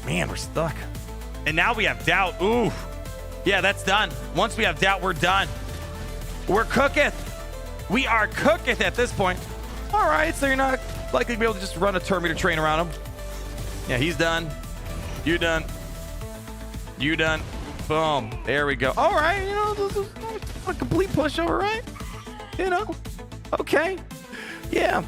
Man, we're stuck. And now we have doubt. Ooh. Yeah, that's done. Once we have doubt, we're done. We're cooketh. We are cooketh at this point. All right, so you're not likely to be able to just run a Terminator train around him. Yeah, he's done. You done. You done. Boom. There we go. All right, you know, this is a complete pushover, right? You know? Okay. Yeah.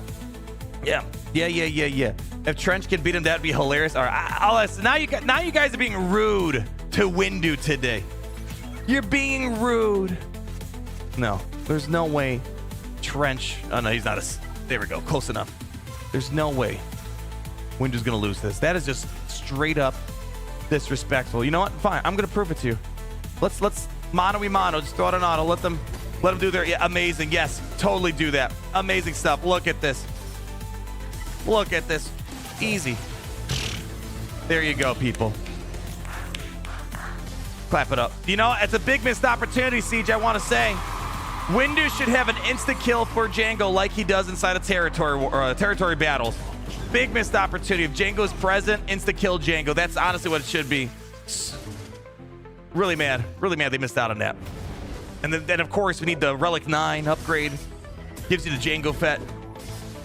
If Trench can beat him, that'd be hilarious. All right, I'll listen. Now you guys are being rude to Windu today. You're being rude. No, there's no way Trench. Oh no, he's not there we go. Close enough. There's no way Windu's gonna lose this. That is just straight up disrespectful. You know what? Fine. I'm gonna prove it to you. Let's mano. Just throw out an auto. Let them do their amazing. Yes, totally do that. Amazing stuff. Look at this. Look at this. Easy. There you go, people. Clap it up. You know, it's a big missed opportunity, Siege, I want to say. Windu should have an instant kill for Jango like he does inside of territory battles. Big missed opportunity. If Jango's present, insta kill Jango. That's honestly what it should be. Really mad they missed out on that. And then of course we need the Relic 9 upgrade. Gives you the Jango Fett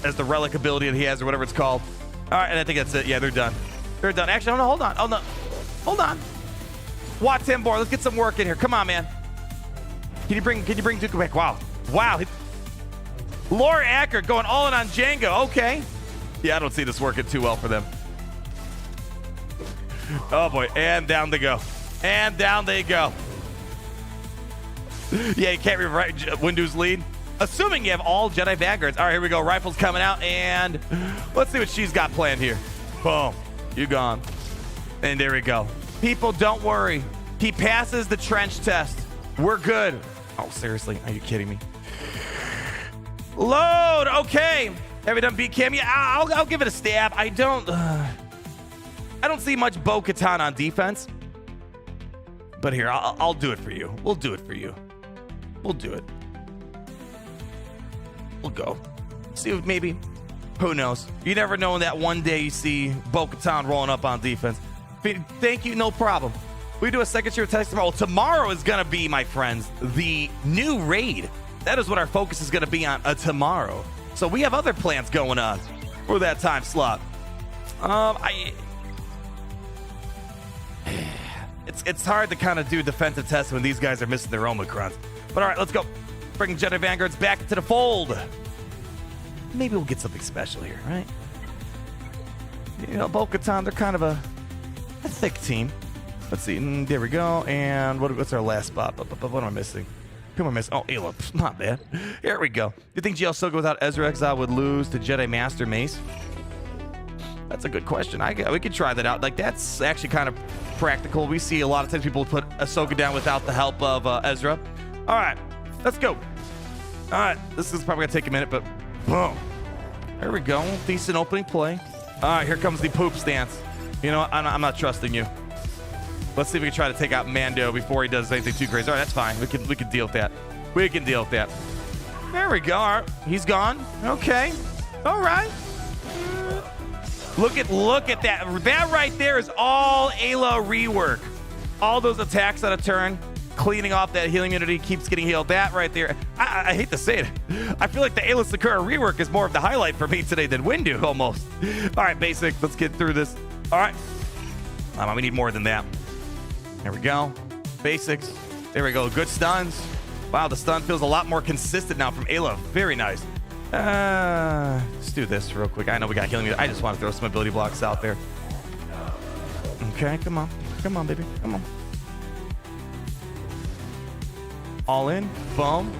as the relic ability that he has or whatever it's called. All right, and I think that's it. Yeah, they're done. They're done. Actually, no, hold on. Oh, no. Hold on. Wat Tambor, let's get some work in here. Come on, man. Can you bring Dooku back? Wow. Wow. Laura Acker going all in on Jango. Okay. Yeah, I don't see this working too well for them. Oh, boy. And down they go. And down they go. Yeah, you can't rewrite Windu's lead. Assuming you have all Jedi Vanguards. All right, here we go. Rifles coming out, and let's see what she's got planned here. Boom. You gone. And there we go. People, don't worry. He passes the trench test. We're good. Oh, seriously? Are you kidding me? Load. Okay. Have you done beat Cam? Yeah, I'll give it a stab. I don't see much Bo-Katan on defense. But here, I'll do it for you. We'll do it for you. We'll do it. We'll go. See if maybe. Who knows? You never know that one day you see Bo-Katan rolling up on defense. Thank you, no problem. We do a second tier test tomorrow. Well, tomorrow is going to be, my friends, the new raid. That is what our focus is going to be on tomorrow. So we have other plans going on for that time slot. It's hard to kind of do defensive tests when these guys are missing their Omicrons. But all right, let's go. Bring Jedi Vanguards back into the fold. Maybe we'll get something special here, right? You know, Bo-Katan, they're kind of a thick team. Let's see. There we go. And what's our last spot? What am I missing? Who am I missing? Oh, Ayla. Not bad. Here we go. Do you think GL Soka without Ezra Exile would lose to Jedi Master Mace? That's a good question. We could try that out. Like, that's actually kind of practical. We see a lot of times people put Ahsoka down without the help of Ezra. All right. Let's go. All right. This is probably going to take a minute, but boom. There we go. Decent opening play. All right. Here comes the poop stance. You know what? I'm not trusting you. Let's see if we can try to take out Mando before he does anything too crazy. All right, that's fine. We can deal with that. We can deal with that. There we go. All right. He's gone. Okay. All right. Look at that. That right there is all Ayla rework. All those attacks on a turn, cleaning off that healing immunity, keeps getting healed. That right there. I hate to say it. I feel like the Ayla Sakura rework is more of the highlight for me today than Windu almost. All right, basic. Let's get through this. All right. We need more than that. There we go. Basics. There we go. Good stuns. Wow, the stun feels a lot more consistent now from Ayla. Very nice. Let's do this real quick. I know we got healing. I just want to throw some ability blocks out there. Okay, come on. Come on, baby. Come on. All in. Boom.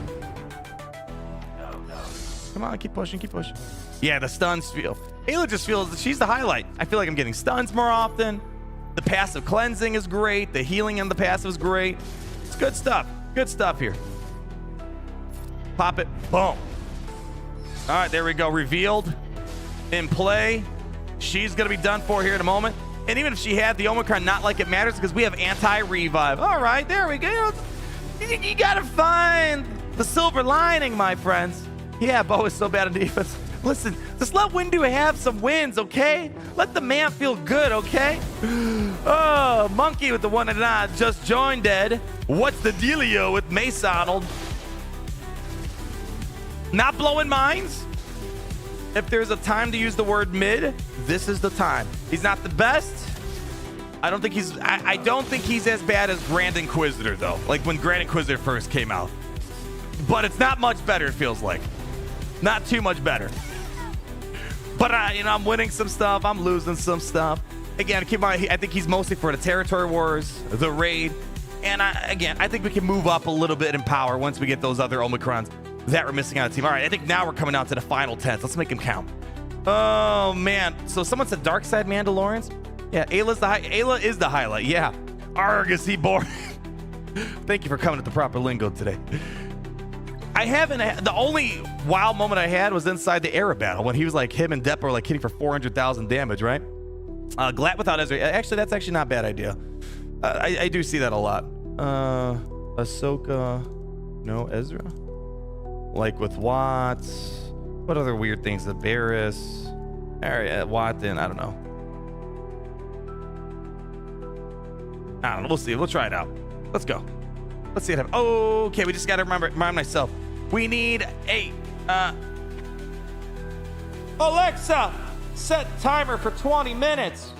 Come on, keep pushing, keep pushing. Yeah, the stuns feel. Ayla just feels she's the highlight. I feel like I'm getting stuns more often. The passive cleansing is great. The healing in the passive is great. It's good stuff. Good stuff here. Pop it. Boom. All right, there we go. Revealed. In play. She's going to be done for here in a moment. And even if she had the Omicron, not like it matters because we have anti-revive. All right, there we go. You got to find the silver lining, my friends. Yeah, Bo is so bad at defense. Listen, just let Windu have some wins, okay? Let the man feel good, okay? Oh, Monkey with the one and nod just joined dead. What's the dealio with Mace Arnold? Not blowing minds? If there's a time to use the word mid, this is the time. He's not the best. I don't think he's as bad as Grand Inquisitor, though. Like when Grand Inquisitor first came out. But it's not much better, it feels like. Not too much better. But I'm winning some stuff. I'm losing some stuff. Again, keep in mind, I think he's mostly for the territory wars, the raid. And I think we can move up a little bit in power once we get those other Omicrons that we're missing on the team. All right, I think now we're coming down to the final 10. Let's make them count. Oh, man. So someone said Dark Side Mandalorians? Yeah, Ayla is the highlight. Yeah. Arg, is he boring? Thank you for coming to the proper lingo today. The only wild moment I had was inside the Arab battle when he was like, him and Depp were like hitting for 400,000 damage, right? Glat without Ezra. Actually, that's actually not a bad idea. I do see that a lot. Ahsoka, no Ezra. Like with Watts. What other weird things? The Barris. Watton, I don't know. I don't know. We'll see. We'll try it out. Let's go. Let's see it happen. Okay, we just got to remind myself. We need Alexa, set timer for 20 minutes.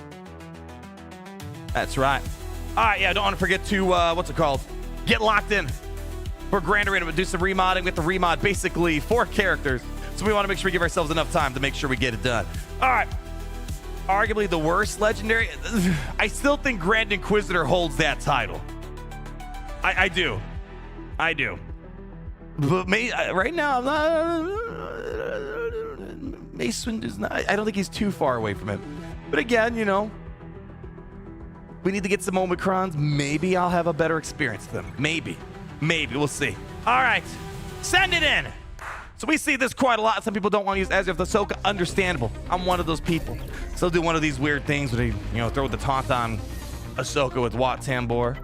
That's right. All right, yeah, don't want to forget to, what's it called? Get locked in for Grand Arena. We'll do some remodding with the remod, basically 4 characters. So we want to make sure we give ourselves enough time to make sure we get it done. All right. Arguably the worst legendary. I still think Grand Inquisitor holds that title. I do. But right now, I'm not. Mace Windu's not. I don't think he's too far away from it. But again, you know, we need to get some Omicrons. Maybe I'll have a better experience with them. Maybe. We'll see. All right. Send it in. So we see this quite a lot. Some people don't want to use Ezra of the Ahsoka. Understandable. I'm one of those people. So do one of these weird things where they, throw the taunt on Ahsoka with Wat Tambor,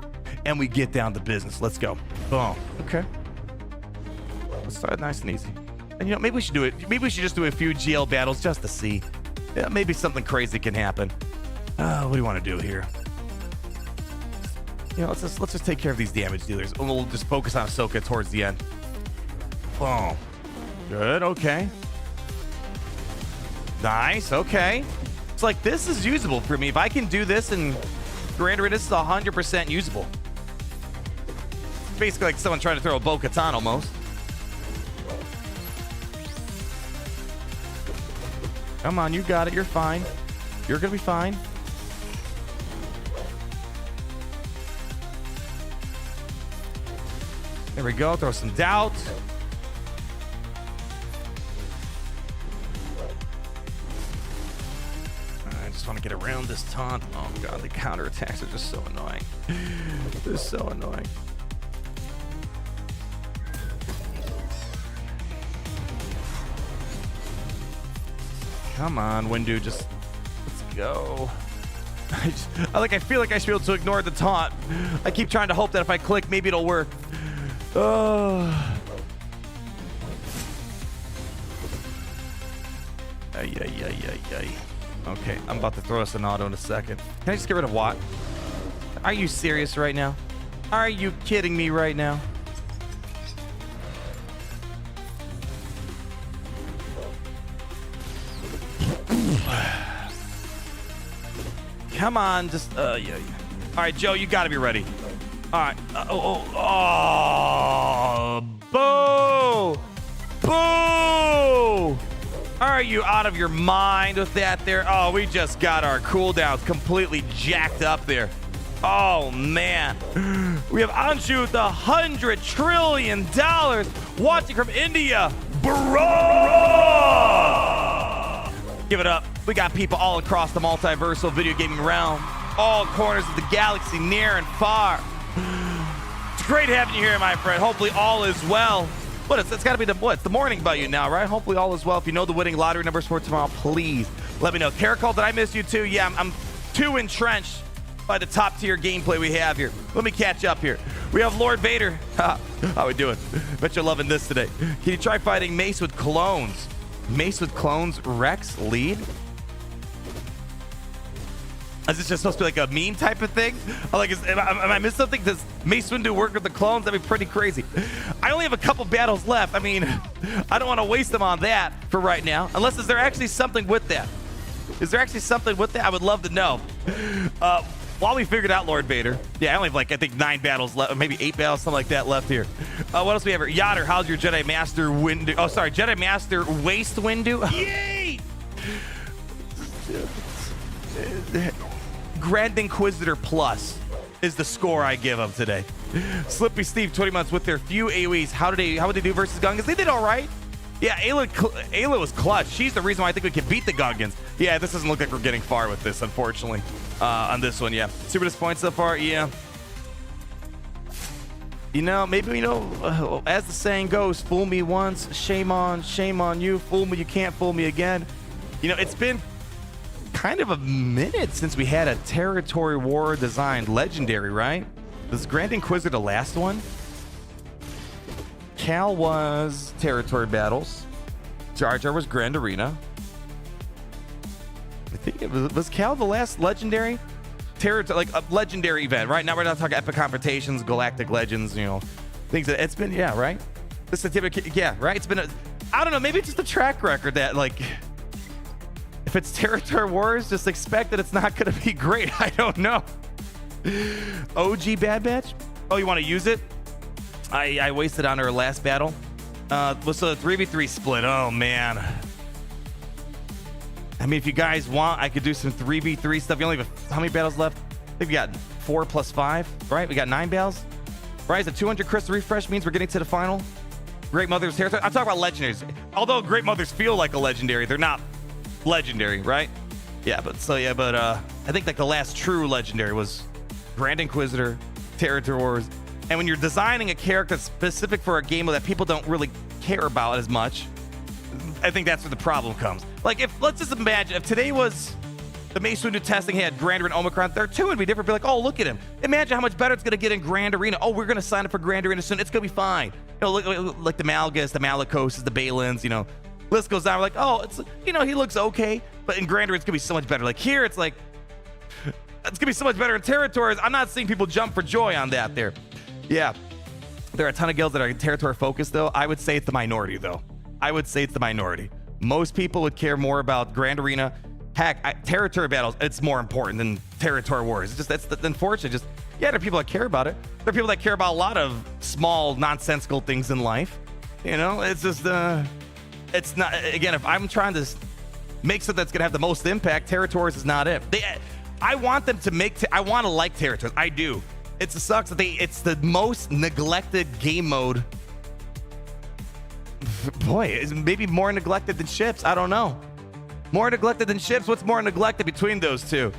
and we get down to business. Let's go. Boom. Okay. Let's start nice and easy. And maybe we should do it. Maybe we should just do a few GL battles just to see. Yeah, maybe something crazy can happen. What do you want to do here? Let's just take care of these damage dealers. We'll just focus on Ahsoka towards the end. Boom. Good, okay. Nice, okay. It's like, this is usable for me. If I can do this in Grand Arena, this is 100% usable. It's basically like someone trying to throw a Bo-Katan almost. Come on, you got it. You're fine. You're gonna be fine. There we go. Throw some doubt. I just want to get around this taunt. Oh god, the counterattacks are just so annoying. They're so annoying. Come on, Windu, just let's go. I feel like I should be able to ignore the taunt. I keep trying to hope that if I click, maybe it'll work. Oh. Ay. Okay, I'm about to throw us an auto in a second. Can I just get rid of Wat? Are you serious right now? Are you kidding me right now? Come on, just yeah. All right, Joe, you got to be ready. All right. Boo! Boo! Are you out of your mind with that there? Oh, we just got our cooldowns completely jacked up there. Oh, man. We have Anshu, the $100 trillion watching from India. Bro! Give it up. We got people all across the multiversal video gaming realm, all corners of the galaxy, near and far. It's great having you here, my friend. Hopefully all is well. It's got to be it's the morning by you now, right? Hopefully all is well. If you know the winning lottery numbers for tomorrow, please let me know. Caracol, did I miss you too? Yeah, I'm too entrenched by the top tier gameplay we have here. Let me catch up here. We have Lord Vader. How we doing? Bet you're loving this today. Can you try fighting Mace with clones? Mace with clones, Rex lead? Is this just supposed to be like a meme type of thing? Am I missing something? Does Mace Windu work with the clones? That'd be pretty crazy. I only have a couple battles left. I mean, I don't want to waste them on that for right now. Unless, is there actually something with that? Is there actually something with that? I would love to know. While we figured out Lord Vader. Yeah, I only have I think 9 battles left. Maybe 8 battles, something like that left here. What else we have here? Yader, how's your Jedi Master Windu? Oh, sorry, Jedi Master Waste Windu? Yay! Grand Inquisitor Plus is the score I give him today. Slippy Steve, 20 months with their few AoEs. How would they do versus Gungans? They did all right. Yeah, Ayla was clutch. She's the reason why I think we can beat the Gungans. Yeah, this doesn't look like we're getting far with this, unfortunately. On this one, yeah. Super disappointed so far, yeah. Maybe as the saying goes, fool me once, shame on you. Fool me, you can't fool me again. It's been kind of a minute since we had a territory war designed legendary, right? Was Grand Inquisitor the last one? Cal was territory battles. Jar Jar was Grand Arena. I think it was Cal the last legendary territory, like a legendary event, right? Now we're not talking epic confrontations, galactic legends, things that it's been, yeah, right? This is a typical, yeah, right? It's been I don't know. Maybe it's just a track record that, like, if it's Territory Wars, just expect that it's not going to be great. I don't know. OG Bad Batch? Oh, you want to use it? I wasted on our last battle. Was a 3v3 split. Oh, man. I mean, if you guys want, I could do some 3v3 stuff. You only have how many battles left? I think we got 4 plus 5, right? We got 9 battles. Right, the 200 crystal refresh means we're getting to the final. Great Mother's Territory. I'm talking about legendaries. Although Great Mothers feel like a legendary, they're not legendary, right? Yeah, but I think like the last true legendary was Grand Inquisitor, Territory Wars. And when you're designing a character specific for a game that people don't really care about as much, I think that's where the problem comes. Like, let's just imagine if today was the Mace Windu testing had Grand Arena Omicron, there too would be different. Be like, oh, look at him. Imagine how much better it's going to get in Grand Arena. Oh, we're going to sign up for Grand Arena soon. It's going to be fine. You know, look like the Malgus, the Malicoses, the Balins, you know, list goes down. We're like, oh, it's, you know, he looks okay. But in Grand Arena, it's going to be so much better. Like here, it's like, it's going to be so much better in Territories. I'm not seeing people jump for joy on that there. Yeah. There are a ton of guilds that are Territory focused, though. I would say it's the minority, though. I would say it's the minority. Most people would care more about Grand Arena. Heck, Territory battles, it's more important than Territory Wars. It's just, that's the unfortunate. Just, yeah, there are people that care about it. There are people that care about a lot of small, nonsensical things in life. You know, it's just, it's not, again, if I'm trying to make something that's going to have the most impact, Territories is not it. I want them to make, I want to like Territories. I do. It sucks that it's the most neglected game mode. Boy, it's maybe more neglected than ships. I don't know. More neglected than ships? What's more neglected between those two?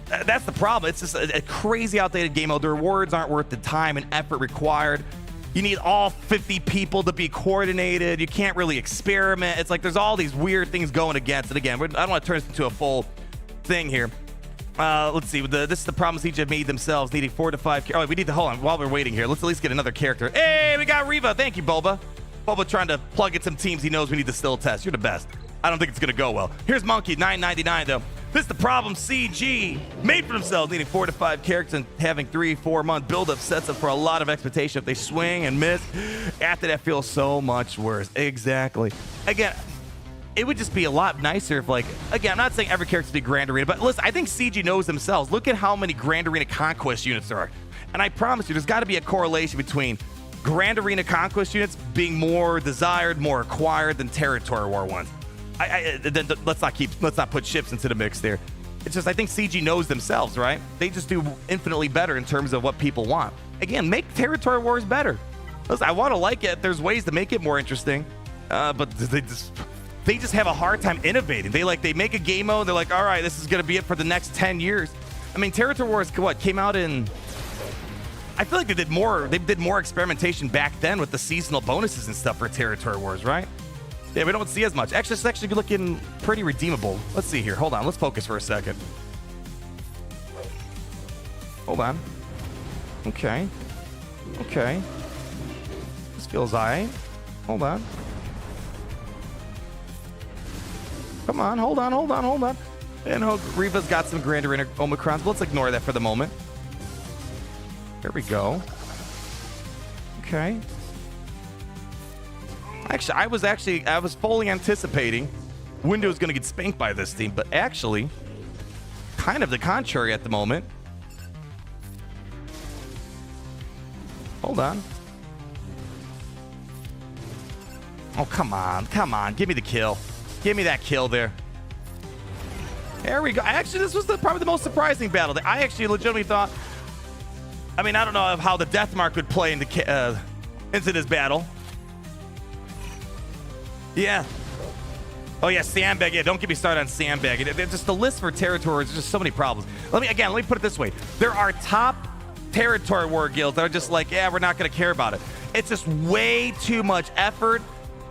That's the problem. It's just a crazy outdated game mode. The rewards aren't worth the time and effort required. You need all 50 people to be coordinated. You can't really experiment. It's like there's all these weird things going against it. Again, I don't want to turn this into a full thing here. Let's see. This is the problem each have made themselves, needing 4 to 5. Oh, we need to hold on while we're waiting here. Let's at least get another character. Hey, we got Reva. Thank you, Boba. Boba trying to plug in some teams he knows we need to still test. You're the best. I don't think it's going to go well. Here's Monkey, $9.99 though. This is the problem CG made for themselves, needing 4 to 5 characters and having 3-4 month build-up sets up for a lot of expectation. If they swing and miss, after that feels so much worse. Exactly. Again, it would just be a lot nicer if, like, again, I'm not saying every character to be Grand Arena, but listen, I think CG knows themselves. Look at how many Grand Arena Conquest units there are. And I promise you, there's got to be a correlation between Grand Arena Conquest units being more desired, more acquired than Territory War ones. Let's not put ships into the mix there. It's just, I think CG knows themselves, right? They just do infinitely better in terms of what people want. Again, make Territory Wars better. Listen, I want to like it. There's ways to make it more interesting, but they just have a hard time innovating. They make a game mode. They're like, all right, this is going to be it for the next 10 years. I mean, Territory Wars, what, came out in... I feel like they did more experimentation back then with the seasonal bonuses and stuff for Territory Wars, right? Yeah, we don't see as much. Actually, it's actually looking pretty redeemable. Let's see here. Hold on. Let's focus for a second. Hold on. Okay. This feels alright. Hold on. Come on. Hold on. And Reva's got some Grand Arena Omicrons, but let's ignore that for the moment. There we go. Okay. Actually, I was fully anticipating Windu was going to get spanked by this team, but actually, kind of the contrary at the moment. Hold on. Oh, come on. Give me the kill. Give me that kill there. There we go. Actually, this was probably the most surprising battle. I actually legitimately thought, I mean, I don't know how the death mark would play into this battle. Yeah. Oh yeah, Sandbag. Yeah, don't get me started on Sandbag. Just the list for territories. There's just so many problems. Let me put it this way. There are top Territory War guilds that are just like, yeah, we're not going to care about it. It's just way too much effort.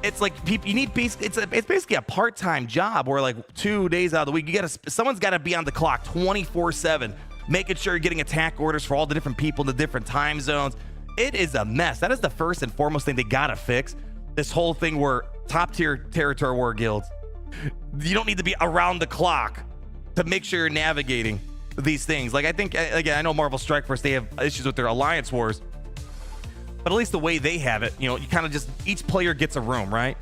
It's like you need it's basically a part-time job where like 2 days out of the week someone's got to be on the clock 24/7, making sure you're getting attack orders for all the different people in the different time zones. It is a mess. That is the first and foremost thing they gotta fix. This whole thing where top-tier Territory War guilds, you don't need to be around the clock to make sure you're navigating these things. Like, I think, again, I know Marvel Strike Force, they have issues with their Alliance Wars, but at least the way they have it, you know, you kind of just, each player gets a room, right?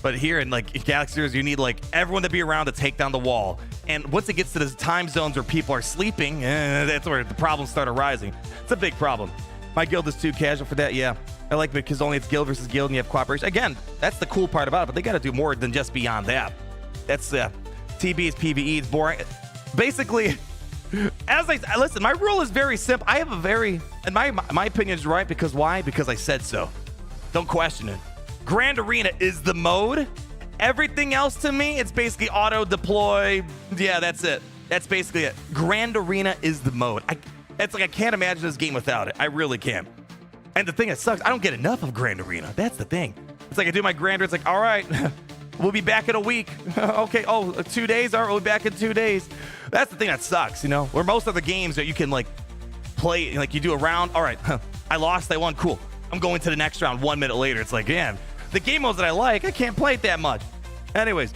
But here in like Galaxy Heroes, you need like everyone to be around to take down the wall. And once it gets to the time zones where people are sleeping, that's where the problems start arising. It's a big problem. My guild is too casual for that. Yeah, I like it because only it's guild versus guild and you have cooperation. Again, that's the cool part about it, but they got to do more than just beyond that. That's TB is PvE. It's boring. Basically, as I listen, my rule is very simple. I have a very, and my opinion is right because why? Because I said so. Don't question it. Grand Arena is the mode. Everything else to me, it's basically auto deploy. Yeah, that's it. That's basically it. Grand Arena is the mode. It's like I can't imagine this game without it. I really can't. And the thing that sucks, I don't get enough of Grand Arena. That's the thing. It's like I do my Grand Arena. It's like, all right, we'll be back in a week. Okay, 2 days. All right, we'll be back in 2 days. That's the thing that sucks, you know? Where most other games that you can like play, like you do a round. All right, I lost, I won, cool. I'm going to the next round 1 minute later. It's like, man, the game modes that I like, I can't play it that much. Anyways,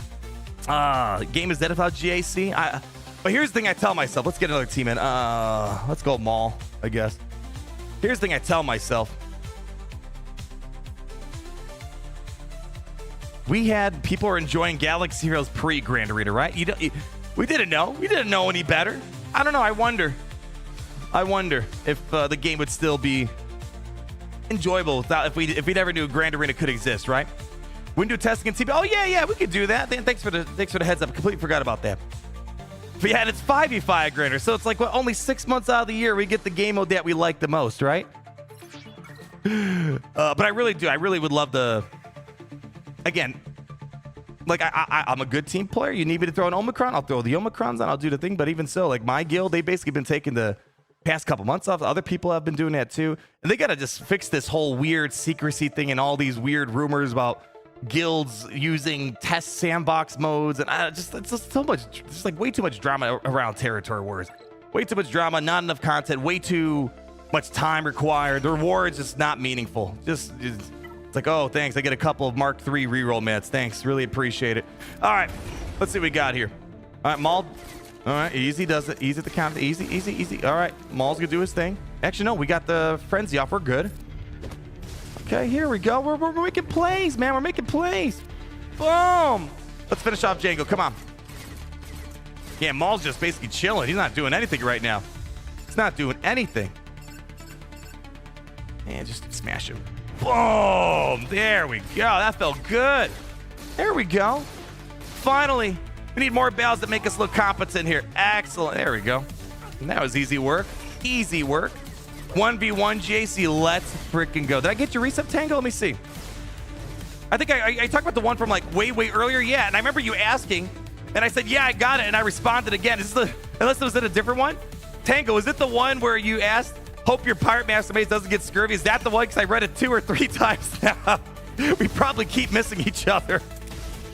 game is dead without GAC. But here's the thing I tell myself. Let's get another team in. Let's go Maul, I guess. Here's the thing I tell myself. We had people are enjoying Galaxy Heroes pre-Grand Arena, right? We didn't know. We didn't know any better. I don't know. I wonder if the game would still be enjoyable without if we never knew Grand Arena could exist, right? Window testing and TB. Oh yeah, we could do that. Thanks for the heads up. Completely forgot about that. But yeah, and it's 5v5 Grand Arena, so it's like only 6 months out of the year we get the game mode that we like the most, right? But I really do. I really would love the. Again, like I'm a good team player. You need me to throw an Omicron, I'll throw the Omicrons and I'll do the thing. But even so, like my guild, they basically been taking the past couple months off. Other people have been doing that too, and they gotta just fix this whole weird secrecy thing and all these weird rumors about guilds using test sandbox modes, and it's just so much, just like way too much drama around territory wars. Way too much drama, not enough content, way too much time required. The rewards just not meaningful. Just it's like, oh, thanks. I get a couple of Mark III reroll mats. Thanks, really appreciate it. All right, let's see what we got here. All right, Maul. All right, easy does it. Easy at the count. Easy. All right, Maul's gonna do his thing. Actually, no, we got the frenzy off. We're good. Okay, here we go. We're making plays, man. We're making plays. Boom. Let's finish off Django. Come on. Yeah, Maul's just basically chilling. He's not doing anything right now. He's not doing anything. And just smash him. Boom. There we go. That felt good. There we go. Finally. We need more battles that make us look competent here. Excellent. There we go. And that was easy work. Easy work. 1v1 GAC, let's freaking go. Did I get your reset, Tango? Let me see. I think I talked about the one from like way earlier. Yeah, and I remember you asking, and I said, yeah, I got it, and I responded again. Is this unless it was a different one? Tango, is it the one where you asked, hope your Pirate Master Mace doesn't get scurvy? Is that the one? Because I read it 2 or 3 times now. We probably keep missing each other.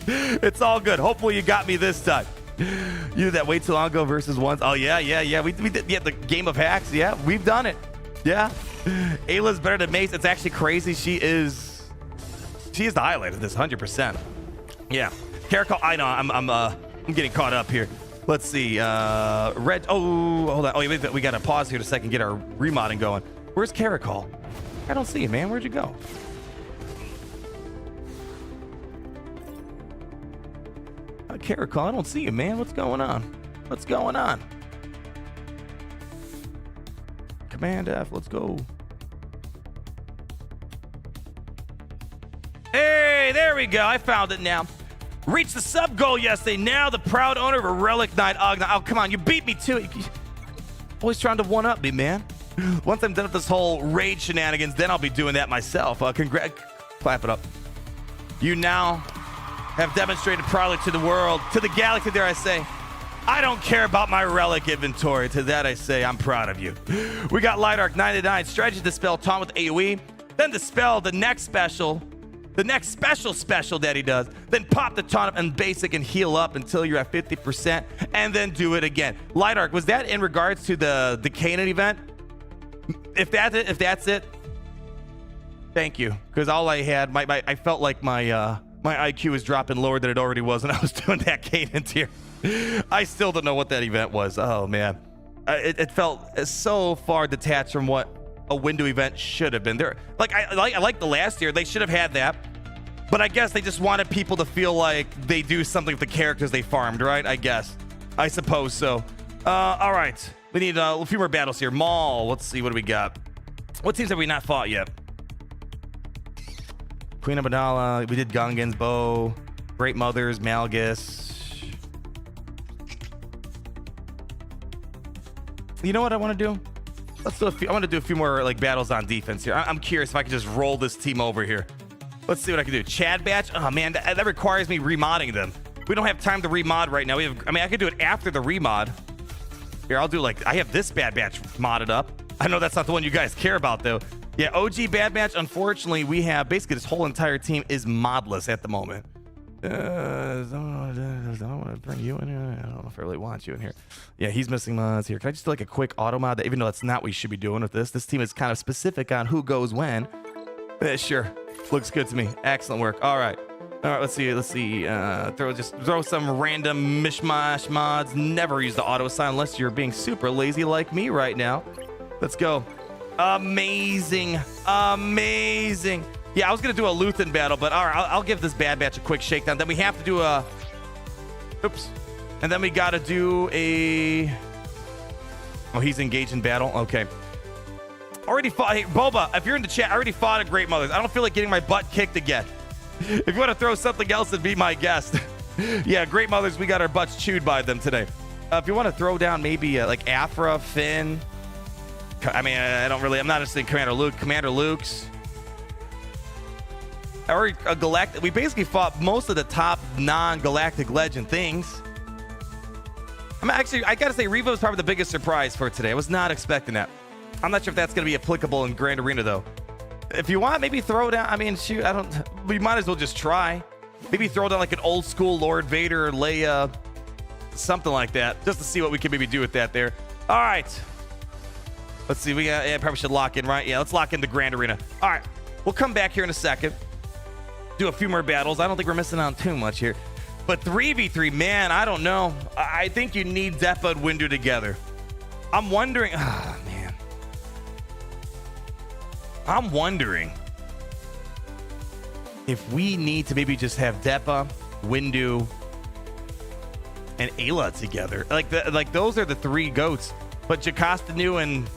It's all good. Hopefully you got me this time. You did that way too long ago versus once. Oh, yeah. We did the game of hacks. Yeah, we've done it. Yeah, Ayla's better than Mace. It's actually crazy. She is the highlight of this, 100%. Yeah, Caracol. I know. I'm getting caught up here. Let's see. Red. Oh, hold on. Oh, we got to pause here a second. Get our remodding going. Where's Caracol? I don't see you, man. Where'd you go? Caracol. I don't see you, man. What's going on? Command F, let's go. Hey, there we go. I found it now. Reached the sub goal yesterday. Now the proud owner of a Relic Knight Ogna. Oh, come on. You beat me to it. Always trying to one-up me, man. Once I'm done with this whole raid shenanigans, then I'll be doing that myself. Clap it up. You now have demonstrated proudly to the world, to the galaxy, dare I say, I don't care about my relic inventory. To that I say, I'm proud of you. We got Light Arc 99, strategy to dispel taunt with AoE, then dispel the next special that he does, then pop the taunt up and basic and heal up until you're at 50%, and then do it again. Light Arc, was that in regards to the Kanan event? If that's it, thank you. Because all I had, I felt like my IQ was dropping lower than it already was when I was doing that Kanan tier. I still don't know what that event was. Oh man, it felt so far detached from what a Windu event should have been. There, I like the last year. They should have had that, But I guess they just wanted people to feel like they do something with the characters they farmed, right? I guess. I suppose so. All right. We need a few more battles here. Maul. Let's see. What do we got? What teams have we not fought yet? Queen Amidala. We did Gungan's Bow. Great Mothers. Malgus. You know what I want to do? Let's do a few. I want to do a few more like battles on defense here. I'm curious if I can just roll this team over here. Let's see what I can do. Chad Batch. Oh man, that requires me remodding them. We don't have time to remod right now. I could do it after the remod. Here, I'll do like, I have this Bad Batch modded up. I know that's not the one you guys care about though. Yeah, OG Bad Batch, unfortunately, we have basically this whole entire team is modless at the moment. I don't want to bring you in here. I don't know if I really want you in here. Yeah, he's missing mods here. Can I just do like a quick auto mod, even though that's not what you should be doing with this? This team is kind of specific on who goes when. Sure, looks good to me. Excellent work. All right, let's see. Throw some random mishmash mods. Never use the auto assign unless you're being super lazy like me right now. Let's go. Amazing. Yeah, I was gonna do a Luthen battle, but all right, I'll give this Bad Batch a quick shakedown. Then we have to do a, and then we gotta do a. Oh, he's engaged in battle. Okay. Already fought. Hey, Boba, if you're in the chat, I already fought a Great Mothers. I don't feel like getting my butt kicked again. If you want to throw something else and be my guest, yeah, Great Mothers, we got our butts chewed by them today. If you want to throw down maybe like Afra, Finn. I mean, I'm not interested in Commander Luke's. Or a galactic. We basically fought most of the top non-galactic legend things. I gotta say, Reva was probably the biggest surprise for today. I was not expecting that. I'm not sure if that's gonna be applicable in Grand Arena though. If you want, maybe throw down. I mean, shoot, we might as well just try. Maybe throw down like an old school Lord Vader, Leia, something like that, just to see what we can maybe do with that there. All right. Let's see. Probably should lock in, right? Yeah, let's lock in the Grand Arena. All right. We'll come back here in a second. Do a few more battles. I don't think we're missing out too much here. But 3v3, man, I don't know. I think you need Depa and Windu together. I'm wondering. Ah, man. I'm wondering if we need to maybe just have Depa, Windu, and Ayla together. Like those are the three goats. But Jocasta Nu and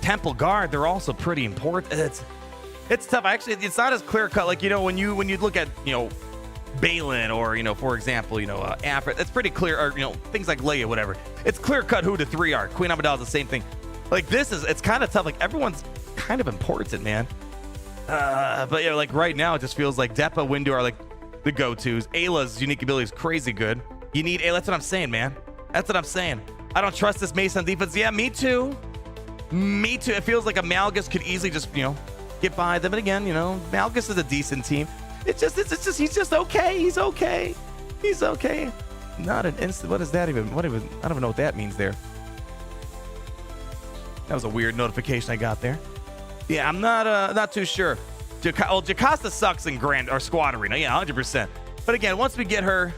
Temple Guard, they're also pretty important. It's tough. Actually, it's not as clear cut. Like, when you look at, Balin or, for example, Afra, it's pretty clear. Or, things like Leia, whatever. It's clear cut who the three are. Queen Amidala is the same thing. Like, it's kind of tough. Like, everyone's kind of important, man. But, like right now, it just feels like Depa, Windu are like the go-tos. Ayla's unique ability is crazy good. You need Ayla. That's what I'm saying, man. That's what I'm saying. I don't trust this Mace on defense. Yeah, me too. Me too. It feels like a Malgus could easily just, get by them. And again, Malgus is a decent team. It's just he's just okay. He's okay. He's okay. Not an instant. What is that even? I don't even know what that means there. That was a weird notification I got there. Yeah, I'm not too sure. Jocasta sucks in Squad Arena. Yeah, 100%. But again, once we get her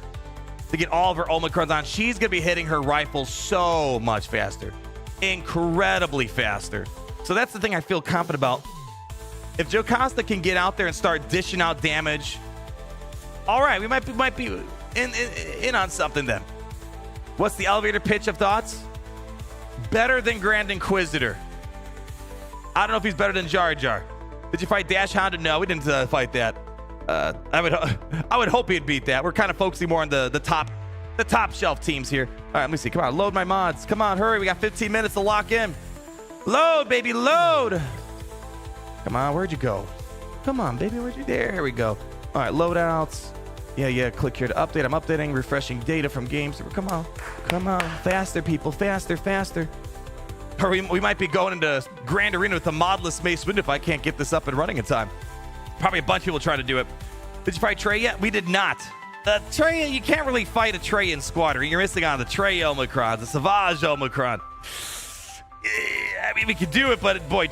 to get all of her Omicrons on, she's gonna be hitting her rifle so much faster, incredibly faster. So that's the thing I feel confident about. If Jocasta can get out there and start dishing out damage, all right, we might be in on something then. What's the elevator pitch of thoughts? Better than Grand Inquisitor. I don't know if he's better than Jar Jar. Did you fight Dash Hound? No, we didn't fight that. I would hope he'd beat that. We're kind of focusing more on the top shelf teams here. All right, let me see. Come on, load my mods. Come on, hurry. We got 15 minutes to lock in. Load, baby, load. Come on, where'd you go? Come on, baby, where'd you? There we go. All right, loadouts. Yeah. Click here to update. I'm updating, refreshing data from games. Come on, faster, people, faster. Or we might be going into Grand Arena with the modless Mace Windu if I can't get this up and running in time. Probably a bunch of people trying to do it. Did you fight Trey yet? We did not. Trey, you can't really fight a Trey in Squadron. You're missing on the Trey Omicron, the Savage Omicron. I mean, we could do it, but boy,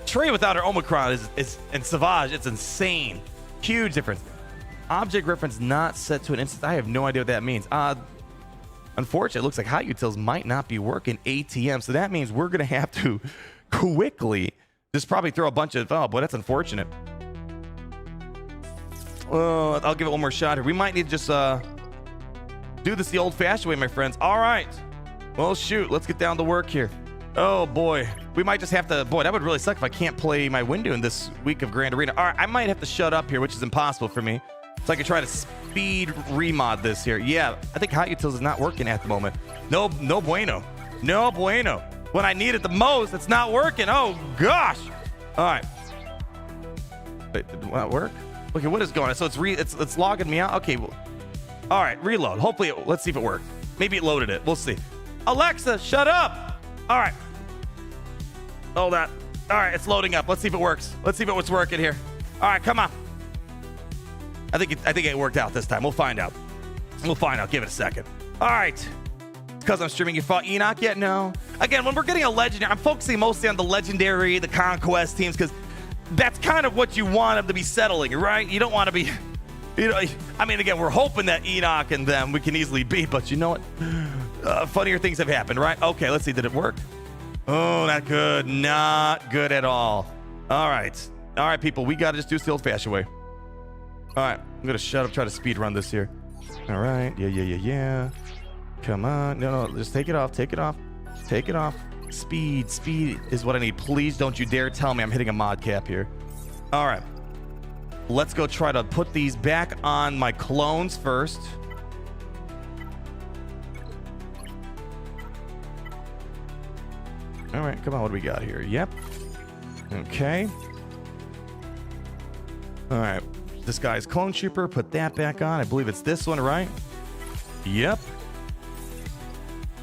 Trey without her Omicron is and Savage, it's insane. Huge difference. Object reference not set to an instance. I have no idea what that means. Unfortunately, it looks like hot utils might not be working ATM, so that means we're going to have to quickly just probably throw a bunch of, oh boy, that's unfortunate. I'll give it one more shot here. We might need to just do this the old-fashioned way, my friends. All right. Well, shoot. Let's get down to work here. Oh, boy. We might just have to... Boy, that would really suck if I can't play my Windu in this week of Grand Arena. All right, I might have to shut up here, which is impossible for me. So I can try to speed remod this here. Yeah, I think Hot Utils is not working at the moment. No bueno. No bueno. When I need it the most, it's not working. Oh, gosh. All right. Wait, did that work? Okay, what is going on? So it's logging me out. Okay, well, all right, reload. Hopefully, let's see if it worked. Maybe it loaded it. We'll see. Alexa, shut up. All right. Hold on. All right, it's loading up. Let's see if it works. Let's see if it was working here. All right, come on. I think it worked out this time. We'll find out. We'll find out. Give it a second. All right. Because I'm streaming, you fought Enoch yet? No. Again, when we're getting a legendary, I'm focusing mostly on the legendary, the conquest teams, because that's kind of what you want them to be settling, right? You don't want to be, I mean, again, we're hoping that Enoch and them we can easily beat, but you know what? Funnier things have happened, right? Okay, let's see. Did it work? Oh, not good. Not good at all. All right. All right, people. We got to just do this the old-fashioned way. All right. I'm going to shut up, try to speed run this here. All right. Yeah. Come on. No. Just take it off. Take it off. Take it off. Speed is what I need. Please don't you dare tell me I'm hitting a mod cap here. All right. Let's go try to put these back on my clones first. All right. Come on. What do we got here? Yep. Okay. All right. This guy's clone trooper. Put that back on. I believe it's this one, right? Yep.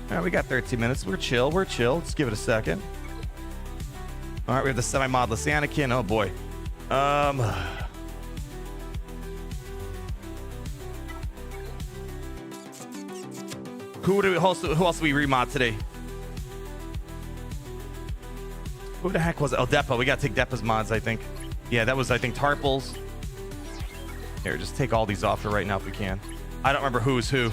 All right, we got 13 minutes. We're chill. Let's give it a second. All right, we have the semi-modless Anakin. Oh, boy. Who else do we remod today? Who the heck was it? Oh, Depa. We got to take Depa's mods, I think. Yeah, that was, I think, Tarples. Here, just take all these off for right now if we can. I don't remember who's who.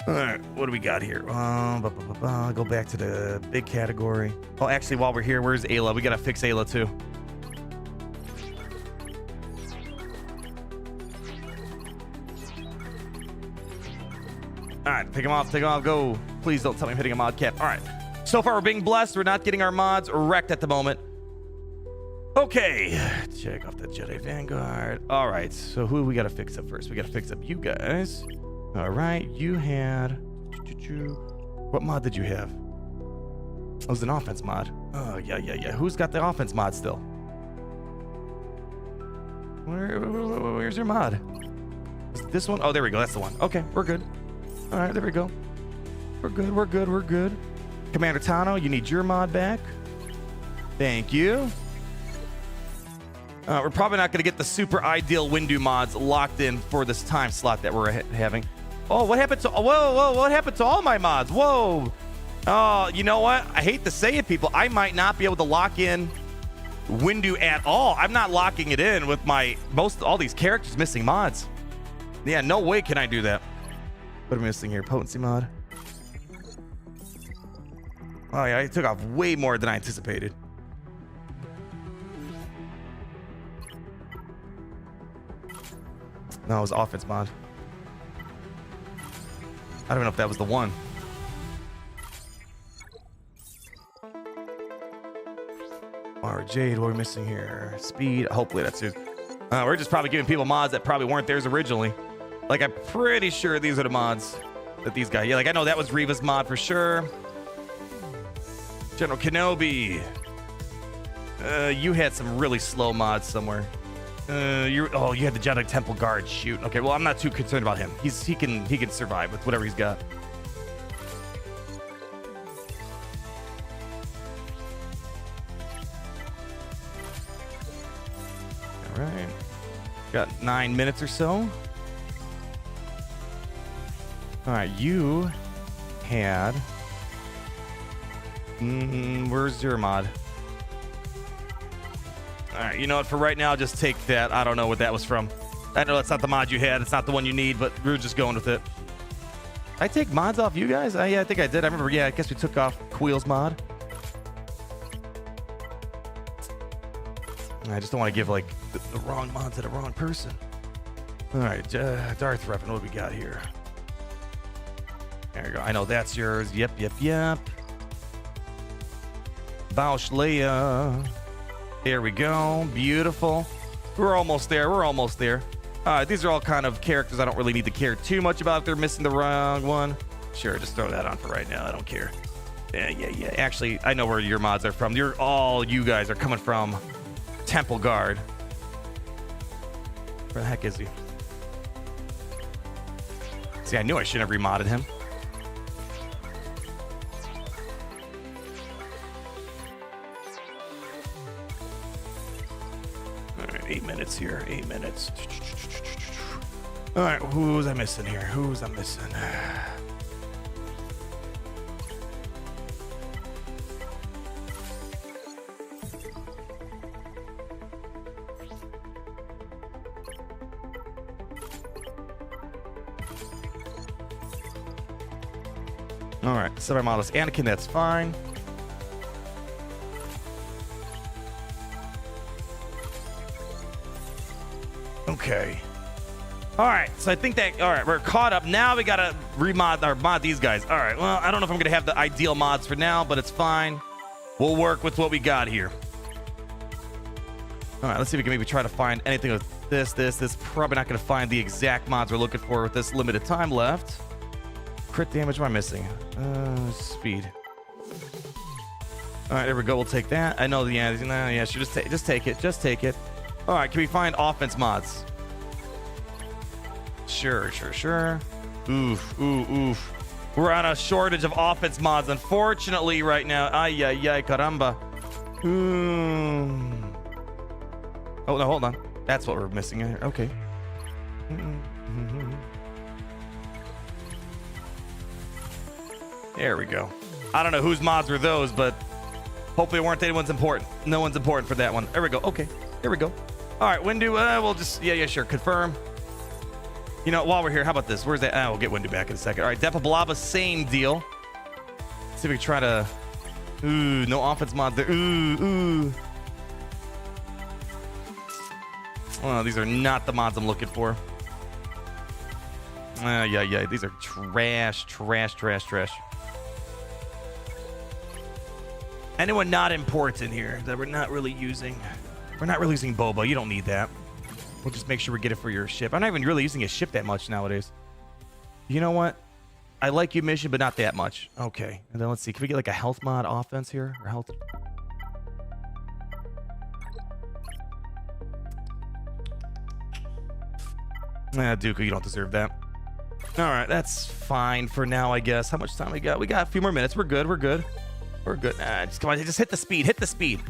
All right, what do we got here? Go back to the big category. Oh, actually, while we're here, where's Ayla? We got to fix Ayla, too. All right, take him off, go. Please don't tell me I'm hitting a mod cap. All right. So far, we're being blessed. We're not getting our mods wrecked at the moment. Okay. Check off the Jedi Vanguard. All right. So who we got to fix up first? We got to fix up you guys. All right. You had... What mod did you have? It was an offense mod. Oh, yeah. Who's got the offense mod still? Where's your mod? Is it this one? Oh, there we go. That's the one. Okay, we're good. All right, there we go. We're good. Commander Tano, you need your mod back. Thank you. We're probably not going to get the super ideal Windu mods locked in for this time slot that we're having. Oh, what happened to... Whoa, what happened to all my mods? Whoa. Oh, you know what? I hate to say it, people. I might not be able to lock in Windu at all. I'm not locking it in with all these characters missing mods. Yeah, no way can I do that. What am I missing here? Potency mod. Oh, yeah, it took off way more than I anticipated. No, it was offense mod. I don't know if that was the one. Mara Jade, what are we missing here? Speed. Hopefully that's it. We're just probably giving people mods that probably weren't theirs originally. Like, I'm pretty sure these are the mods that these guys... Yeah, like, I know that was Reva's mod for sure. General Kenobi. You had some really slow mods somewhere. You had the Jedi Temple Guard. Shoot. Okay, well, I'm not too concerned about him. He can survive with whatever he's got. All right. Got 9 minutes or so. All right, you had... where's your mod? All right, you know what? For right now, just take that. I don't know what that was from. I know that's not the mod you had. It's not the one you need, but we're just going with it. I take mods off you guys? Yeah, I think I did. I remember, yeah, I guess we took off Queel's mod. I just don't want to give like the wrong mod to the wrong person. All right, Darth Revan, what do we got here? There you go. I know that's yours. Yep. Bausch Leia. There we go. Beautiful. We're almost there. These are all kind of characters I don't really need to care too much about if they're missing the wrong one. Sure, just throw that on for right now. I don't care. Yeah. Actually, I know where your mods are from. You guys are coming from Temple Guard. Where the heck is he? See, I knew I shouldn't have remodded him. All right, 8 minutes here. 8 minutes. All right, who was I missing here? All right, semi-models. Anakin, that's fine. Okay. All right, so I think that, all right, we're caught up. Now we gotta mod these guys. All right, well, I don't know if I'm gonna have the ideal mods for now, but it's fine. We'll work with what we got here. All right, let's see if we can maybe try to find anything with this. Probably not gonna find the exact mods we're looking for with this limited time left. Crit damage, what am I missing? Speed. All right, there we go. We'll take that. I know the answer. No, yeah, sure. Just take it. All right, can we find offense mods? Sure. Oof. We're on a shortage of offense mods, unfortunately, right now. Ay, caramba. Oh, no, hold on. That's what we're missing here. Okay. There we go. I don't know whose mods were those, but hopefully it weren't anyone's important. No one's important for that one. There we go. Okay. There we go. All right, Windu, we'll just, yeah, sure. Confirm. You know, while we're here, how about this? Where's that? We'll get Windu back in a second. All right, Depablava, same deal. Let's see if we can try to... Ooh, no offense mod there. Ooh. Oh, these are not the mods I'm looking for. Yeah. These are trash. Anyone not important here that we're not really using? We're not really using Boba. You don't need that. We'll just make sure we get it for your ship. I'm not even really using a ship that much nowadays. You know what? I like your mission, but not that much. Okay. And then let's see. Can we get like a health mod offense here? Or health? Dooku, you don't deserve that. All right. That's fine for now, I guess. How much time we got? We got a few more minutes. We're good. Just come on. Just hit the speed.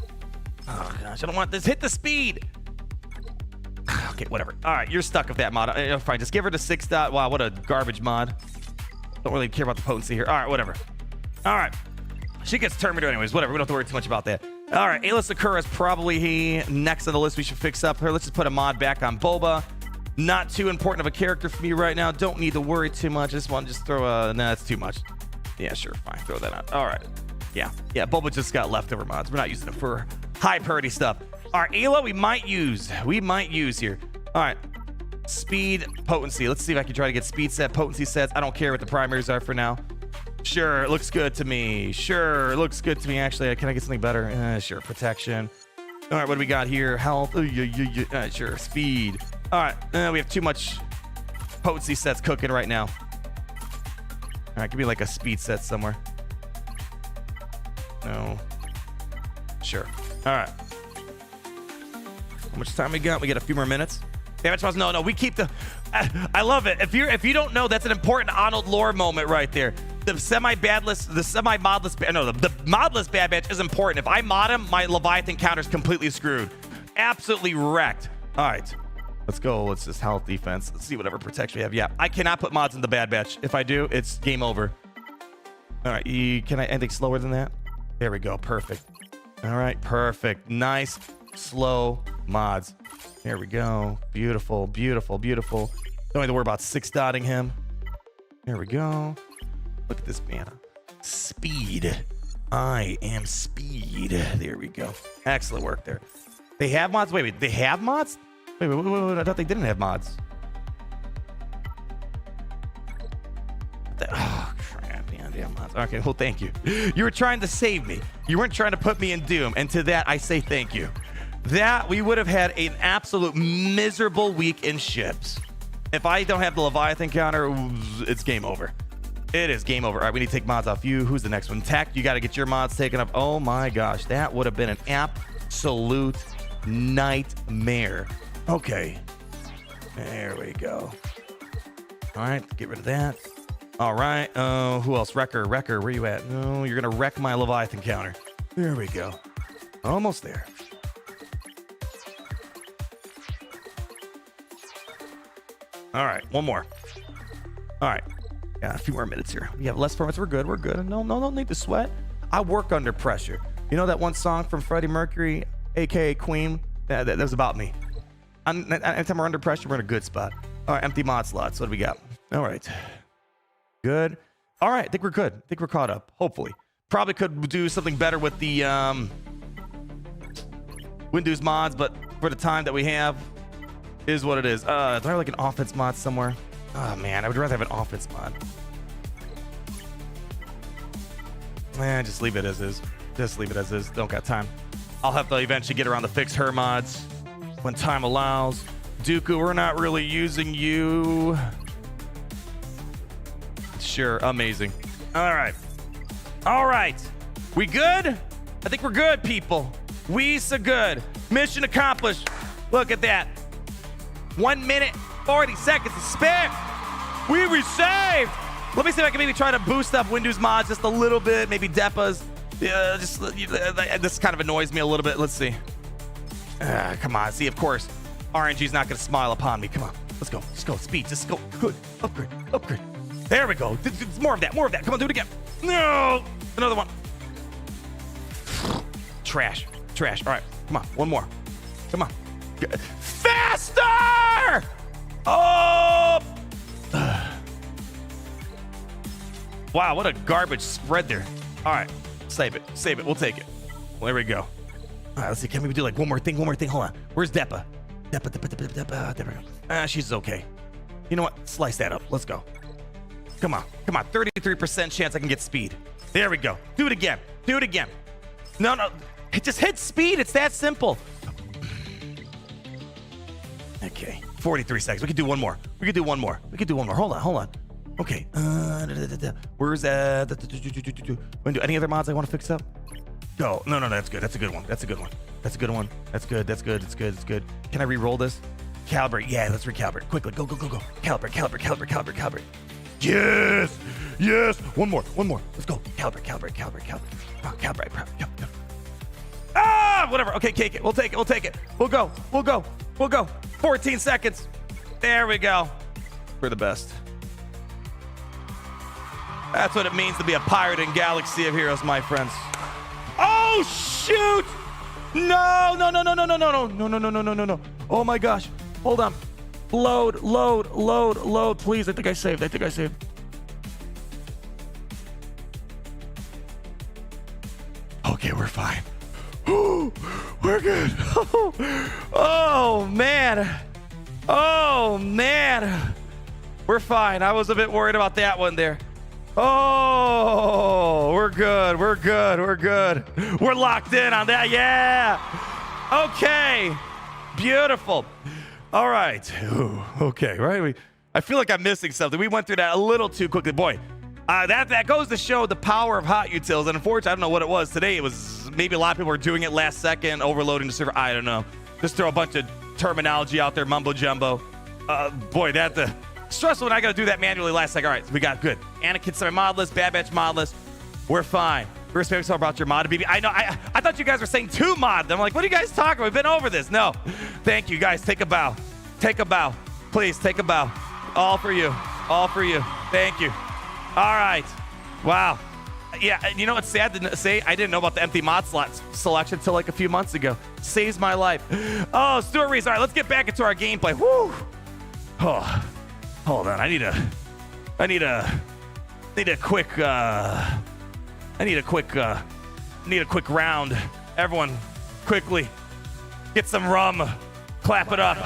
Oh, gosh. I don't want this. Hit the speed. Okay, whatever. All right, you're stuck with that mod. Fine, just give her the 6 dot. Wow, what a garbage mod. Don't really care about the potency here. All right, whatever. All right. She gets Terminator anyways. Whatever. We don't have to worry too much about that. All right, Ayla Sakura is probably next on the list we should fix up. Let's just put a mod back on Boba. Not too important of a character for me right now. Don't need to worry too much. I just want to just throw a... Nah, that's too much. Yeah, sure. Fine. Throw that on. All right. Yeah, Boba just got leftover mods. We're not using it for high priority stuff. All right, Ayla, we might use here. All right, speed, potency. Let's see if I can try to get speed set, potency sets. I don't care what the primaries are for now. Sure, it looks good to me. Actually, can I get something better? Sure, protection. All right, what do we got here? Health. Sure, speed. All right, we have too much potency sets cooking right now. All right, give me like a speed set somewhere. No. Sure. All right. How much time we got? We got a few more minutes. Damage mods. No. We keep the. I love it. If you don't know, that's an important Arnold lore moment right there. The modless Bad Batch is important. If I mod him, my Leviathan counter's completely screwed. Absolutely wrecked. All right. Let's go. Let's just health defense. Let's see whatever protection we have. Yeah, I cannot put mods in the Bad Batch. If I do, it's game over. All right. Can I anything slower than that? There we go. Perfect. All right. Perfect. Nice. Slow mods. There we go. Beautiful. Don't need to worry about 6-dotting him. There we go. Look at this man. Speed. I am speed. There we go. Excellent work there. They have mods? Wait, they have mods? Wait, I thought they didn't have mods. Oh, crap. Damn mods. Okay, well, thank you. You were trying to save me. You weren't trying to put me in doom. And to that, I say thank you. That, we would have had an absolute miserable week in ships. If I don't have the Leviathan counter, it's game over. It is game over. All right, we need to take mods off you. Who's the next one? Tech, you got to get your mods taken up. Oh, my gosh. That would have been an absolute nightmare. Okay. There we go. All right, get rid of that. All right. Who else? Wrecker, where you at? No, you're going to wreck my Leviathan counter. There we go. Almost there. All right, one more. All right. Yeah, a few more minutes here. We have less permits. We're good. No need to sweat. I work under pressure. You know that one song from Freddie Mercury, aka Queen? That was about me. Anytime we're under pressure, we're in a good spot. All right, empty mod slots. What do we got? All right. Good. All right, I think we're good. I think we're caught up, hopefully. Probably could do something better with the Windows mods, but for the time that we have, is what it is. Do I have like an offense mod somewhere? Oh, man, I would rather have an offense mod. Just leave it as is. Just leave it as is. Don't got time. I'll have to eventually get around to fix her mods when time allows. Dooku, we're not really using you. Sure, amazing. All right. We good? I think we're good, people. We so good. Mission accomplished. Look at that. 1 minute, 40 seconds to spare. We resaved. Let me see if I can maybe try to boost up Windows mods just a little bit. Maybe Depa's. This kind of annoys me a little bit. Let's see. Come on. See, of course, RNG's not going to smile upon me. Come on. Let's go. Speed. Just go. Good. Upgrade. There we go. More of that. Come on, do it again. No. Another one. Trash. All right. Come on. One more. Come on. Faster! Oh! Wow, what a garbage spread there. All right. Save it. We'll take it. Well, there we go. All right, let's see. Can we do like one more thing? Hold on. Where's Depa? Depa. There we go. She's okay. You know what? Slice that up. Let's go. Come on. 33% chance I can get speed. There we go. Do it again. No. Just hit speed. It's that simple. Okay. 43 seconds. We can do one more. Hold on. Okay. Where's that? Want to do any other mods I want to fix up? Go. No. That's good. That's a good one. That's good. Can I re-roll this? Calibrate. Yeah, let's recalibrate. Quickly. Go. Calibrate. Yes. One more. Let's go. Calibrate. Calibrate. Whatever. Okay, take it. We'll take it. We'll go. 14 seconds. There we go. We're the best. That's what it means to be a pirate in Galaxy of Heroes, my friends. Oh, shoot! No. Oh, my gosh. Hold on. Load. Please, I think I saved. Okay, we're fine. We're good. Oh, man. We're fine. I was a bit worried about that one there. Oh, we're good. We're locked in on that. Yeah. Okay. Beautiful. All right. Ooh, okay. Right. I feel like I'm missing something. We went through that a little too quickly. Boy, that goes to show the power of hot utils. And unfortunately, I don't know what it was today. It was maybe a lot of people were doing it last second, overloading the server. I don't know. Just throw a bunch of terminology out there, mumbo jumbo. Boy, that's stressful when I got to do that manually last second. All right, we got good. Anakin semi mod list, Bad Batch mod list. We're fine. We're respecting yourself about your mod, BB. I know. I thought you guys were saying 2 mod. I'm like, what are you guys talking about? We've been over this. No. Thank you, guys. Take a bow. Please take a bow. All for you. Thank you. All right. Wow. Yeah, you know what's sad to say? I didn't know about the empty mod slots selection until like a few months ago. Saves my life. Oh, Stuart Reese. All right, let's get back into our gameplay. Woo. Oh, hold on. I need a quick round. Everyone, quickly. Get some rum. Clap it up.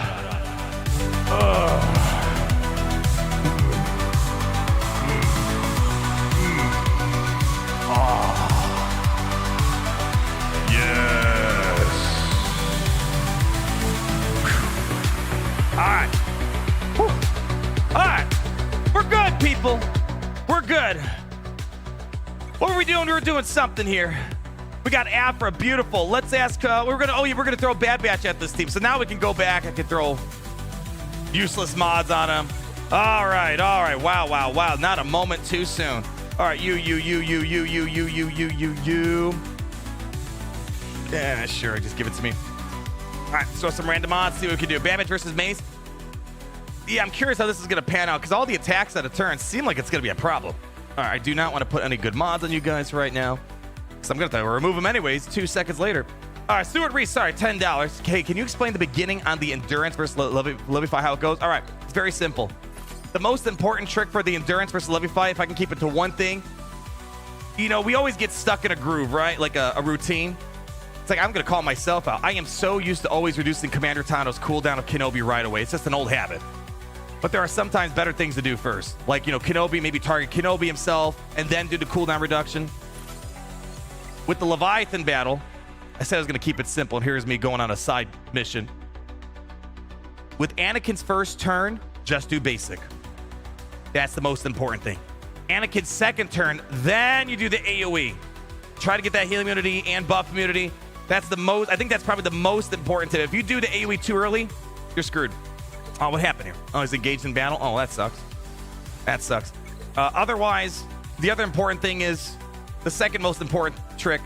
Yes. All right. Whew. All right. We're good, people. We're good. What were we doing? We were doing something here. We got Afra, beautiful. Let's ask. We're gonna throw Bad Batch at this team. So now we can go back. I can throw useless mods on them. All right. Wow. Not a moment too soon. All right, you. Yeah, sure. Just give it to me. All right, throw some random mods. See what we can do. Bad Batch versus Mace. Yeah, I'm curious how this is gonna pan out because all the attacks at a turn seem like it's gonna be a problem. All right, I do not want to put any good mods on you guys right now. So I'm going to remove them anyways 2 seconds later. All right, Stuart Reese, sorry, $10. Okay, can you explain the beginning on the Endurance versus Levify, how it goes? All right, it's very simple. The most important trick for the Endurance versus Levify, if I can keep it to one thing, you know, we always get stuck in a groove, right? Like a routine. It's like I'm going to call myself out. I am so used to always reducing Commander Tano's cooldown of Kenobi right away. It's just an old habit. But there are sometimes better things to do first. Like, you know, Kenobi, maybe target Kenobi himself and then do the cooldown reduction. With the Leviathan battle, I said I was going to keep it simple, and here's me going on a side mission. With Anakin's first turn, just do basic. That's the most important thing. Anakin's second turn, then you do the AoE. Try to get that heal immunity and buff immunity. That's the most, I think that's probably the most important tip. If you do the AoE too early, you're screwed. Oh, what happened here? Oh, he's engaged in battle? Oh, that sucks. That sucks. Otherwise, the other important thing is the second most important trick.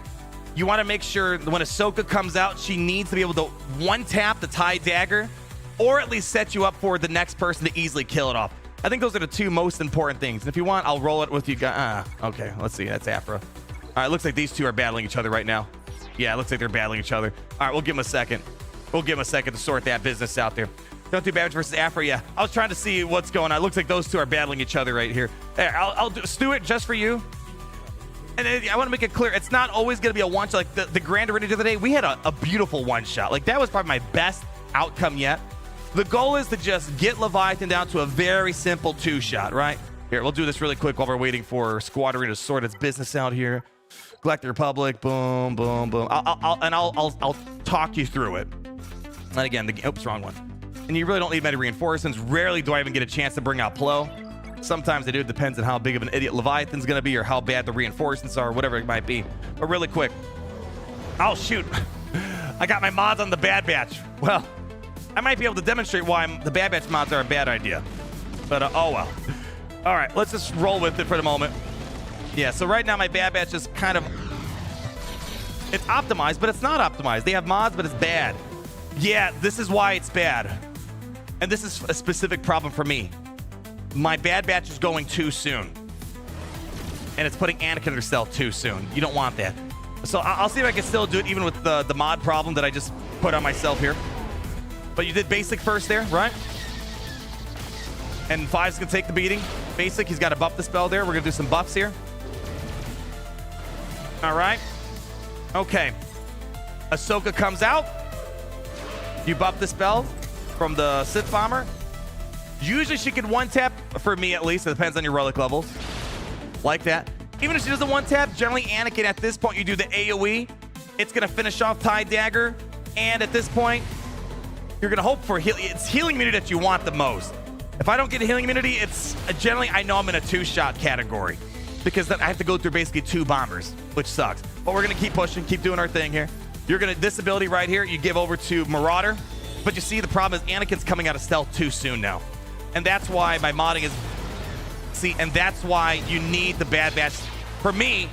You want to make sure that when Ahsoka comes out, she needs to be able to one-tap the TIE dagger or at least set you up for the next person to easily kill it off. I think those are the two most important things. And if you want, I'll roll it with you guys. Okay, let's see. That's Afra. All right, looks like these two are battling each other right now. Yeah, it looks like they're battling each other. All right, we'll give them a second. We'll give them a second to sort that business out there. Don't do Bad Batch versus Afra. Yeah, I was trying to see what's going on. It looks like those two are battling each other right here. I'll do Stuart just for you. And I want to make it clear, it's not always going to be a one-shot. Like the Grand Arena the other day, we had a beautiful one-shot. Like, that was probably my best outcome yet. The goal is to just get Leviathan down to a very simple two-shot, right? Here, we'll do this really quick while we're waiting for Squad Arena to sort its business out here. Galactic Republic, boom, boom, boom. I'll talk you through it. And again, oops, wrong one. And you really don't need many reinforcements. Rarely do I even get a chance to bring out Plo. Sometimes I do. It depends on how big of an idiot Leviathan's going to be or how bad the reinforcements are, whatever it might be. But really quick. Oh, shoot. I got my mods on the Bad Batch. Well, I might be able to demonstrate why the Bad Batch mods are a bad idea. But, oh well. All right, let's just roll with it for the moment. Yeah, so right now my Bad Batch is kind of... It's optimized, but it's not optimized. They have mods, but it's bad. Yeah, this is why it's bad. And this is a specific problem for me. My Bad Batch is going too soon. And it's putting Anakin under stealth too soon. You don't want that. So I'll see if I can still do it even with the mod problem that I just put on myself here. But you did basic first there, right? And 5's going to take the beating. Basic, he's got to buff the spell there. We're going to do some buffs here. All right. Okay. Ahsoka comes out. You buff the spell from the Sith Bomber. Usually she can one-tap, for me at least. It depends on your relic levels. Like that. Even if she doesn't one-tap, generally Anakin at this point, you do the AoE. It's going to finish off TIE Dagger. And at this point, you're going to hope for it's healing immunity that you want the most. If I don't get a healing immunity, it's generally I know I'm in a two-shot category. Because then I have to go through basically 2 bombers, which sucks. But we're going to keep pushing, keep doing our thing here. You're going to, this ability right here, you give over to Marauder. But you see, the problem is Anakin's coming out of stealth too soon now. And that's why my modding is... See, and that's why you need the Bad Batch, for me,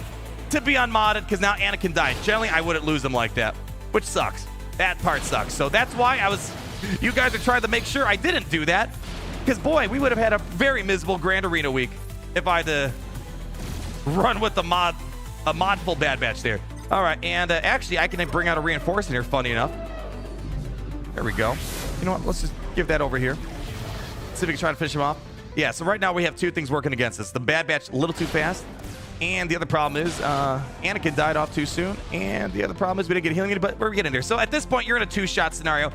to be unmodded, because now Anakin died. Generally, I wouldn't lose him like that, which sucks. That part sucks. So that's why I was... You guys are trying to make sure I didn't do that. Because, boy, we would have had a very miserable Grand Arena week if I had run with a modful Bad Batch there. All right, and actually, I can bring out a reinforcement here, funny enough. There we go. You know what? Let's just give that over here. See if we can try to finish him off. Yeah, so right now we have 2 things working against us. The Bad Batch a little too fast, And the other problem is Anakin died off too soon. And the other problem is we didn't get healing, but we're getting there. So at this point, you're in a 2-shot scenario,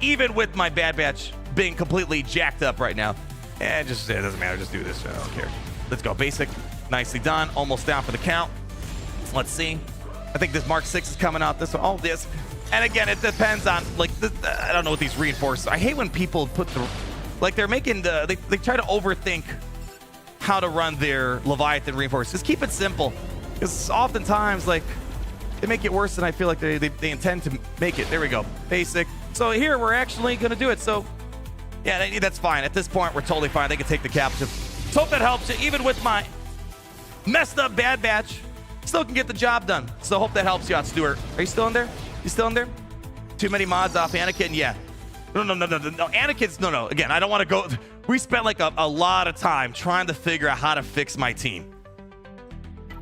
even with my Bad Batch being completely jacked up right now. And it doesn't matter. Just do this. I don't care. Let's go. Basic. Nicely done. Almost down for the count. Let's see. I think this Mark 6 is coming out. This one. All this. And again, it depends on, like, I don't know what these reinforcements. I hate when people put the, like, they're making the, they try to overthink how to run their Leviathan reinforcements. Just keep it simple. Because oftentimes, like, they make it worse than I feel like they intend to make it. There we go. Basic. So here, we're actually going to do it. So, yeah, that's fine. At this point, we're totally fine. They can take the captive. So hope that helps you. Even with my messed up Bad Batch, still can get the job done. So hope that helps you out, Stuart. Are you still in there? You still in there? Too many mods off Anakin? Yeah. No. Anakin's, no. Again, I don't want to go. We spent like a lot of time trying to figure out how to fix my team.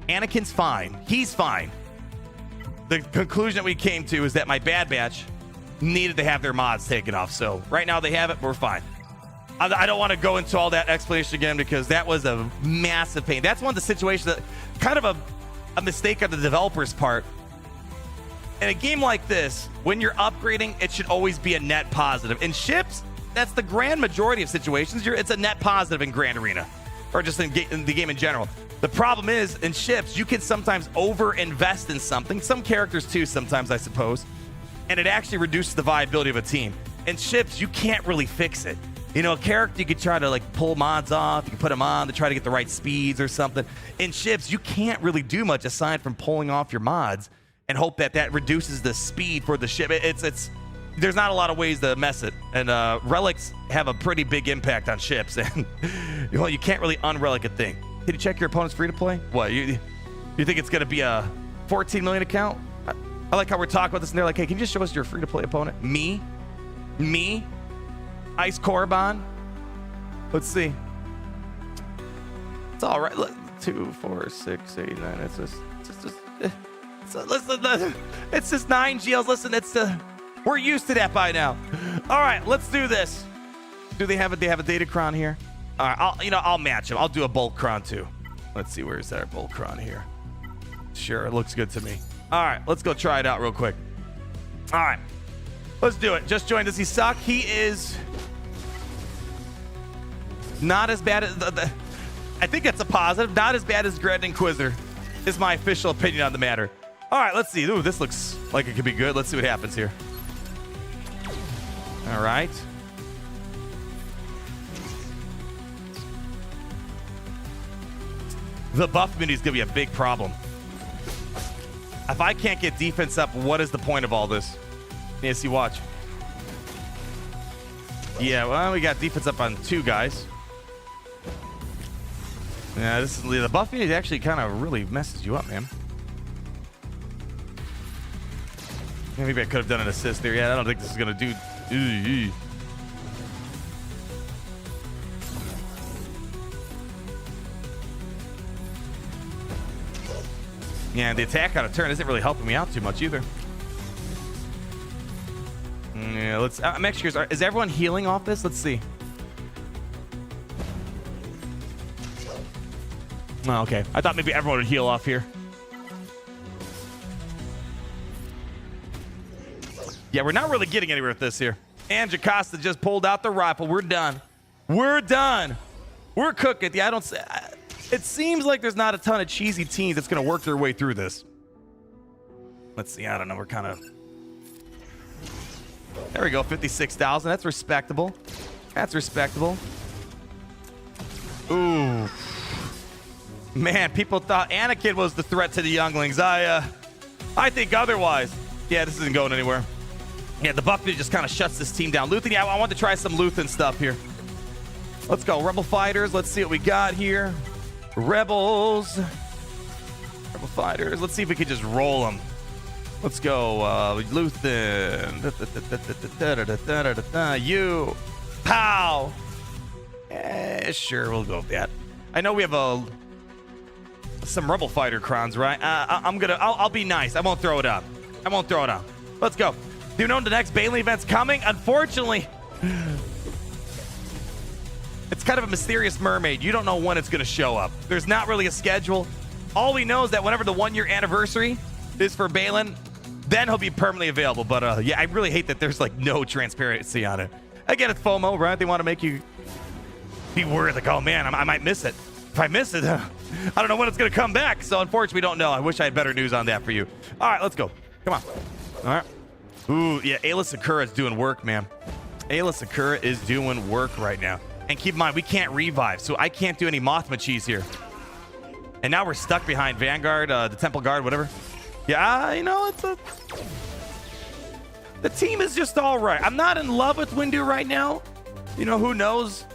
Anakin's fine. He's fine. The conclusion that we came to is that my Bad Batch needed to have their mods taken off. So right now they have it. We're fine. I don't want to go into all that explanation again because that was a massive pain. That's one of the situations that kind of a mistake on the developer's part. In a game like this, when you're upgrading, it should always be a net positive. In ships, that's the grand majority of situations. It's a net positive in Grand Arena, or just in the game in general. The problem is, in ships, you can sometimes over-invest in something. Some characters too, sometimes, I suppose. And it actually reduces the viability of a team. In ships, you can't really fix it. You know, a character, you could try to, like, pull mods off. You can put them on to try to get the right speeds or something. In ships, you can't really do much aside from pulling off your mods and hope that reduces the speed for the ship. There's not a lot of ways to mess it. And relics have a pretty big impact on ships. And you can't really unrelic a thing. Did you check your opponent's free-to-play? What, you think it's going to be a 14 million account? I like how we're talking about this, and they're like, hey, can you just show us your free-to-play opponent? Me? Ice Korriban? Let's see. It's all right. 2, 4, 6, 8, 9. It's just 9 GLs. Listen, we're used to that by now. All right, let's do this. Do they have a Datacron here? All right, I'll match them. I'll do a Boltcron too. Let's see, where's our Boltcron here? Sure, it looks good to me. All right, let's go try it out real quick. All right, let's do it. Just joined. Does he suck? He is not as bad as I think that's a positive. Not as bad as Grand Inquisitor is my official opinion on the matter. All right, let's see. Ooh, this looks like it could be good. Let's see what happens here. All right. The buff community is going to be a big problem. If I can't get defense up, what is the point of all this? Yeah, see, watch. Yeah, well, we got defense up on 2 guys. Yeah, the buff community actually kind of really messes you up, man. Yeah, maybe I could have done an assist there. Yeah, I don't think this is going to do... Yeah, the attack on a turn isn't really helping me out too much either. Yeah, let's... I'm actually curious, is everyone healing off this? Let's see. Oh, okay. I thought maybe everyone would heal off here. Yeah, we're not really getting anywhere with this here. And Jocasta just pulled out the rifle. We're done. We're done. We're cooking. Yeah, it seems like there's not a ton of cheesy teams that's going to work their way through this. Let's see. I don't know. We're kind of... There we go. 56,000. That's respectable. That's respectable. Ooh. Man, people thought Anakin was the threat to the younglings. I think otherwise. Yeah, this isn't going anywhere. Yeah, the buffet just kind of shuts this team down. Luthen, yeah, I want to try some Luthen stuff here. Let's go. Rebel fighters. Let's see what we got here. Rebels. Rebel fighters. Let's see if we can just roll them. Let's go. Luthen. You. Pow. Sure, we'll go with that. I know we have some Rebel fighter crowns, right? I'll be nice. I won't throw it up. Let's go. Do you know the next Bailey event's coming? Unfortunately, it's kind of a mysterious mermaid. You don't know when it's going to show up. There's not really a schedule. All we know is that whenever the 1-year anniversary is for Balin, then he'll be permanently available. But yeah, I really hate that there's like no transparency on it. Again, it's FOMO, right? They want to make you be worried, like, oh man, I might miss it. If I miss it, I don't know when it's going to come back. So unfortunately, we don't know. I wish I had better news on that for you. All right, let's go. Come on. All right. Ooh, yeah, Ayla Sakura is doing work, man. Ayla Sakura is doing work right now. And keep in mind, we can't revive, so I can't do any Mothma cheese here. And now we're stuck behind Vanguard, the Temple Guard, whatever. Yeah, you know, the team is just all right. I'm not in love with Windu right now. You know, who knows?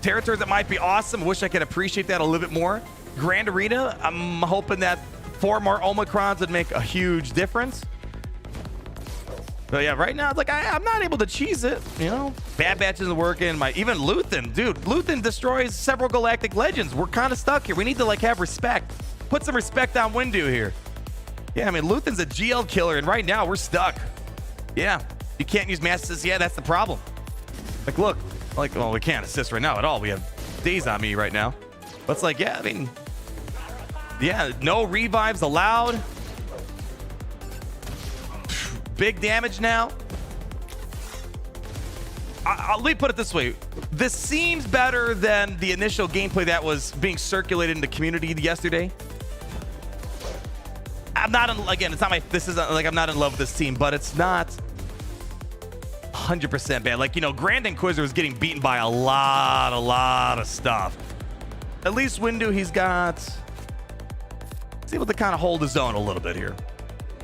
Territories that might be awesome. Wish I could appreciate that a little bit more. Grand Arena, I'm hoping that 4 more Omicrons would make a huge difference. But yeah, right now, it's like I'm not able to cheese it, you know? Bad Batch isn't working. Even Luthen, dude, Luthen destroys several galactic legends. We're kind of stuck here. We need to like have respect. Put some respect on Windu here. Yeah, I mean, Luthen's a GL killer, and right now we're stuck. Yeah, you can't use mass assist. Yeah, that's the problem. Like, look, like, well, we can't assist right now at all. We have days on me right now. But it's like, yeah, I mean, yeah, no revives allowed. Big damage now. Let me put it this way. This seems better than the initial gameplay that was being circulated in the community yesterday. I'm not in, again, it's not my, this isn't like I'm not in love with this team, but it's not 100% bad. Like, you know, Grand Inquisitor was getting beaten by a lot of stuff. At least Windu, he's able to kind of hold his own a little bit here.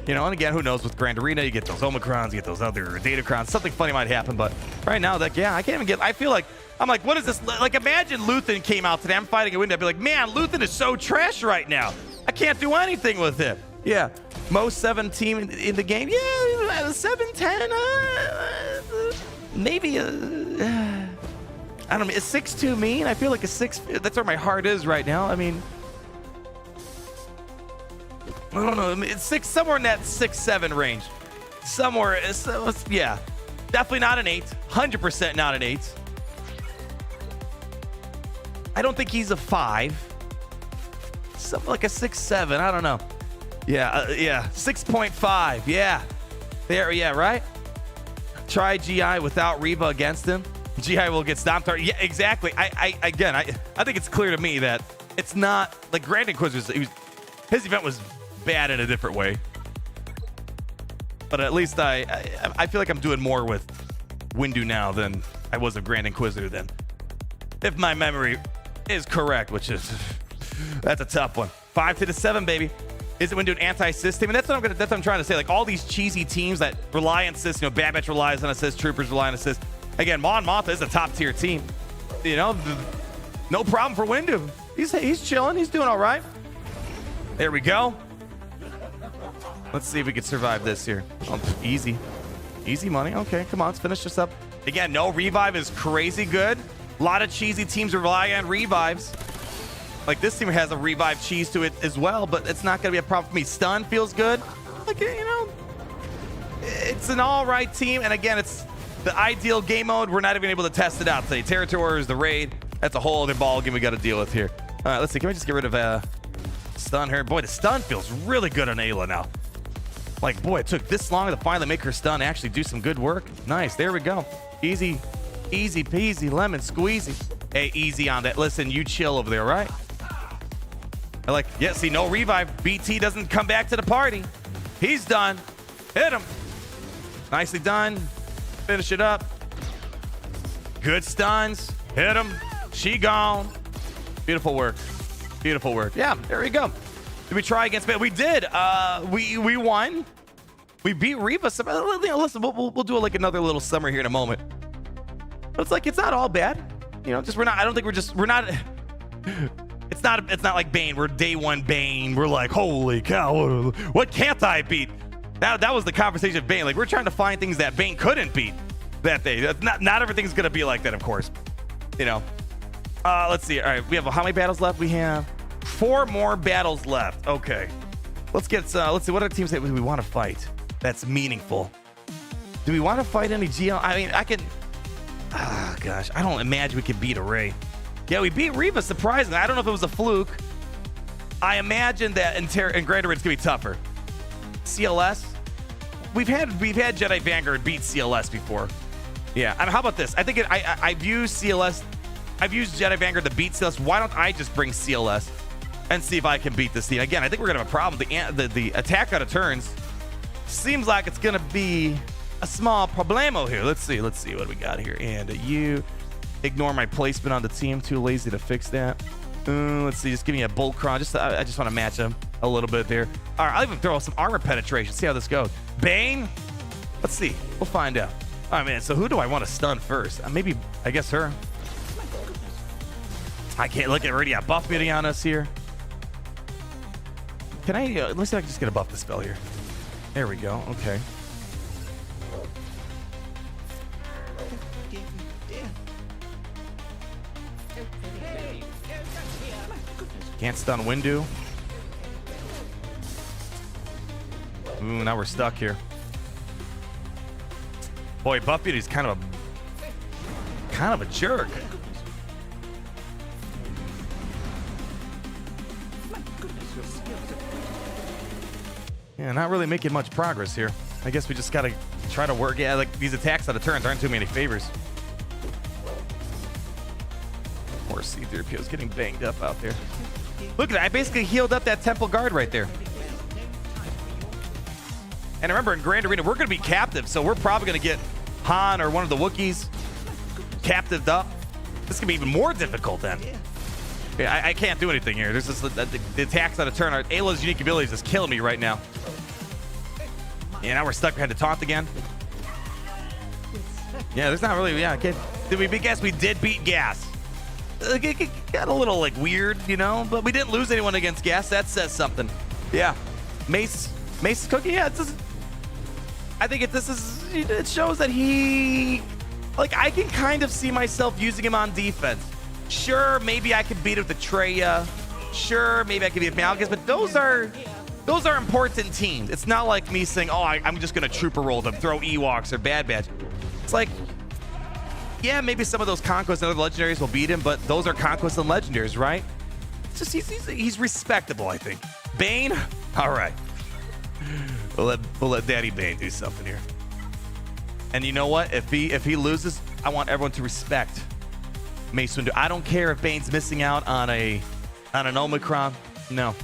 You know, and again, who knows with Grand Arena, you get those Omicrons, you get those other Datacrons, something funny might happen, but right now, like, yeah, I can't even get, I feel like, I'm like, what is this? Like, imagine Luthen came out today, I'm fighting a Windu, I'd be like, man, Luthen is so trash right now. I can't do anything with it. Yeah, most 7 team in the game, yeah, 7-10, maybe, I don't know, is 6-2 mean? I feel like a 6, that's where my heart is right now. I mean, I don't know. It's 6, somewhere in that 6-7 range. Somewhere, yeah. Definitely not an 8. 100% not an 8. I don't think he's a 5. Something like a 6-7. I don't know. Yeah, yeah. 6.5. Yeah. There, yeah, right? Try GI without Reba against him. GI will get stomped. Yeah, exactly. I think it's clear to me that it's not like Grand Inquisitor. His event was bad in a different way, but at least I feel like I'm doing more with Windu now than I was a Grand Inquisitor then, if my memory is correct, which is that's a tough one. 5 to the 7, baby. Is it Windu an anti-assist team? And that's what I'm trying to say. Like all these cheesy teams that rely on assist, you know, Bad Batch relies on assist, Troopers rely on assist. Again, Mon Mothma is a top tier team. You know, no problem for Windu. He's chilling. He's doing all right. There we go. Let's see if we can survive this here. Oh, easy. Easy money. Okay, come on. Let's finish this up. Again, no revive is crazy good. A lot of cheesy teams rely on revives. Like this team has a revive cheese to it as well, but it's not going to be a problem for me. Stun feels good. Like, you know, it's an all right team. And again, it's the ideal game mode. We're not even able to test it out today. Territories, the raid. That's a whole other ball game we got to deal with here. All right, let's see. Can we just get rid of stun here? Boy, the stun feels really good on Ayla now. Like, boy, it took this long to finally make her stun actually do some good work. Nice. There we go. Easy. Easy peasy, lemon squeezy. Hey, easy on that. Listen, you chill over there, right? I like, yeah, see, no revive. BT doesn't come back to the party. He's done. Hit him. Nicely done. Finish it up. Good stuns. Hit him. She gone. Beautiful work. Beautiful work. Yeah, there we go. Did we try against Beset? We did. We won. We beat Reva. Listen, we'll do like another little summary here in a moment. But it's like, it's not all bad. You know, just we're not, I don't think we're not, it's not like Bane. We're day 1 Bane. We're like, holy cow, what can't I beat? That was the conversation of Bane. Like, we're trying to find things that Bane couldn't beat that day. That's not everything's going to be like that, of course. You know, let's see. All right, we have how many battles left? We have 4 more battles left. Okay, let's see. What other teams that we want to fight that's meaningful? Do we want to fight any GL? I mean, I can. Oh, gosh, I don't imagine we can beat Array. Yeah, we beat Reva, surprisingly. I don't know if it was a fluke. I imagine that in Greater it's gonna be tougher. CLS, we've had Jedi Vanguard beat CLS before. Yeah, and how about this? I think I've used CLS. I've used Jedi Vanguard to beat CLS. Why don't I just bring CLS and see if I can beat this team? Again, I think we're gonna have a problem. The attack out of turns seems like it's gonna be a small problemo here. Let's see what we got here. And you ignore my placement on the team. Too lazy to fix that. Let's see. Just give me a bolt cron. I just want to match them a little bit there. All right, I'll even throw some armor penetration. See how this goes. Bane. Let's see. We'll find out. All right, man. So who do I want to stun first? Maybe I guess her. I can't look at already. Got buff muting on us here. Can I? Let's see if I can just get a buff the spell here. There we go. Okay. Can't stun Windu. Ooh, now we're stuck here. Boy, Buff Beauty's kind of a jerk. Yeah, not really making much progress here. I guess we just gotta try to work. Yeah, like these attacks out of turns aren't too many favors. Poor C-3PO's getting banged up out there. Look at that. I basically healed up that Temple Guard right there. And remember, in Grand Arena, we're going to be captive, so we're probably going to get Han or one of the Wookiees captived up. This can be even more difficult then. Yeah, I can't do anything here. There's just the attacks on a turn. Ayla's unique abilities is killing me right now. Yeah, now we're stuck. We had to taunt again. Yeah, there's not really. Yeah, okay. Did we guess we did beat Gas? It got a little like weird, you know, but we didn't lose anyone against Gas. That says something. Yeah, Mace's cookie. Yeah, I think it shows that he, like, I can kind of see myself using him on defense. Sure, maybe I could beat him with Atreya. Sure, maybe I could beat Malgus, but those are important teams. It's not like me saying, oh, I'm just gonna trooper roll them, throw Ewoks or Bad Batch. It's like, yeah, maybe some of those Conquests and other legendaries will beat him, but those are Conquests and legendaries, right? It's just he's respectable, I think. Bane, all right. We'll let Daddy Bane do something here. And you know what? If he loses, I want everyone to respect Mace Windu. I don't care if Bane's missing out on an Omicron. No.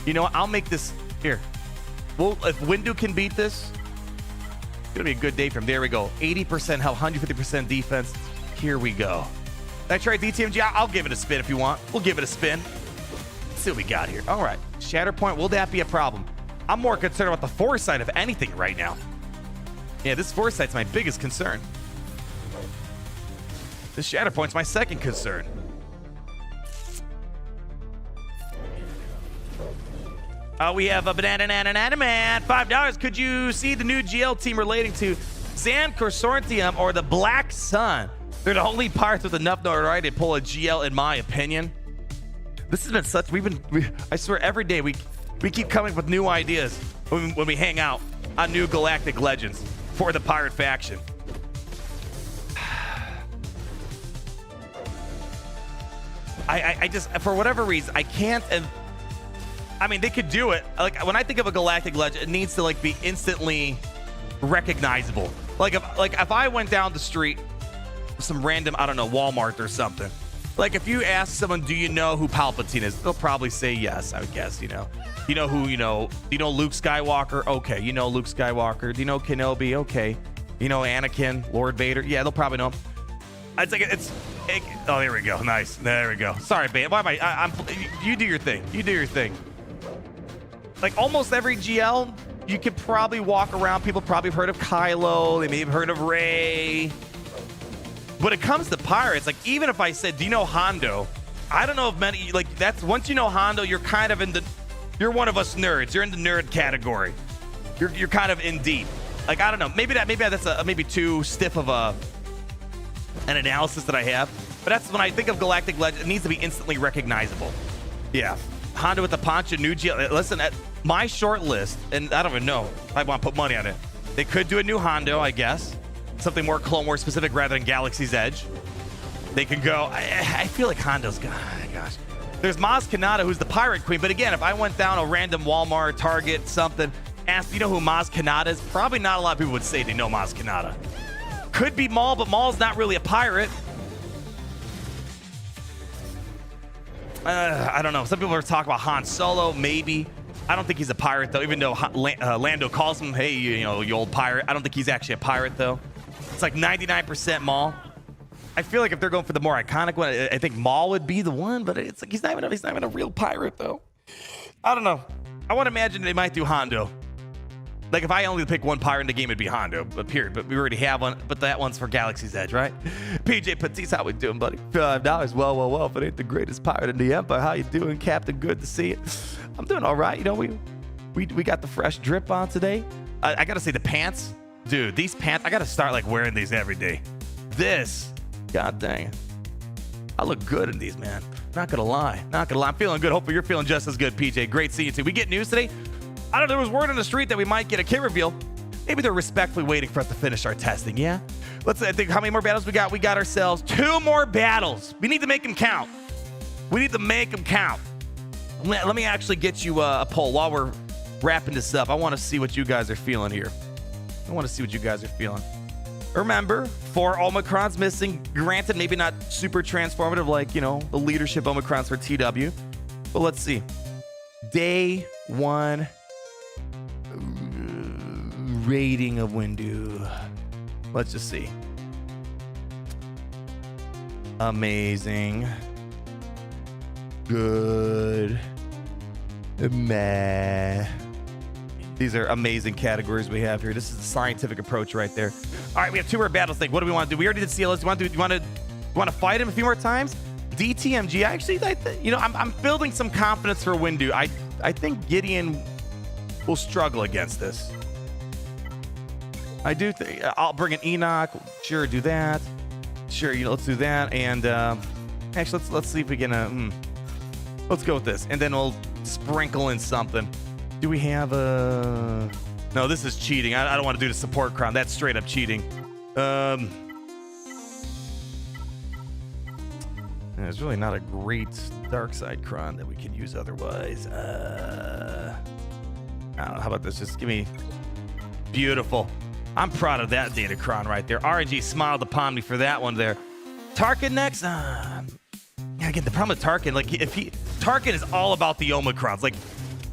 You know what? I'll make this here. Well, if Windu can beat this, it's gonna be a good day for him. There we go. 80% health, 150% defense. Here we go. Did I try DTMG? I'll give it a spin if you want. We'll give it a spin. Let's see what we got here. All right. Shatterpoint, will that be a problem? I'm more concerned about the foresight of anything right now. Yeah, this foresight's my biggest concern. This Shatterpoint's my second concern. We have a banana man. $5. Could you see the new GL team relating to Zan Consortium or the Black Sun? They're the only parts with enough notoriety to pull a GL, in my opinion. This has been such. I swear, every day we keep coming up with new ideas when we hang out on new Galactic Legends for the pirate faction. I just, for whatever reason, I can't. And I mean, they could do it. Like, when I think of a Galactic Legend, it needs to like be instantly recognizable. Like if I went down the street, some random, I don't know, Walmart or something. Like, if you ask someone, do you know who Palpatine is? They'll probably say yes, I would guess, you know. You know who, you know, do you know Luke Skywalker? Okay, you know Luke Skywalker. Do you know Kenobi? Okay. You know Anakin, Lord Vader? Yeah, they'll probably know him. It's like, oh, there we go. Nice. There we go. Sorry, babe. Why am I'm you do your thing. You do your thing. Like, almost every GL, you could probably walk around. People probably have heard of Kylo. They may have heard of Rey. When it comes to pirates, like, even if I said, do you know Hondo? I don't know if many, like, that's, once you know Hondo, you're kind of you're one of us nerds. You're in the nerd category. You're kind of in deep. Like, I don't know. Maybe that's maybe too stiff of an analysis that I have. But that's when I think of Galactic Legend, it needs to be instantly recognizable. Yeah. Hondo with the Poncha, new GL. Listen, at my short list, and I don't even know if I want to put money on it. They could do a new Hondo, I guess. Something more Clone Wars specific rather than Galaxy's Edge. They could go. I feel like Hondo's. Gosh, There's Maz Kanata, who's the pirate queen. But again, if I went down a random Walmart, Target, something, asked, you know who Maz Kanata is? Probably not a lot of people would say they know Maz Kanata. Could be Maul, but Maul's not really a pirate. I don't know. Some people are talking about Han Solo, maybe. I don't think he's a pirate, though, even though Lando calls him, hey, you old pirate. I don't think he's actually a pirate, though. It's like 99% Maul. I feel like if they're going for the more iconic one, I think Maul would be the one, but it's like he's not even a real pirate, though. I don't know. I want to imagine they might do Hondo. Like, if I only pick one pirate in the game, it'd be Hondo, but period. But we already have one, but that one's for Galaxy's Edge, right? PJ Patisse, how we doing, buddy? $5. Well, if it ain't the greatest pirate in the Empire, how you doing, Captain? Good to see you. I'm doing all right. You know, we got the fresh drip on today. I got to say, the pants, dude, these pants, I got to start, like, wearing these every day. This, god dang, I look good in these, man. Not gonna lie. I'm feeling good. Hopefully you're feeling just as good, PJ. Great seeing you, too. We get news today. I don't know, there was word on the street that we might get a kit reveal. Maybe they're respectfully waiting for us to finish our testing, yeah? I think how many more battles we got? We got ourselves 2 more battles. We need to make them count. Let me actually get you a poll while we're wrapping this up. I want to see what you guys are feeling here. Remember, 4 Omicrons missing. Granted, maybe not super transformative like, the leadership Omicrons for TW. But let's see. Day 1 rating of Windu. Let's just see. Amazing. Good. Meh. These are amazing categories we have here. This is the scientific approach right there. All right, we have 2 more battles. What do we want to do? We already did CLS. Do you want to fight him a few more times? DTMG. Actually, I'm building some confidence for Windu. I think Gideon will struggle against this. I do think I'll bring an Enoch. Sure, do that. Sure, let's do that. And actually, let's see if we can. Let's go with this, and then we'll sprinkle in something. Do we have a? No, this is cheating. I don't want to do the support crown. That's straight up cheating. There's really not a great dark side crown that we could use otherwise. I don't know. How about this? Just give me beautiful. I'm proud of that data cron right there. RNG smiled upon me for that one there. Tarkin next. Again, the problem with Tarkin, Tarkin is all about the Omicrons. Like,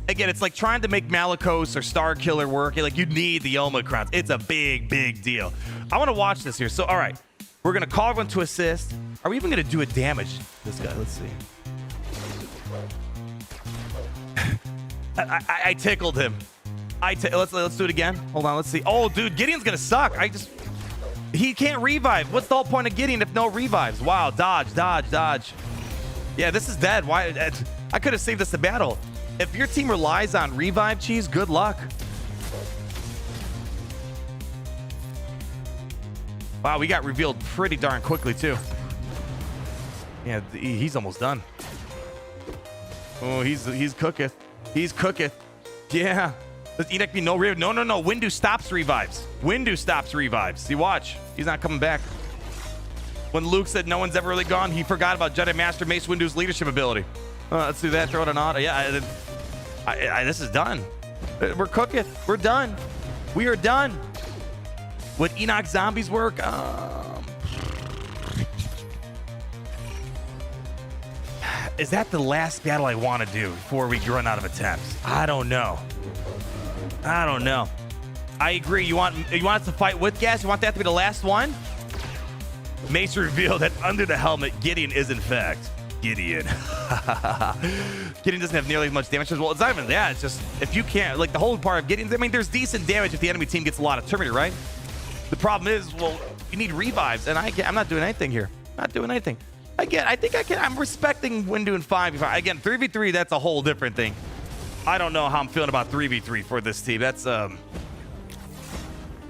again, it's like trying to make Malicos or Star Killer work. Like, you need the Omicrons. It's a big, big deal. I want to watch this here. So, all right, we're gonna call everyone to assist. Are we even gonna do a damage? This guy. Let's see. I tickled him. Let's do it again. Hold on. Let's see. Oh, dude, Gideon's gonna suck. He can't revive. What's the whole point of Gideon if no revives? Wow. Dodge. Yeah, this is dead. Why? I could have saved us the battle. If your team relies on revive, cheese, good luck. Wow, we got revealed pretty darn quickly too. Yeah, he's almost done. Oh, he's cooketh. He's cooketh. Yeah. Does Enoch be no revive? No. Windu stops revives. See, watch. He's not coming back. When Luke said no one's ever really gone, he forgot about Jedi Master Mace Windu's leadership ability. Let's do that. Throw it on auto. Yeah, this is done. We're cooketh. We're done. We are done. Would Enoch zombies work? Is that the last battle I want to do before we run out of attempts? I don't know. I agree. You want us to fight with gas? You want that to be the last one? Mace revealed that under the helmet, Gideon is in fact Gideon. Gideon doesn't have nearly as much damage. Well, it's not even that. It's just if you can't, like the whole part of Gideon's, I mean, there's decent damage if the enemy team gets a lot of Terminator, right? The problem is, well, you need revives, and I'm not doing anything here. Not doing anything. Again, I think I can. I'm respecting Windu in 5v5. Again, 3v3, that's a whole different thing. I don't know how I'm feeling about 3v3 for this team. That's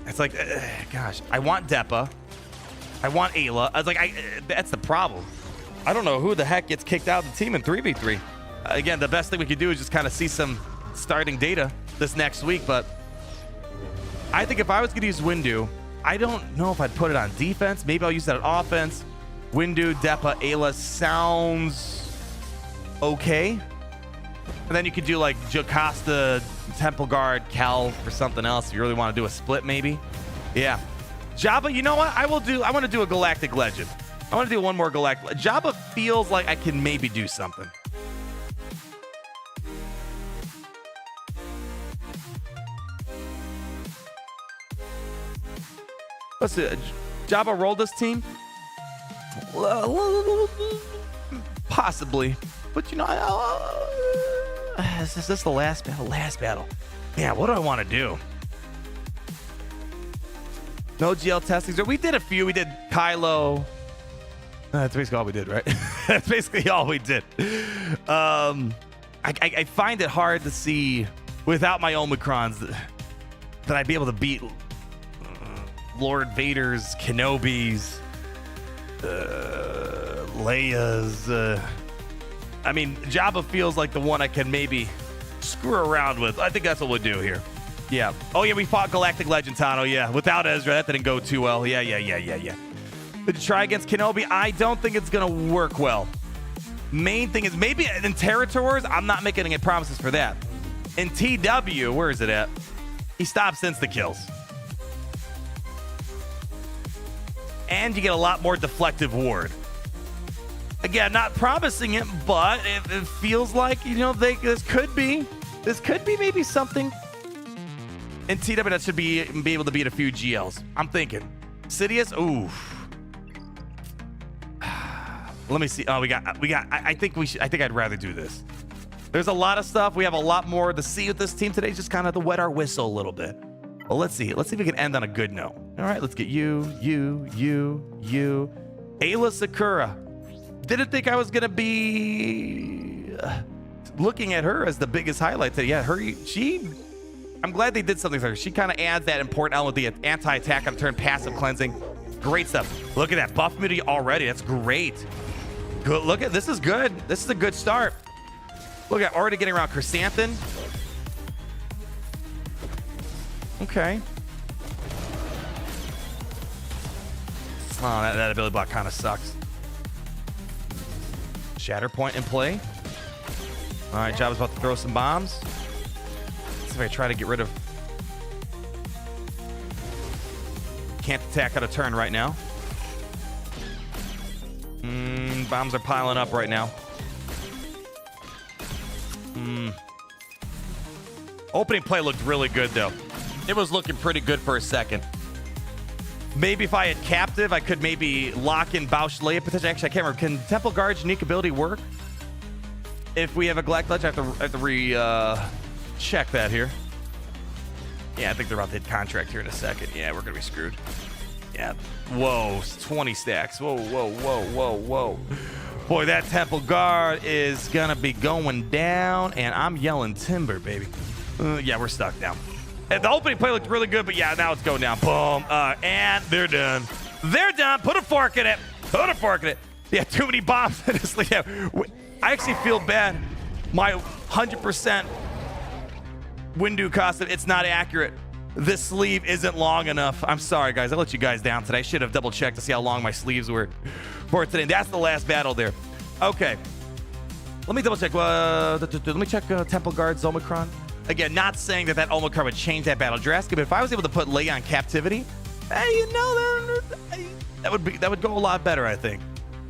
it's like, gosh, I want Depa. I want Ayla. I was like, that's the problem. I don't know who the heck gets kicked out of the team in 3v3. Again, the best thing we could do is just kind of see some starting data this next week. But I think if I was going to use Windu, I don't know if I'd put it on defense. Maybe I'll use that on offense. Windu, Depa, Ayla sounds okay. And then you could do like Jocasta, Temple Guard, Cal for something else. If you really want to do a split, maybe. Yeah. Jabba, you know what? I want to do a Galactic Legend. I want to do one more Galactic. Jabba feels like I can maybe do something. Let's see. Jabba roll this team? Possibly. But you know, is this the last battle? Last battle. Yeah, what do I want to do? No GL testings. We did a few. We did Kylo. That's basically all we did, right? That's basically all we did. I find it hard to see without my Omicrons that I'd be able to beat Lord Vader's, Kenobi's, Leia's. I mean, Jabba feels like the one I can maybe screw around with. I think that's what we'll do here. Yeah. Oh, yeah, we fought Galactic Legend, Tano. Yeah, without Ezra, that didn't go too well. Yeah. Did you try against Kenobi? I don't think it's going to work well. Main thing is maybe in Territory Wars, I'm not making any promises for that. In TW, where is it at? He stops insta-kills. And you get a lot more deflective ward. Again, not promising it, but it feels like, you know, this could be maybe something. In TW, that should be able to beat a few GLs. I'm thinking. Sidious, ooh. Let me see. Oh, we got. I think I'd rather do this. There's a lot of stuff. We have a lot more to see with this team today. Just kind of to wet our whistle a little bit. Well, let's see. Let's see if we can end on a good note. All right, let's get you. Ayla Sakura. Didn't think I was gonna be looking at her as the biggest highlight today. Yeah, I'm glad they did something for her. She kind of adds that important element, the anti-attack on turn, passive cleansing. Great stuff. Look at that buff immunity already. That's great. Good. Look at this. Is good. This is a good start. Look at already getting around Chrysanthemum. Okay. Oh, that ability block kind of sucks. Shatter point in play. All right, Jabba's about to throw some bombs. Let's see if I try to get rid of. Can't attack out of turn right now. Bombs are piling up right now. Opening play looked really good, though. It was looking pretty good for a second. Maybe if I had Captive, I could maybe lock in Bausch Leia potentially. Actually, I can't remember. Can Temple Guard's unique ability work? If we have a Galactic Legend, I have to check that here. Yeah, I think they're about to hit contract here in a second. Yeah, we're going to be screwed. Yeah. Whoa, 20 stacks. Whoa. Boy, that Temple Guard is going to be going down, and I'm yelling timber, baby. Yeah, we're stuck now. And the opening play looked really good, but yeah, now it's going down. Boom. And they're done. They're done. Put a fork in it. Yeah, too many bombs. I actually feel bad. My 100% Windu costume, it's not accurate. This sleeve isn't long enough. I'm sorry, guys. I let you guys down today. I should have double checked to see how long my sleeves were for today. That's the last battle there. Okay. Let me double check. Let me check Temple Guard's Omicron. Again, not saying that Omicron would change that battle drastically, but if I was able to put Leia on captivity, you know, that would go a lot better, I think.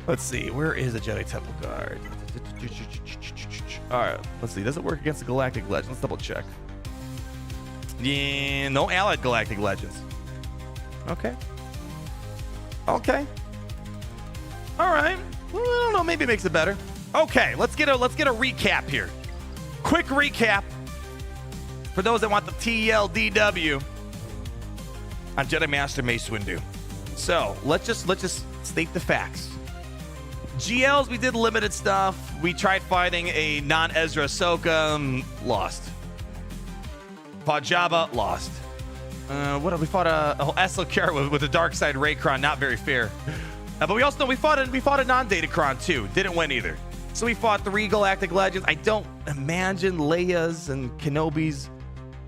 Let's see. Where is the Jedi Temple Guard? All right. Let's see. Does it work against the Galactic Legends? Let's double check. Yeah, no allied Galactic Legends. Okay. All right. Well, I don't know. Maybe it makes it better. Okay. Let's get a recap here. Quick recap for those that want the TLDW on Jedi Master Mace Windu. So let's just state the facts. GLs, we did limited stuff. We tried fighting a non-Ezra Ahsoka, lost. Fought Jabba, lost. What have we fought? A Eslakar with a dark side Raycron, not very fair. But we also know we fought a non-Datacron too. Didn't win either. So we fought 3 Galactic Legends. I don't imagine Leia's and Kenobi's,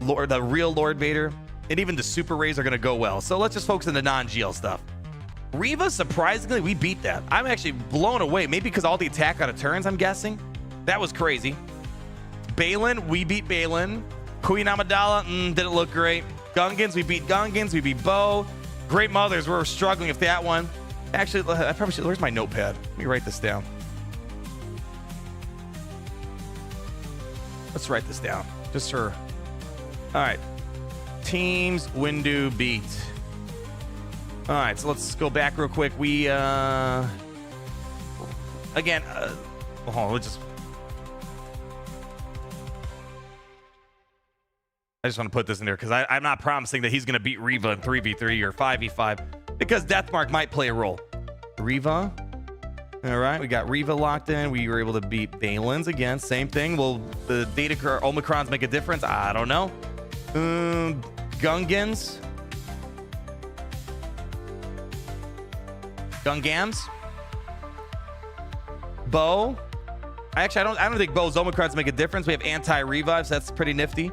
the real Lord Vader, and even the Super Rays are going to go well. So let's just focus on the non-GL stuff. Reva, surprisingly, we beat that. I'm actually blown away. Maybe because all the attack out of turns, I'm guessing. That was crazy. Balin, we beat Balin. Queen Amidala, didn't look great. Gungans, we beat Gungans. We beat Bo. Great Mothers, we're struggling with that one. Actually, I probably should. Where's my notepad? Let me write this down. Let's write this down. Just for. All right. Teams Windu beat. All right, so let's go back real quick. We again. Hold on, let's just. I just want to put this in there because I'm not promising that he's going to beat Reva in 3v3 or 5v5 because Deathmark might play a role. Reva. All right, we got Reva locked in. We were able to beat Balin's again. Same thing. Will the data Omicrons make a difference? I don't know. Gungans. Gungams. Bo. I don't think Bo's Omicrons make a difference. We have anti-revives. That's pretty nifty.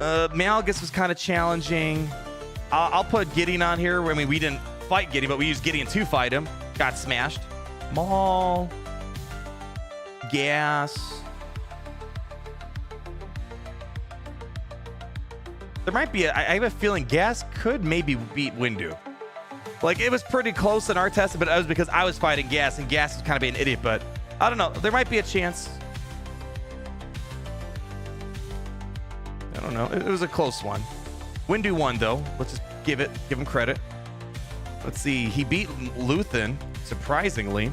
Malgus was kind of challenging. I'll put Gideon on here. I mean, we didn't fight Gideon, but we used Gideon to fight him. Got smashed. Maul. Gas. There might be I have a feeling Gas could maybe beat Windu. Like, it was pretty close in our test, but it was because I was fighting Gas, and Gas was kind of being an idiot, but I don't know. There might be a chance. I don't know. It was a close one. Windu won, though. Let's just give him credit. Let's see. He beat Luthen, surprisingly.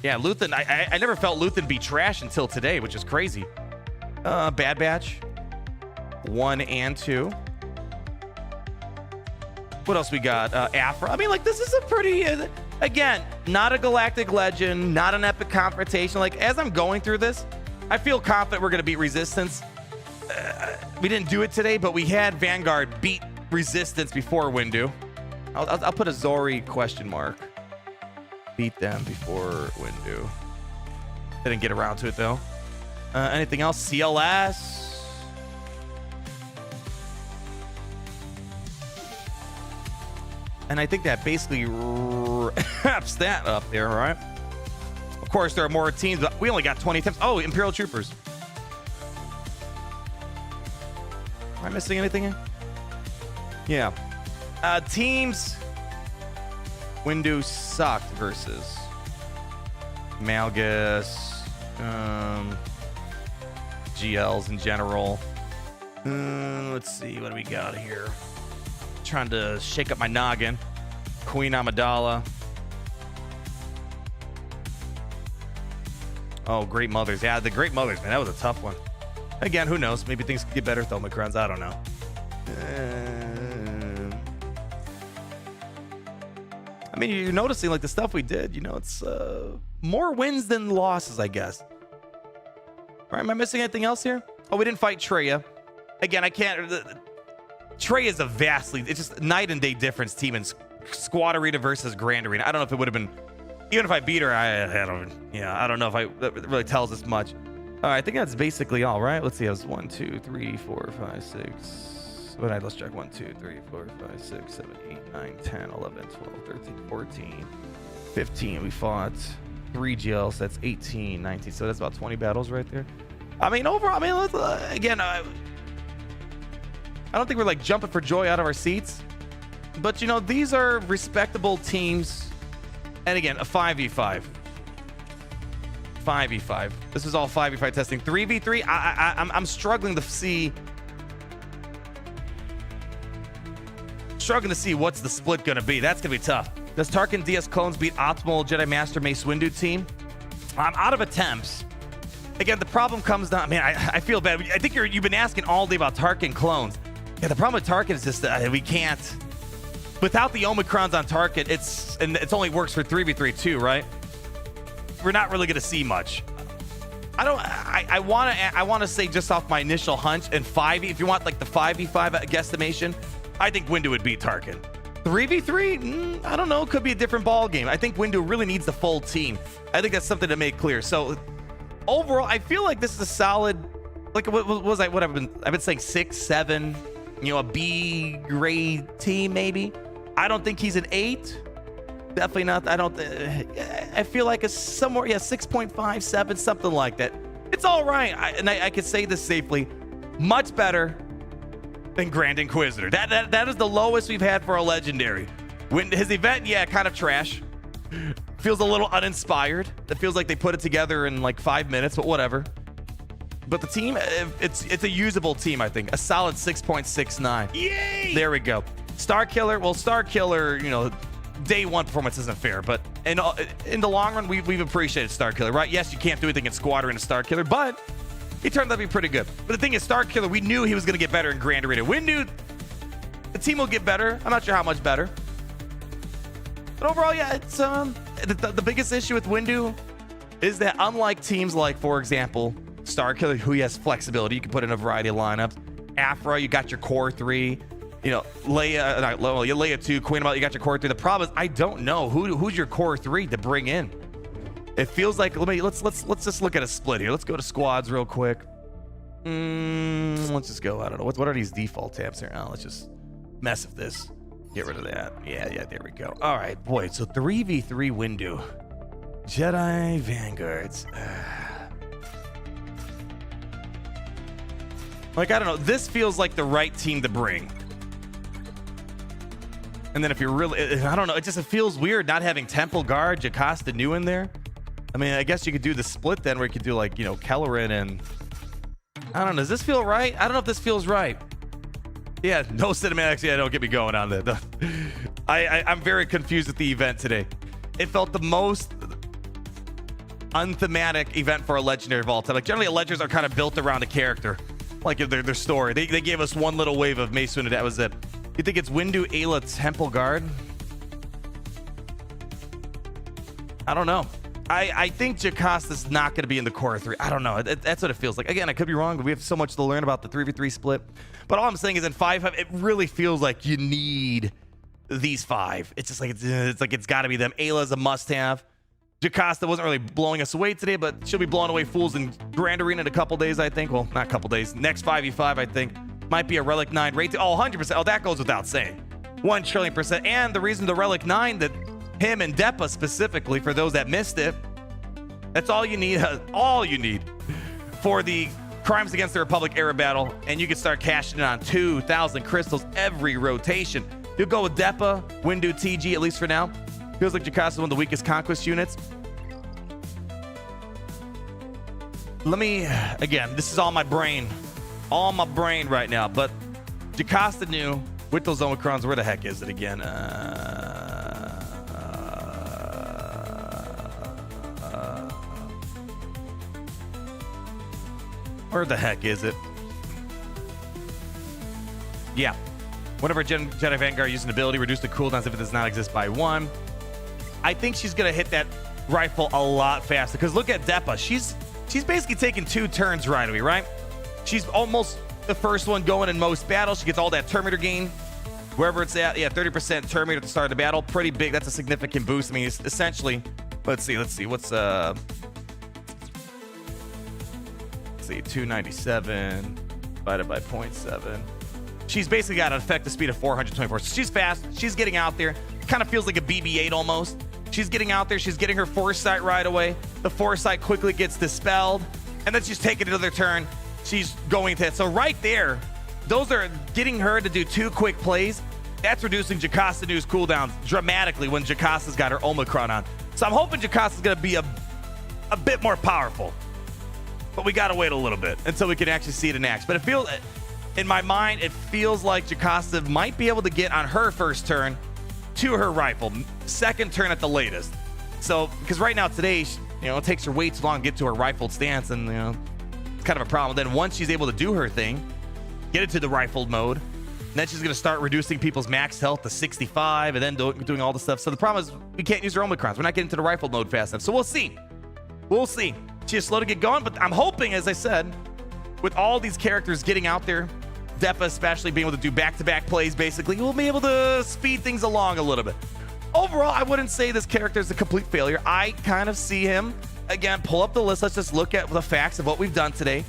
Yeah, Luthen. I never felt Luthen be trash until today, which is crazy. Bad Batch. 1 and 2. What else we got? Afra. I mean, like, this is a pretty... again, not a galactic legend, not an epic confrontation. Like, as I'm going through this, I feel confident we're going to beat Resistance. We didn't do it today, but we had Vanguard beat Resistance before Windu. I'll put a Zori question mark. Beat them before Windu. Didn't get around to it, though. Anything else? CLS. And I think that basically wraps that up there, all right? Of course, there are more teams, but we only got 20 attempts. Oh, Imperial Troopers. Am I missing anything here? Yeah. Teams. Windu sucked versus Malgus. GLs in general. Let's see. What do we got here? Trying to shake up my noggin. Queen Amidala. Oh, Great Mothers. Yeah, the Great Mothers, man. That was a tough one. Again, who knows? Maybe things could get better with Omicrons. I don't know. I mean, you're noticing, like, the stuff we did, you know, it's more wins than losses, I guess. All right, am I missing anything else here? Oh, we didn't fight Traya. Again, I can't... Traya is a vastly... It's just night and day difference team in Squad Arena versus Grand Arena. I don't know if it would have been... Even if I beat her, I don't know if that really tells us much. All right, I think that's basically all, right? Let's see. It was 1, 2, 3, 4, 5, 6. What? Let's check. 1, 2, 3, 4, 5, 6, 7, 8, 9, 10, 11, 12, 13, 14, 15. We fought 3 GLs. That's 18, 19. So that's about 20 battles right there. I mean, overall, I mean, let's, again, I don't think we're like jumping for joy out of our seats. But, you know, these are respectable teams. And again, a 5v5. 5v5. This is all 5v5 testing. 3v3, I'm struggling to see. Struggling to see what's the split going to be. That's going to be tough. Does Tarkin DS clones beat optimal Jedi Master Mace Windu team? I'm out of attempts. Again, the problem comes down. Man, I feel bad. I think you've been asking all day about Tarkin clones. Yeah, the problem with Tarkin is just that we can't. Without the Omicrons on Tarkin, it only works for 3v3 too, right? We're not really going to see much. I want to say just off my initial hunch, and 5e, if you want like the 5v5 guesstimation, I think Windu would beat Tarkin. 3v3, I don't know, could be a different ball game. I think Windu really needs the full team. I think that's something to make clear. So overall, I feel like this is a solid, like what was I? What I've been saying 6, 7, you know, a B grade team maybe. I don't think he's an 8. Definitely not. I I feel like it's somewhere, 6.57, something like that. It's all right. I could say this safely. Much better than Grand Inquisitor. That is the lowest we've had for a legendary. When his event, kind of trash. Feels a little uninspired. It feels like they put it together in like 5 minutes, but whatever. But the team, it's a usable team, I think. A solid 6.69. Yay! There we go. Star Killer, day one performance isn't fair, but in the long run, we've appreciated Star Killer, right? Yes, you can't do anything in Squadron and Star Killer, but he turned out to be pretty good. But the thing is, Star Killer, we knew he was going to get better in Grand Arena. We knew the team will get better. I'm not sure how much better. But overall, it's the biggest issue with Windu is that unlike teams like, for example, Star Killer, who has flexibility, you can put in a variety of lineups. Afra, you got your core 3. Leia 2, Queen Amidala, you got your core 3. The problem is I don't know who's your core 3 to bring in. It feels like let's just look at a split here. Let's go to squads real quick. Let's just go. I don't know. What are these default tabs here? Oh, let's just mess with this. Get rid of that. Yeah, there we go. All right, boy. So 3v3 Windu. Jedi Vanguards. I don't know. This feels like the right team to bring. And then if you're really, I don't know. It feels weird not having Temple Guard, Jocasta New in there. I mean, I guess you could do the split then where you could do Kelleran and I don't know. Does this feel right? I don't know if this feels right. Yeah, no cinematics. Yeah, don't get me going on that. I'm very confused with the event today. It felt the most unthematic event for a legendary of all time. Generally, legendaries are kind of built around a character, their story. They gave us one little wave of Mace Windu. That was it. You think it's Windu, Ayla, Temple Guard? I don't know. I think Jocasta's not going to be in the core 3. I don't know. That's what it feels like. Again, I could be wrong, but we have so much to learn about the 3v3 split. But all I'm saying is in 5-5, it really feels like you need these 5. It's just it's got to be them. Ayla's a must-have. Jocasta wasn't really blowing us away today, but she'll be blowing away fools in Grand Arena in a couple days, I think. Well, not a couple days. Next 5v5, I think, might be a Relic 9 rate. 100%. Oh, that goes without saying. 1 trillion%. And the reason the Relic 9 that him and Depa specifically, for those that missed it, that's all you need. All you need for the Crimes Against the Republic era battle, and you can start cashing in on 2,000 crystals every rotation. You'll go with Depa, Windu, TG, at least for now. Feels like Jocasta is one of the weakest conquest units. Again, this is all my brain right now, but Jocasta knew with those Omicrons, where the heck is it again? Where the heck is it? Yeah. Whenever Jedi Vanguard uses an ability, reduce the cooldowns if it does not exist by 1. I think she's going to hit that rifle a lot faster. Because look at Depa. She's basically taking 2 turns right away, right? She's almost the first one going in most battles. She gets all that Terminator gain. Wherever it's at. Yeah, 30% Terminator at the start of the battle. Pretty big. That's a significant boost. I mean, it's essentially... Let's see. What's... 297 divided by 0.7. She's basically got an effective speed of 424. So she's fast. She's getting out there. Kind of feels like a BB-8 almost. She's getting out there. She's getting her foresight right away. The foresight quickly gets dispelled. And then she's taking another turn. She's going to hit. So right there, those are getting her to do 2 quick plays. That's reducing Jocasta New's cooldowns dramatically when Jocasta's got her Omicron on. So I'm hoping Jocasta's going to be a bit more powerful. But we got to wait a little bit until we can actually see it in action. But it feels, in my mind, it feels like Jocasta might be able to get on her first turn to her rifle. Second turn at the latest. So, because right now today, it takes her way too long to get to her rifled stance. And, it's kind of a problem. Then once she's able to do her thing, get it to the rifled mode, and then she's going to start reducing people's max health to 65 and then doing all the stuff. So the problem is we can't use her Omicrons. We're not getting to the rifled mode fast enough. So we'll see. We'll see. She's slow to get going, but I'm hoping, as I said, with all these characters getting out there, Depa especially being able to do back-to-back plays, basically, we'll be able to speed things along a little bit. Overall, I wouldn't say this character is a complete failure. I kind of see him, again, pull up the list. Let's just look at the facts of what we've done today.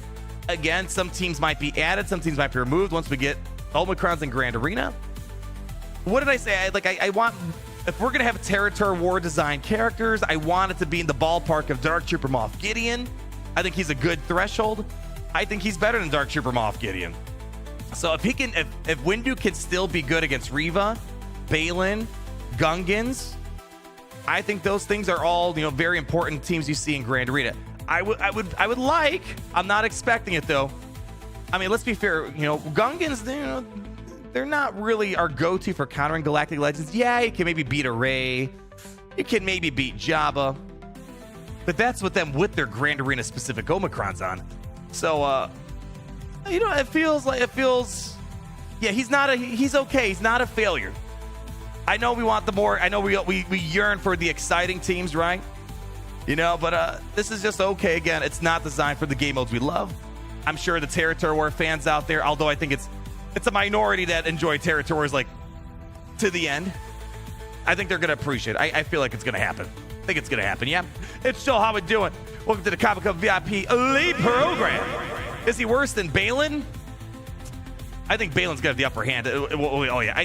Again, some teams might be added, some teams might be removed once we get Omicrons in Grand Arena. What did I say? I want if we're gonna have territory war design characters, I want it to be in the ballpark of Dark Trooper Moff Gideon. I think he's a good threshold. I think he's better than Dark Trooper Moff Gideon. So if Windu can still be good against Reva, Balin, Gungans, I think those things are all, you know, very important teams you see in Grand Arena. I would like. I'm not expecting it though. I mean, let's be fair. You know, Gungans, you know, they're not really our go-to for countering Galactic Legends. Yeah, you can maybe beat Array. You can maybe beat Jabba. But that's with them with their Grand Arena specific Omicrons on. So, you know, it feels, yeah, he's okay. He's not a failure. I know we want the more, I know we yearn for the exciting teams, right? You know, but this is just okay. Again, it's not designed for the game modes we love. I'm sure the Territory War fans out there, although I think it's a minority that enjoy Territory Wars like to the end. I think they're going to appreciate it. I feel like it's going to happen. I think it's going to happen, yeah? It's still how we doing. Welcome to the Comic Cup VIP Elite Program. Is he worse than Balin? I think Balin's got the upper hand. Oh, yeah.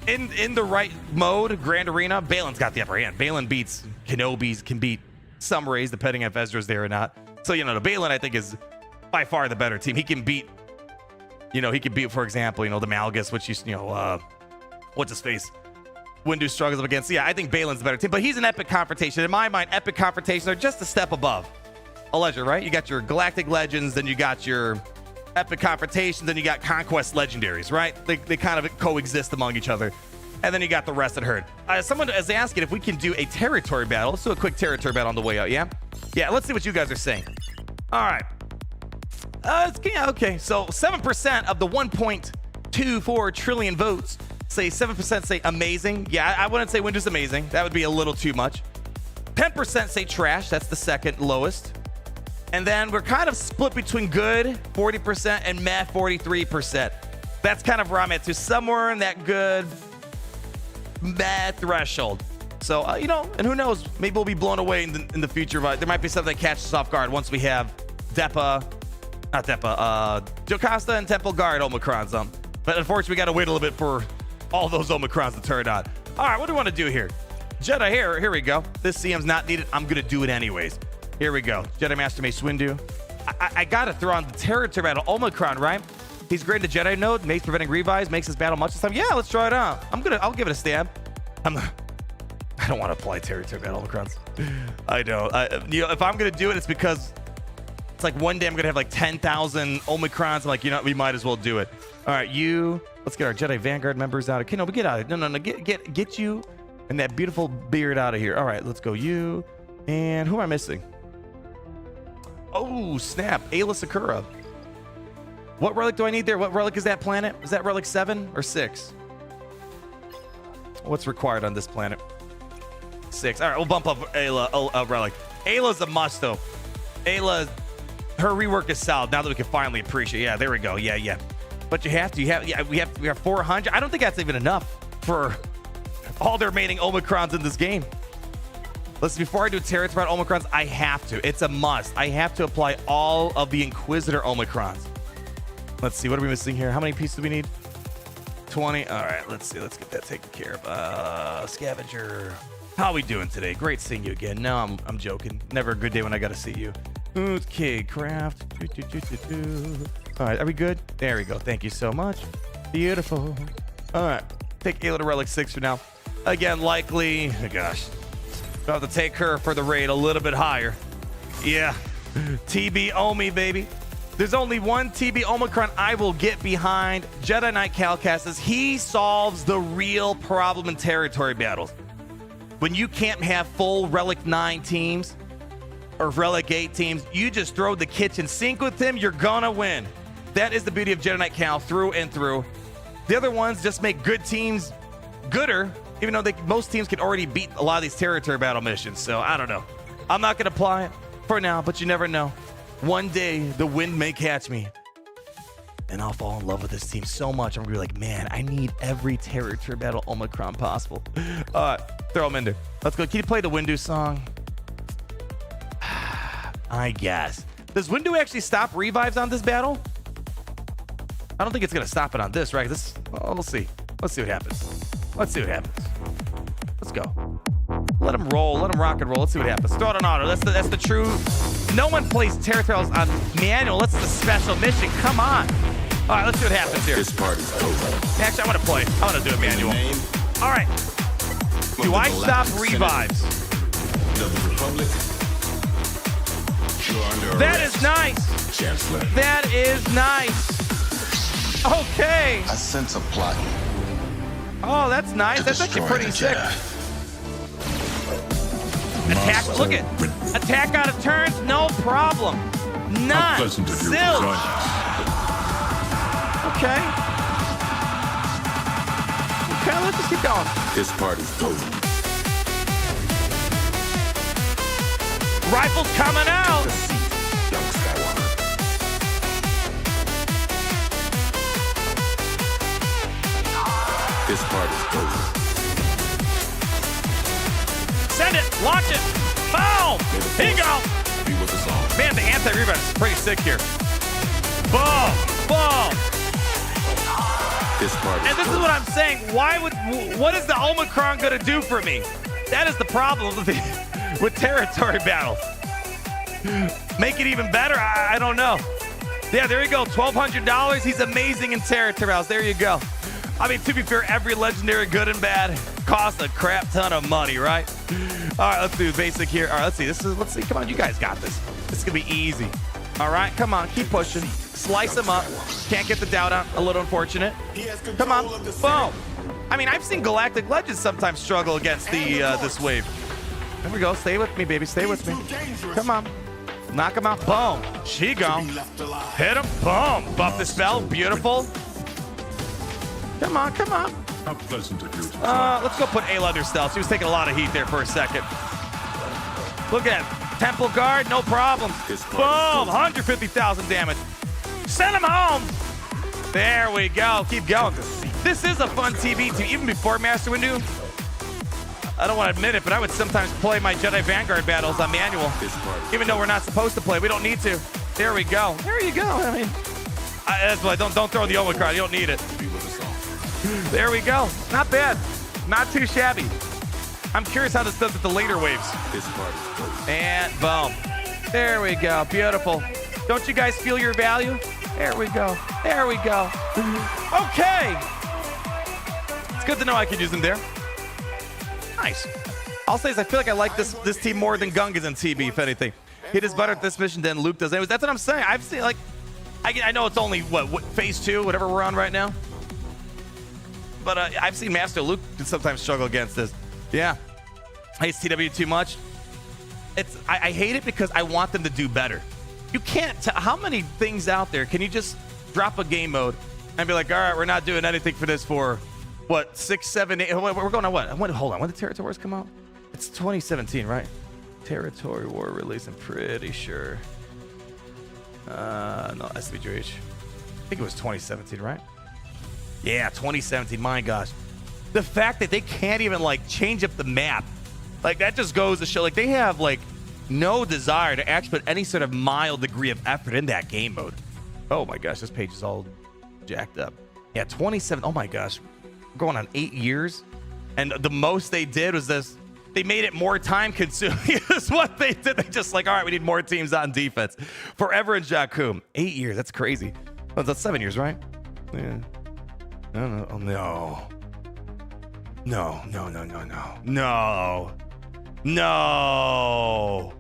In the right mode, Grand Arena, Balin's got the upper hand. Balin beats Kenobis, can beat some Rays, depending if Ezra's there or not. So, you know, the Balin, I think, is by far the better team. He can beat, for example, you know, the Malgus, which what's his face? Windu struggles up against. Yeah, I think Balin's the better team, but he's an epic confrontation. In my mind, epic confrontations are just a step above a legend, right? You got your Galactic Legends, then you got your epic confrontations, then you got Conquest Legendaries, right? They kind of coexist among each other. And then you got the rest that herd. Someone is asking if we can do a territory battle. Let's do a quick territory battle on the way out, yeah? Yeah, let's see what you guys are saying. All right. Okay, so 7% of the 1.24 trillion votes say 7% say amazing. Yeah, I wouldn't say Windu's amazing. That would be a little too much. 10% say trash. That's the second lowest. And then we're kind of split between good, 40%, and meh, 43%. That's kind of where I'm at too. Somewhere in that good, meh threshold. So, you know, and who knows? Maybe we'll be blown away in the future. But there might be something that catches us off guard once we have Jocasta and Temple Guard Omicrons. But unfortunately, we got to wait a little bit for all those Omicrons to turn on. All right, what do we want to do here? Jedi here we go. This CM's not needed. I'm going to do it anyways. Here we go. Jedi Master Mace Windu. I got to throw on the Territory Battle Omicron, right? He's great in the Jedi node. Mace preventing revives. Makes his battle much this time. Yeah, let's try it out. I'll give it a stab. I don't want to apply Territory Battle Omicrons. I don't. If I'm going to do it, it's because it's like one day I'm going to have like 10,000 Omicrons. I'm like, you know what? We might as well do it. All right, let's get our Jedi Vanguard members out. Okay, no, but get out of here. No. Get you and that beautiful beard out of here. All right, let's go you. And who am I missing? Oh, snap. Ayla Sakura. What relic do I need there? What relic is that planet? Is that relic 7 or 6? What's required on this planet? 6. All right, we'll bump up Ayla relic. Ayla's a must, though. Ayla, her rework is solid now that we can finally appreciate. Yeah, there we go. Yeah. But we have 400. I don't think that's even enough for all the remaining Omicrons in this game. Listen, before I do Territory Battle Omicrons, I have to. It's a must. I have to apply all of the Inquisitor Omicrons. Let's see. What are we missing here? How many pieces do we need? 20. All right. Let's see. Let's get that taken care of. Scavenger. How are we doing today? Great seeing you again. No, I'm joking. Never a good day when I got to see you. Okay. Craft. All right. Are we good? There we go. Thank you so much. Beautiful. All right. Take Ayla to Relic 6 for now. Again, likely. Oh, gosh. I'll have to take her for the raid a little bit higher. Yeah. TB Omi, baby. There's only one TB Omicron I will get behind. Jedi Knight Calcastus. He solves the real problem in territory battles. When you can't have full Relic 9 teams or Relic 8 teams, you just throw the kitchen sink with him, you're gonna win. That is the beauty of Jedi Knight Cal through and through. The other ones just make good teams gooder, even though most teams can already beat a lot of these territory battle missions. So I don't know. I'm not going to apply it for now, but you never know. One day the wind may catch me and I'll fall in love with this team so much. I'm going to be like, man, I need every territory battle Omicron possible. Throw them in there. Let's go. Can you play the Windu song? I guess. Does Windu actually stop revives on this battle? I don't think it's going to stop it on this, right? We'll see. Let's see what happens. Let's Let's go. Let him roll. Let him rock and roll. Let's see what happens. Throw it on auto. That's the true. No one plays Territorials on manual. That's the special mission. Come on. All right, let's see what happens here. This party's over. Actually, I want to play. I want to do a manual. All right. Do I stop revives? Of the Republic. You're under That arrest, is nice. Chancellor. That is nice. Okay. I sense a plot. Oh, that's nice. to That's actually destroy pretty the sick. Jedi. Attack. Master Look at Windu. attack out of turns. No problem. How None. pleasant of you to join Zilch. us. Okay. Okay, let's just keep going. This party's over. Rifles coming out. The seat, young Skywalker. This party's over. Send it. Launch it. Boom. Here you go. Be with us all. Man, the anti-revive is pretty sick here. Boom. Boom. This party's And this is what I'm saying. What is the Omicron gonna do for me? That is the problem with territory battles. Make it even better? I don't know. Yeah, there you go. $1,200. He's amazing in territory battles. There you go. I mean, to be fair, every legendary, good and bad, costs a crap ton of money, right? All right, let's do basic here. All right, let's see. Let's see. Come on, you guys got this. This is gonna be easy. All right, come on, keep pushing. Slice him up. Can't get the doubt out. A little unfortunate. Come on, boom. I mean, I've seen Galactic Legends sometimes struggle against this wave. There we go. Stay with me, baby. Stay with me. Come on. Knock him out. Boom. She gone. Hit him. Boom. Buff the spell. Beautiful. Come on. Come on. How pleasant of you to join us. Let's go put Ayla under stealth. She was taking a lot of heat there for a second. Look at Temple Guard. No problem. Boom. 150,000 damage. Send him home. There we go. Keep going. This is a fun TV team. Even before Master Windu, I don't want to admit it, but I would sometimes play my Jedi Vanguard battles on manual. Even though we're not supposed to play. We don't need to. There we go. There you go. I mean, that's why don't throw the Omicron. You don't need it. There we go. Not bad. Not too shabby. I'm curious how this does with the later waves. This party's over. And boom. There we go. Beautiful. Don't you guys feel your value? There we go. There we go. Okay. It's good to know I could use them there. Nice. I'll say is I feel like I like this team more than Gunga's in TB, if anything. He does better at this mission than Luke does. Anyways, that's what I'm saying. I've seen, like, I know it's only, what phase 2, whatever we're on right now. But I've seen Master Luke sometimes struggle against this. Yeah. Hates TW too much. I hate it because I want them to do better. You can't tell how many things out there can you just drop a game mode and be like, all right, we're not doing anything for this for what, 6, 7, 8. We're going on what? Hold on. When did Territory Wars come out? It's 2017, right? Territory War release, I'm pretty sure. No, SBGH. I think it was 2017, right? Yeah, 2017. My gosh. The fact that they can't even like change up the map, like that just goes to show like they have like no desire to actually put any sort of mild degree of effort in that game mode. Oh my gosh, this page is all jacked up. Yeah, 27. Oh my gosh, we're going on 8 years, and the most they did was this. They made it more time consuming. Is what they did. They just like, all right, we need more teams on defense. Forever in Jakku. 8 years. That's crazy. Oh, that's 7 years, right? Yeah. No. Oh, no. No.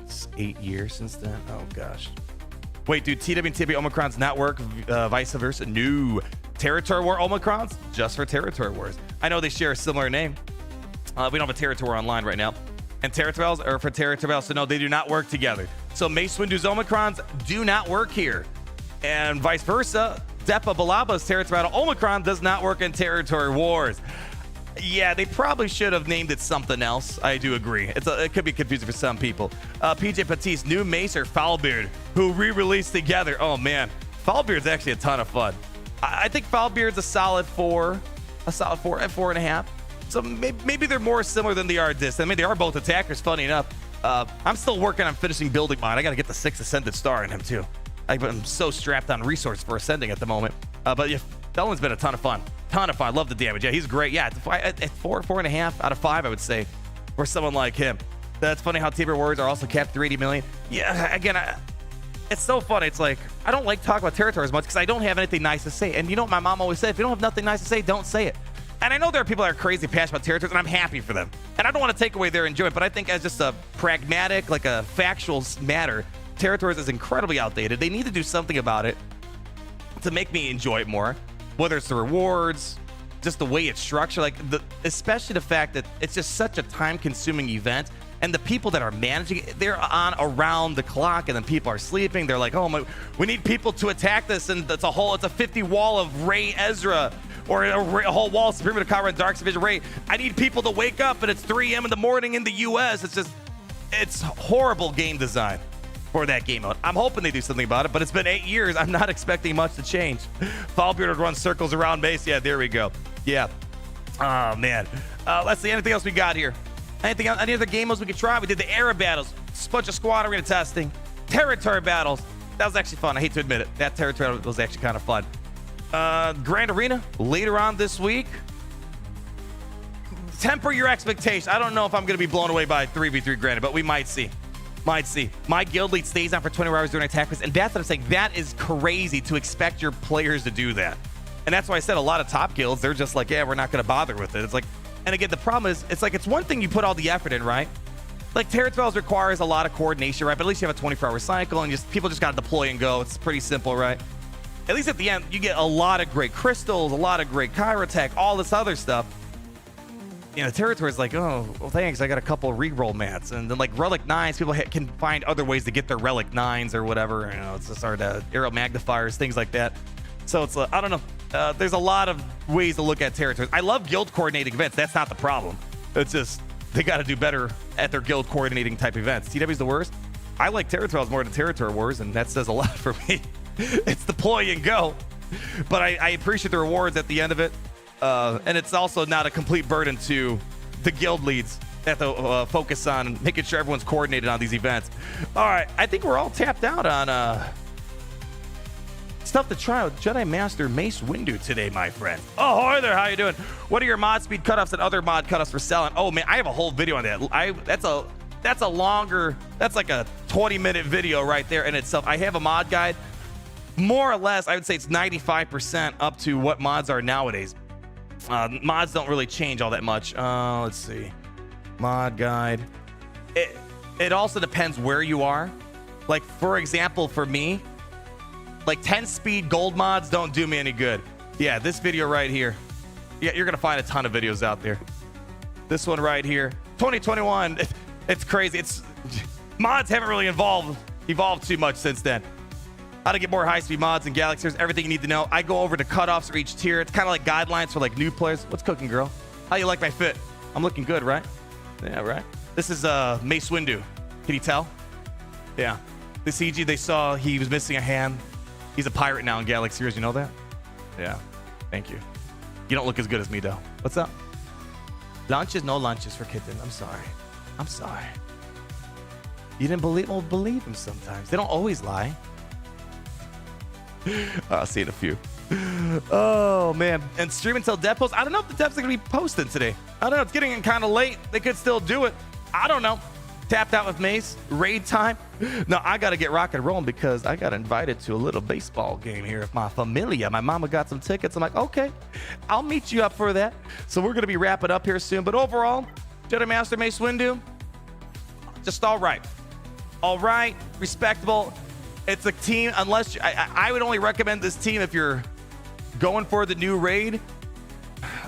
It's 8 years since then. Oh gosh. Wait, dude. TW and TB Omicrons not work. Vice versa. No. Territory War Omicrons just for Territory Wars. I know they share a similar name. We don't have a Territory War online right now. And Territory Battles are for Territory Battles, so no, they do not work together. So Mace Windu's Omicrons do not work here. And vice versa, Depa Balaba's Territory Battle Omicron does not work in Territory Wars. Yeah, they probably should have named it something else. I do agree. It could be confusing for some people. PJ Patisse, new Mace or Foulbeard, who re-released together. Oh man, Foulbeard's actually a ton of fun. I think Foulbeard's a solid 4 at 4.5. So maybe they're more similar than they are distant. I mean, they are both attackers, funny enough. I'm still working on finishing building mine. I got to get the 6th Ascended Star in him, too. I'm so strapped on resource for Ascending at the moment. But yeah, that one's been a ton of fun. Ton of fun. Love the damage. Yeah, he's great. Yeah, at 4.5 out of 5, I would say, for someone like him. That's funny how team rewards are also capped 380 million. Yeah, again, it's so funny. It's like, I don't like talking about territory as much because I don't have anything nice to say. And you know what my mom always said? If you don't have nothing nice to say, don't say it. And I know there are people that are crazy passionate about territories, and I'm happy for them. And I don't want to take away their enjoyment, but I think as just a pragmatic, like a factual matter, territories is incredibly outdated. They need to do something about it to make me enjoy it more, whether it's the rewards, just the way it's structured, especially the fact that it's just such a time-consuming event. And the people that are managing it, they're on around the clock, and then people are sleeping. They're like, oh, we need people to attack this, and it's a 50 wall of Rey Ezra, or a whole wall of Supreme Kyber and Dark Division Rey. I need people to wake up, and it's 3 a.m. in the morning in the U.S. It's horrible game design for that game mode. I'm hoping they do something about it, but it's been 8 years. I'm not expecting much to change. Foulbeard would run circles around base. Yeah, there we go. Yeah. Oh, man. Let's see. Anything else we got here? Anything else? Any other game modes we could try? We did the era battles, bunch of squad arena testing, territory battles. That was actually fun. I hate to admit it. That territory was actually kind of fun. Grand Arena later on this week. Temper your expectations. I don't know if I'm going to be blown away by 3v3 Grand, but we might see. Might see. My guild lead stays on for 24 hours during attack phase, and that's what I'm saying. That is crazy to expect your players to do that. And that's why I said a lot of top guilds, they're just like, yeah, we're not going to bother with it. It's like, and again, the problem is, it's one thing you put all the effort in, right? Like, Territories requires a lot of coordination, right? But at least you have a 24-hour cycle, and people just got to deploy and go. It's pretty simple, right? At least at the end, you get a lot of great crystals, a lot of great Kyber tech, all this other stuff. You know, Territories like, oh, well, thanks, I got a couple reroll mats. And then, like, Relic 9s, people can find other ways to get their Relic 9s or whatever. You know, it's just sort of arrow magnifiers, things like that. So it's, I don't know. There's a lot of ways to look at territories. I love guild coordinating events. That's not the problem. It's just they got to do better at their guild coordinating type events. TW's the worst. I like territories more than territory wars, and that says a lot for me. It's deploy and go. But I appreciate the rewards at the end of it. And it's also not a complete burden to the guild leads that have to focus on making sure everyone's coordinated on these events. All right. I think we're all tapped out on stuff to try with Jedi Master Mace Windu today, my friend. Oh, hi there. How you doing? What are your mod speed cutoffs and other mod cutoffs for selling? Oh, man, I have a whole video on that. That's a longer, that's like a 20-minute video right there in itself. I have a mod guide. More or less, I would say it's 95% up to what mods are nowadays. Mods don't really change all that much. Let's see. Mod guide. It also depends where you are. Like, for example, for me, like 10 speed gold mods don't do me any good. Yeah, this video right here. Yeah, you're going to find a ton of videos out there. This one right here. 2021. It's crazy. Mods haven't really evolved too much since then. How to get more high-speed mods and galaxies, everything you need to know. I go over to cutoffs for each tier. It's kind of like guidelines for like new players. What's cooking, girl? How you like my fit? I'm looking good, right? Yeah, right. This is Mace Windu. Can you tell? Yeah. This CG, they saw he was missing a hand. He's a pirate now in Galaxy Series. You know that? Yeah. Thank you. You don't look as good as me, though. What's up? Lunches? No lunches for Kitten. I'm sorry. I'm sorry. You didn't believe? Well, believe them sometimes. They don't always lie. I'll see in a few. Oh, man. And stream until dev post. I don't know if the devs are going to be posting today. I don't know. It's getting kind of late. They could still do it. I don't know. Tapped out with Mace. Raid time. No, I got to get rock and rolling because I got invited to a little baseball game here with my familia. My mama got some tickets. I'm like, okay, I'll meet you up for that. So we're going to be wrapping up here soon. But overall, Jedi Master Mace Windu, just all right. All right. Respectable. It's a team, unless I would only recommend this team if you're going for the new raid.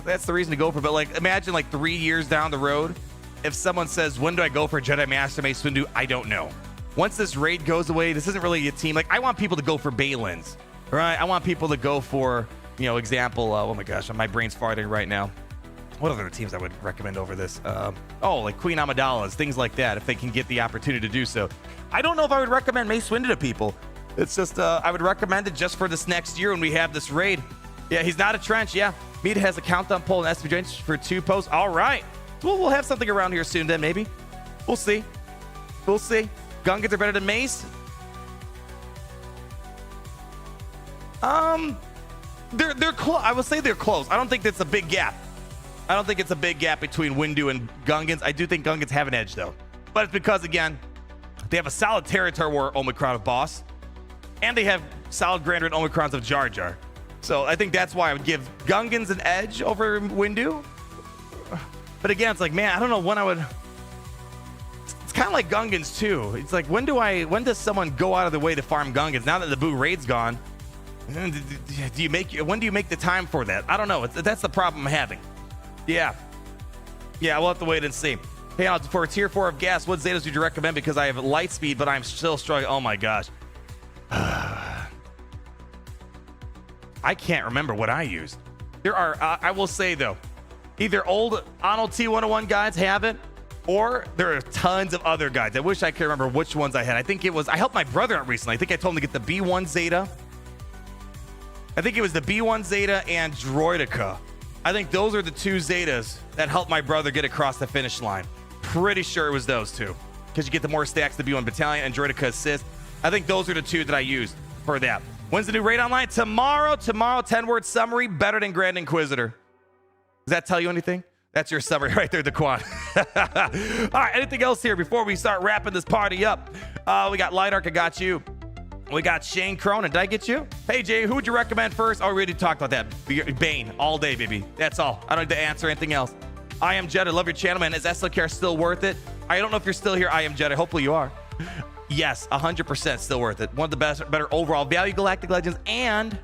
That's the reason to go for. But like, imagine like 3 years down the road, if someone says, when do I go for Jedi Master Mace Windu? I don't know. Once this raid goes away, this isn't really a team. Like, I want people to go for Balin's, right? I want people to go for, you know, example. Oh my gosh, my brain's farting right now. What other teams I would recommend over this? Like Queen Amidala's, things like that, if they can get the opportunity to do so. I don't know if I would recommend Mace Windu to people. It's just, I would recommend it just for this next year when we have this raid. Yeah, he's not a trench. Yeah, Mead has a countdown poll and SB for 2 posts. All right. So we'll have something around here soon then, maybe. We'll see. We'll see. Gungans are better than Mace? they're close. I will say they're close. I don't think that's a big gap. I don't think it's a big gap between Windu and Gungans. I do think Gungans have an edge, though. But it's because, again, they have a solid Territory War Omicron of Boss, and they have solid Grand Red Omicrons of Jar Jar. So I think that's why I would give Gungans an edge over Windu. But again, it's like, man, I don't know when I would... It's kind of like Gungans, too. It's like, when does someone go out of their way to farm Gungans? Now that the Boo Raid's gone, when do you make the time for that? I don't know. That's the problem I'm having. Yeah, we'll have to wait and see. Hey, for a tier 4 of gas, what Zetas would you recommend? Because I have light speed, but I'm still struggling. Oh my gosh. I can't remember what I used. There are, I will say though, either old Arnold T101 guides have it, or there are tons of other guides. I wish I could remember which ones I had. I think it was, I helped my brother out recently. I think I told him to get the B1 Zeta. I think it was the B1 Zeta and Droideka. I think those are the 2 Zetas that helped my brother get across the finish line. Pretty sure it was those 2. Because you get the more stacks, the B1 Battalion and Droideka Assist. I think those are the 2 that I used for that. When's the new raid online? Tomorrow, 10-word summary, better than Grand Inquisitor. Does that tell you anything? That's your summary right there, the quad. All right, anything else here before we start wrapping this party up? We got Light Arc, I got you. We got Shane Cronin. Did I get you? Hey, Jay, who would you recommend first? Oh, we already talked about that. Bane, all day, baby. That's all. I don't need to answer anything else. I am Jedi. Love your channel, man. Is SLKR still worth it? I don't know if you're still here. I am Jedi. Hopefully you are. Yes, 100% still worth it. One of the better overall value Galactic Legends. And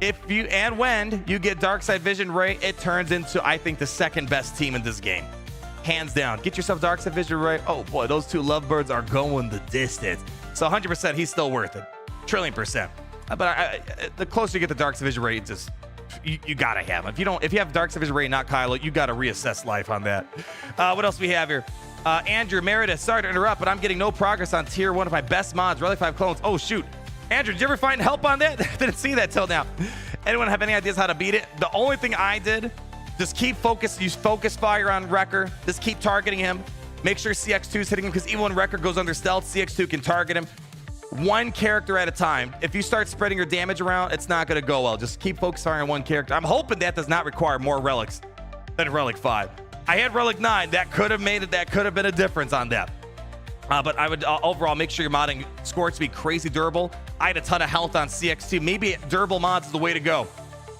when you get Darkside Vision Ray, it turns into, I think, the second best team in this game. Hands down. Get yourself Darkside Vision Ray. Oh, boy, those 2 lovebirds are going the distance. So 100%, he's still worth it. Trillion%. But the closer you get to Darkside Vision Ray, it's just, you gotta have him. If you have Darkside Vision Ray, not Kylo, you gotta reassess life on that. What else we have here? Andrew Meredith, sorry to interrupt, but I'm getting no progress on tier 1 of my best mods, Relic 5 clones. Oh, shoot. Andrew, did you ever find help on that? Didn't see that till now. Anyone have any ideas how to beat it? The only thing I did, just keep use focus fire on Wrecker. Just keep targeting him. Make sure CX2 is hitting him, because even when Wrecker goes under stealth, CX2 can target him. One character at a time. If you start spreading your damage around, it's not going to go well. Just keep focus firing on one character. I'm hoping that does not require more relics than Relic 5. I had Relic 9. That could have made it. That could have been a difference on that. But I would overall make sure your modding Scorch to be crazy durable. I had a ton of health on CX2. Maybe durable mods is the way to go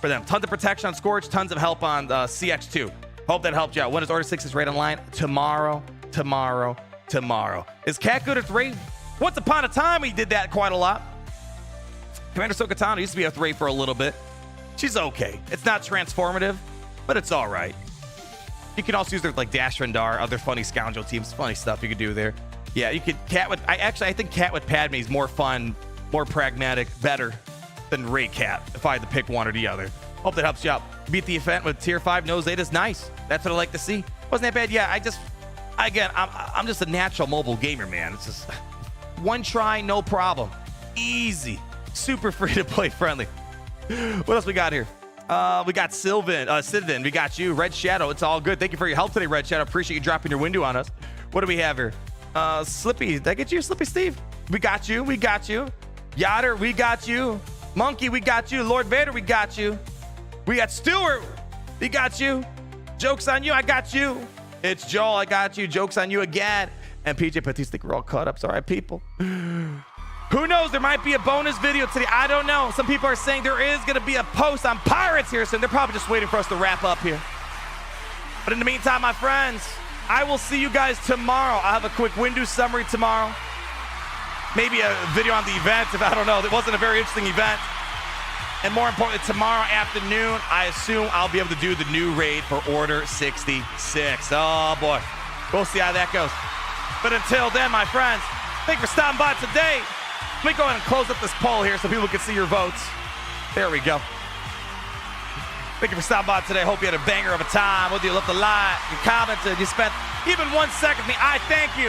for them. Tons of protection on Scorch, tons of help on CX2. Hope that helped you out. When is Order 6's raid online? Tomorrow. Is Cat good at 3? Once upon a time, he did that quite a lot. Commander Sokatana used to be a 3 for a little bit. She's okay. It's not transformative, but it's all right. You can also use their like Dash Rendar, other funny scoundrel teams, funny stuff you could do there. Yeah, you could I think Cat with Padme is more fun, more pragmatic, better than Ray Cat if I had to pick one or the other. Hope that helps you out. Beat the event with tier 5 no Zeta's nice. That's what I like to see. Wasn't that bad? Yeah, I'm just a natural mobile gamer, man. It's just one try, no problem. Easy. Super free to play friendly. What else we got here? We got Sidvin. We got you. Red Shadow. It's all good. Thank you for your help today, Red Shadow. Appreciate you dropping your window on us. What do we have here? Slippy. Did I get you, Slippy Steve? We got you. Yatter, we got you. Monkey, we got you. Lord Vader, we got you. We got Stewart. We got you. Joke's on you. I got you. It's Joel. I got you. Joke's on you again. And PJ Patiste, think we're all caught up. Sorry, people. Who knows? There might be a bonus video today. I don't know. Some people are saying there is going to be a post on Pirates here soon. They're probably just waiting for us to wrap up here. But in the meantime, my friends, I will see you guys tomorrow. I'll have a quick Windu summary tomorrow. Maybe a video on the event, if I don't know. It wasn't a very interesting event. And more importantly, tomorrow afternoon, I assume I'll be able to do the new raid for Order 66. Oh, boy. We'll see how that goes. But until then, my friends, thank you for stopping by today. Let me go ahead and close up this poll here so people can see your votes. There we go. Thank you for stopping by today. Hope you had a banger of a time. Whether you left a like, you commented, you spent even 1 second with me, I thank you.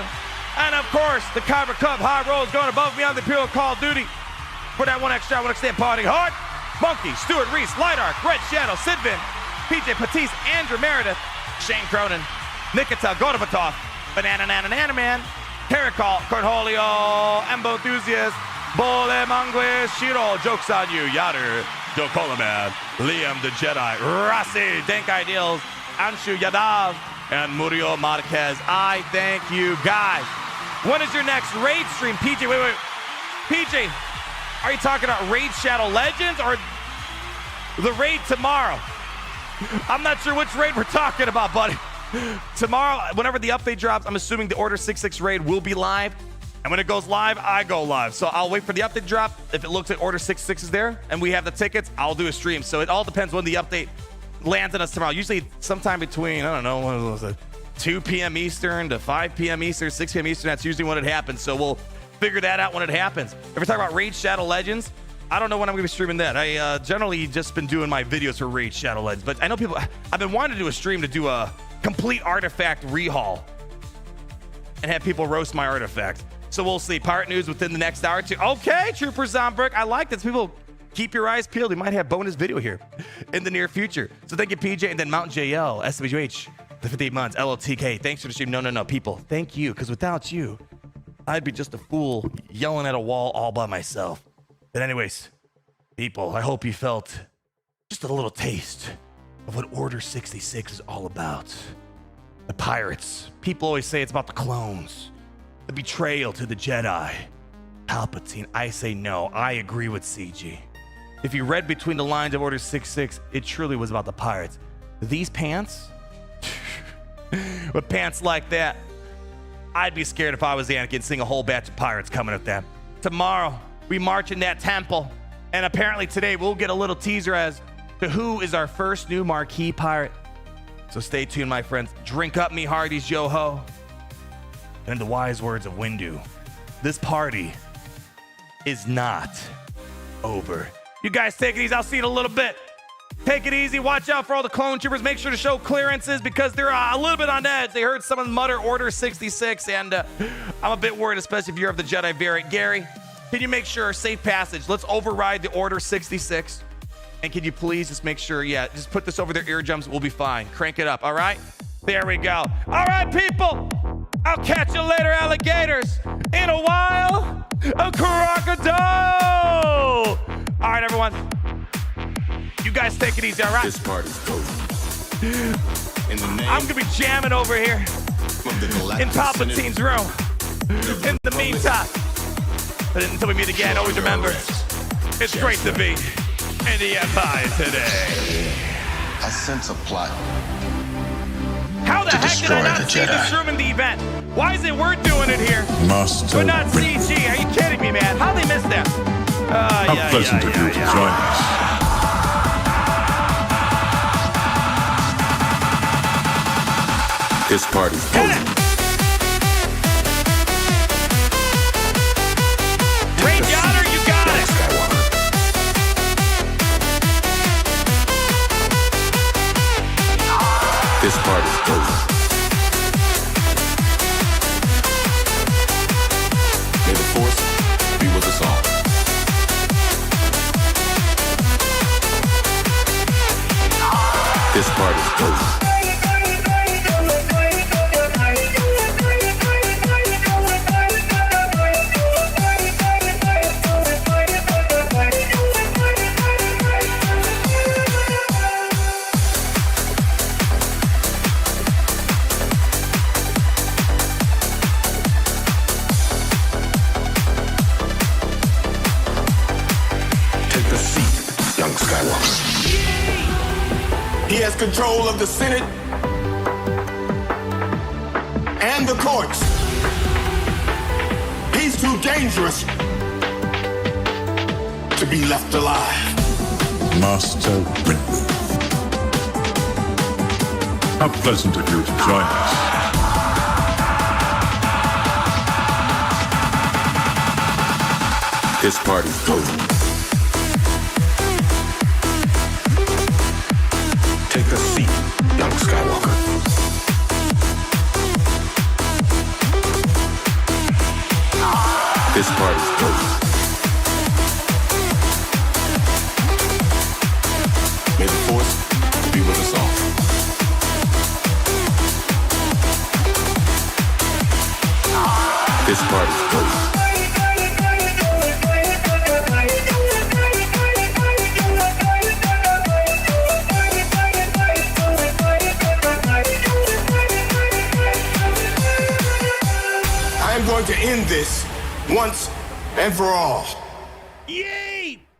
And of course, the Kyber Cup High Rolls going above me on the Imperial Call of Duty. For that one extra, I want to extend party hard. Monkey, Stuart Reese, Light Arc, Red Shadow, Sidvin, PJ Patiste, Andrew Meredith, Shane Cronin, Nikita Gorbatov, Banana Man, Caracol, Cornholio, Embo Enthusiast, Bole Mangue, Shiro, Joke's on you, Yatter. Dokola Man, Liam the Jedi, Rossi, Dank Ideals, Anshu Yadav, and Murillo Marquez. I thank you guys. When is your next raid stream? PJ, wait. PJ, are you talking about Raid Shadow Legends or the raid tomorrow? I'm not sure which raid we're talking about, buddy. Tomorrow, whenever the update drops, I'm assuming the Order 66 raid will be live. And when it goes live, I go live. So I'll wait for the update drop. If it looks like Order 66 is there and we have the tickets, I'll do a stream. So it all depends when the update lands on us tomorrow. Usually sometime between, I don't know, what was it, 2 p.m. Eastern to 5 p.m. Eastern, 6 p.m. Eastern. That's usually when it happens. So we'll figure that out when it happens. If we're talking about Raid Shadow Legends, I don't know when I'm going to be streaming that. I generally just been doing my videos for Raid Shadow Legends. But I know people, I've been wanting to do a stream to do a complete artifact rehaul and have people roast my artifact. So we'll see. Pirate news within the next hour or two. Okay, Trooper Zombrick. I like this. People, keep your eyes peeled. We might have bonus video here in the near future. So thank you, PJ. And then Mountain JL, SWH, the 58 months, LLTK. Thanks for the stream. No, people. Thank you. Because without you, I'd be just a fool yelling at a wall all by myself. But anyways, people, I hope you felt just a little taste of what Order 66 is all about. The pirates. People always say it's about the clones. The betrayal to the Jedi. Palpatine. I say no. I agree with CG. If you read between the lines of Order 66, it truly was about the pirates. These pants? With pants like that, I'd be scared if I was Anakin seeing a whole batch of pirates coming at them. Tomorrow, we march in that temple. And apparently today, we'll get a little teaser as to who is our first new marquee pirate. So stay tuned, my friends. Drink up, me hearties, yo-ho. And in the wise words of Windu, this party is not over. You guys take it easy. I'll see you in a little bit. Take it easy. Watch out for all the clone troopers. Make sure to show clearances because they're a little bit on edge. They heard someone mutter Order 66, and I'm a bit worried, especially if you're of the Jedi variant. Gary, can you make sure, safe passage, let's override the Order 66. And can you please just make sure, just put this over their eardrums. We'll be fine. Crank it up, all right? There we go. All right, people. I'll catch you later, alligators. In a while, a crocodile. All right, everyone. You guys take it easy, all right? This party's over. In the name I'm going to be jamming over here in Palpatine's room. In the meantime, but until we meet again, always remember, it's great to be in the Empire today. I sense a plot. How the to heck did I destroy not the see Jedi. this room in the event? Why is it we're doing it here? Master But not Windu. CG. Are you kidding me, man? How they missed that? How pleasant of you to join us. This party's Hit over. it! Great honor, you got it! Skywalker. This party's over. May the Force be with us all. This party's over. Take the seat, young Skywalker. He has control of the Senate and the courts. He's too dangerous to be left alive. Master Windu. How pleasant of you to join us. This party's over. Take a seat, young Skywalker. This party's over. May the Force be with us all. This party's over. end this once and for all. Yeah!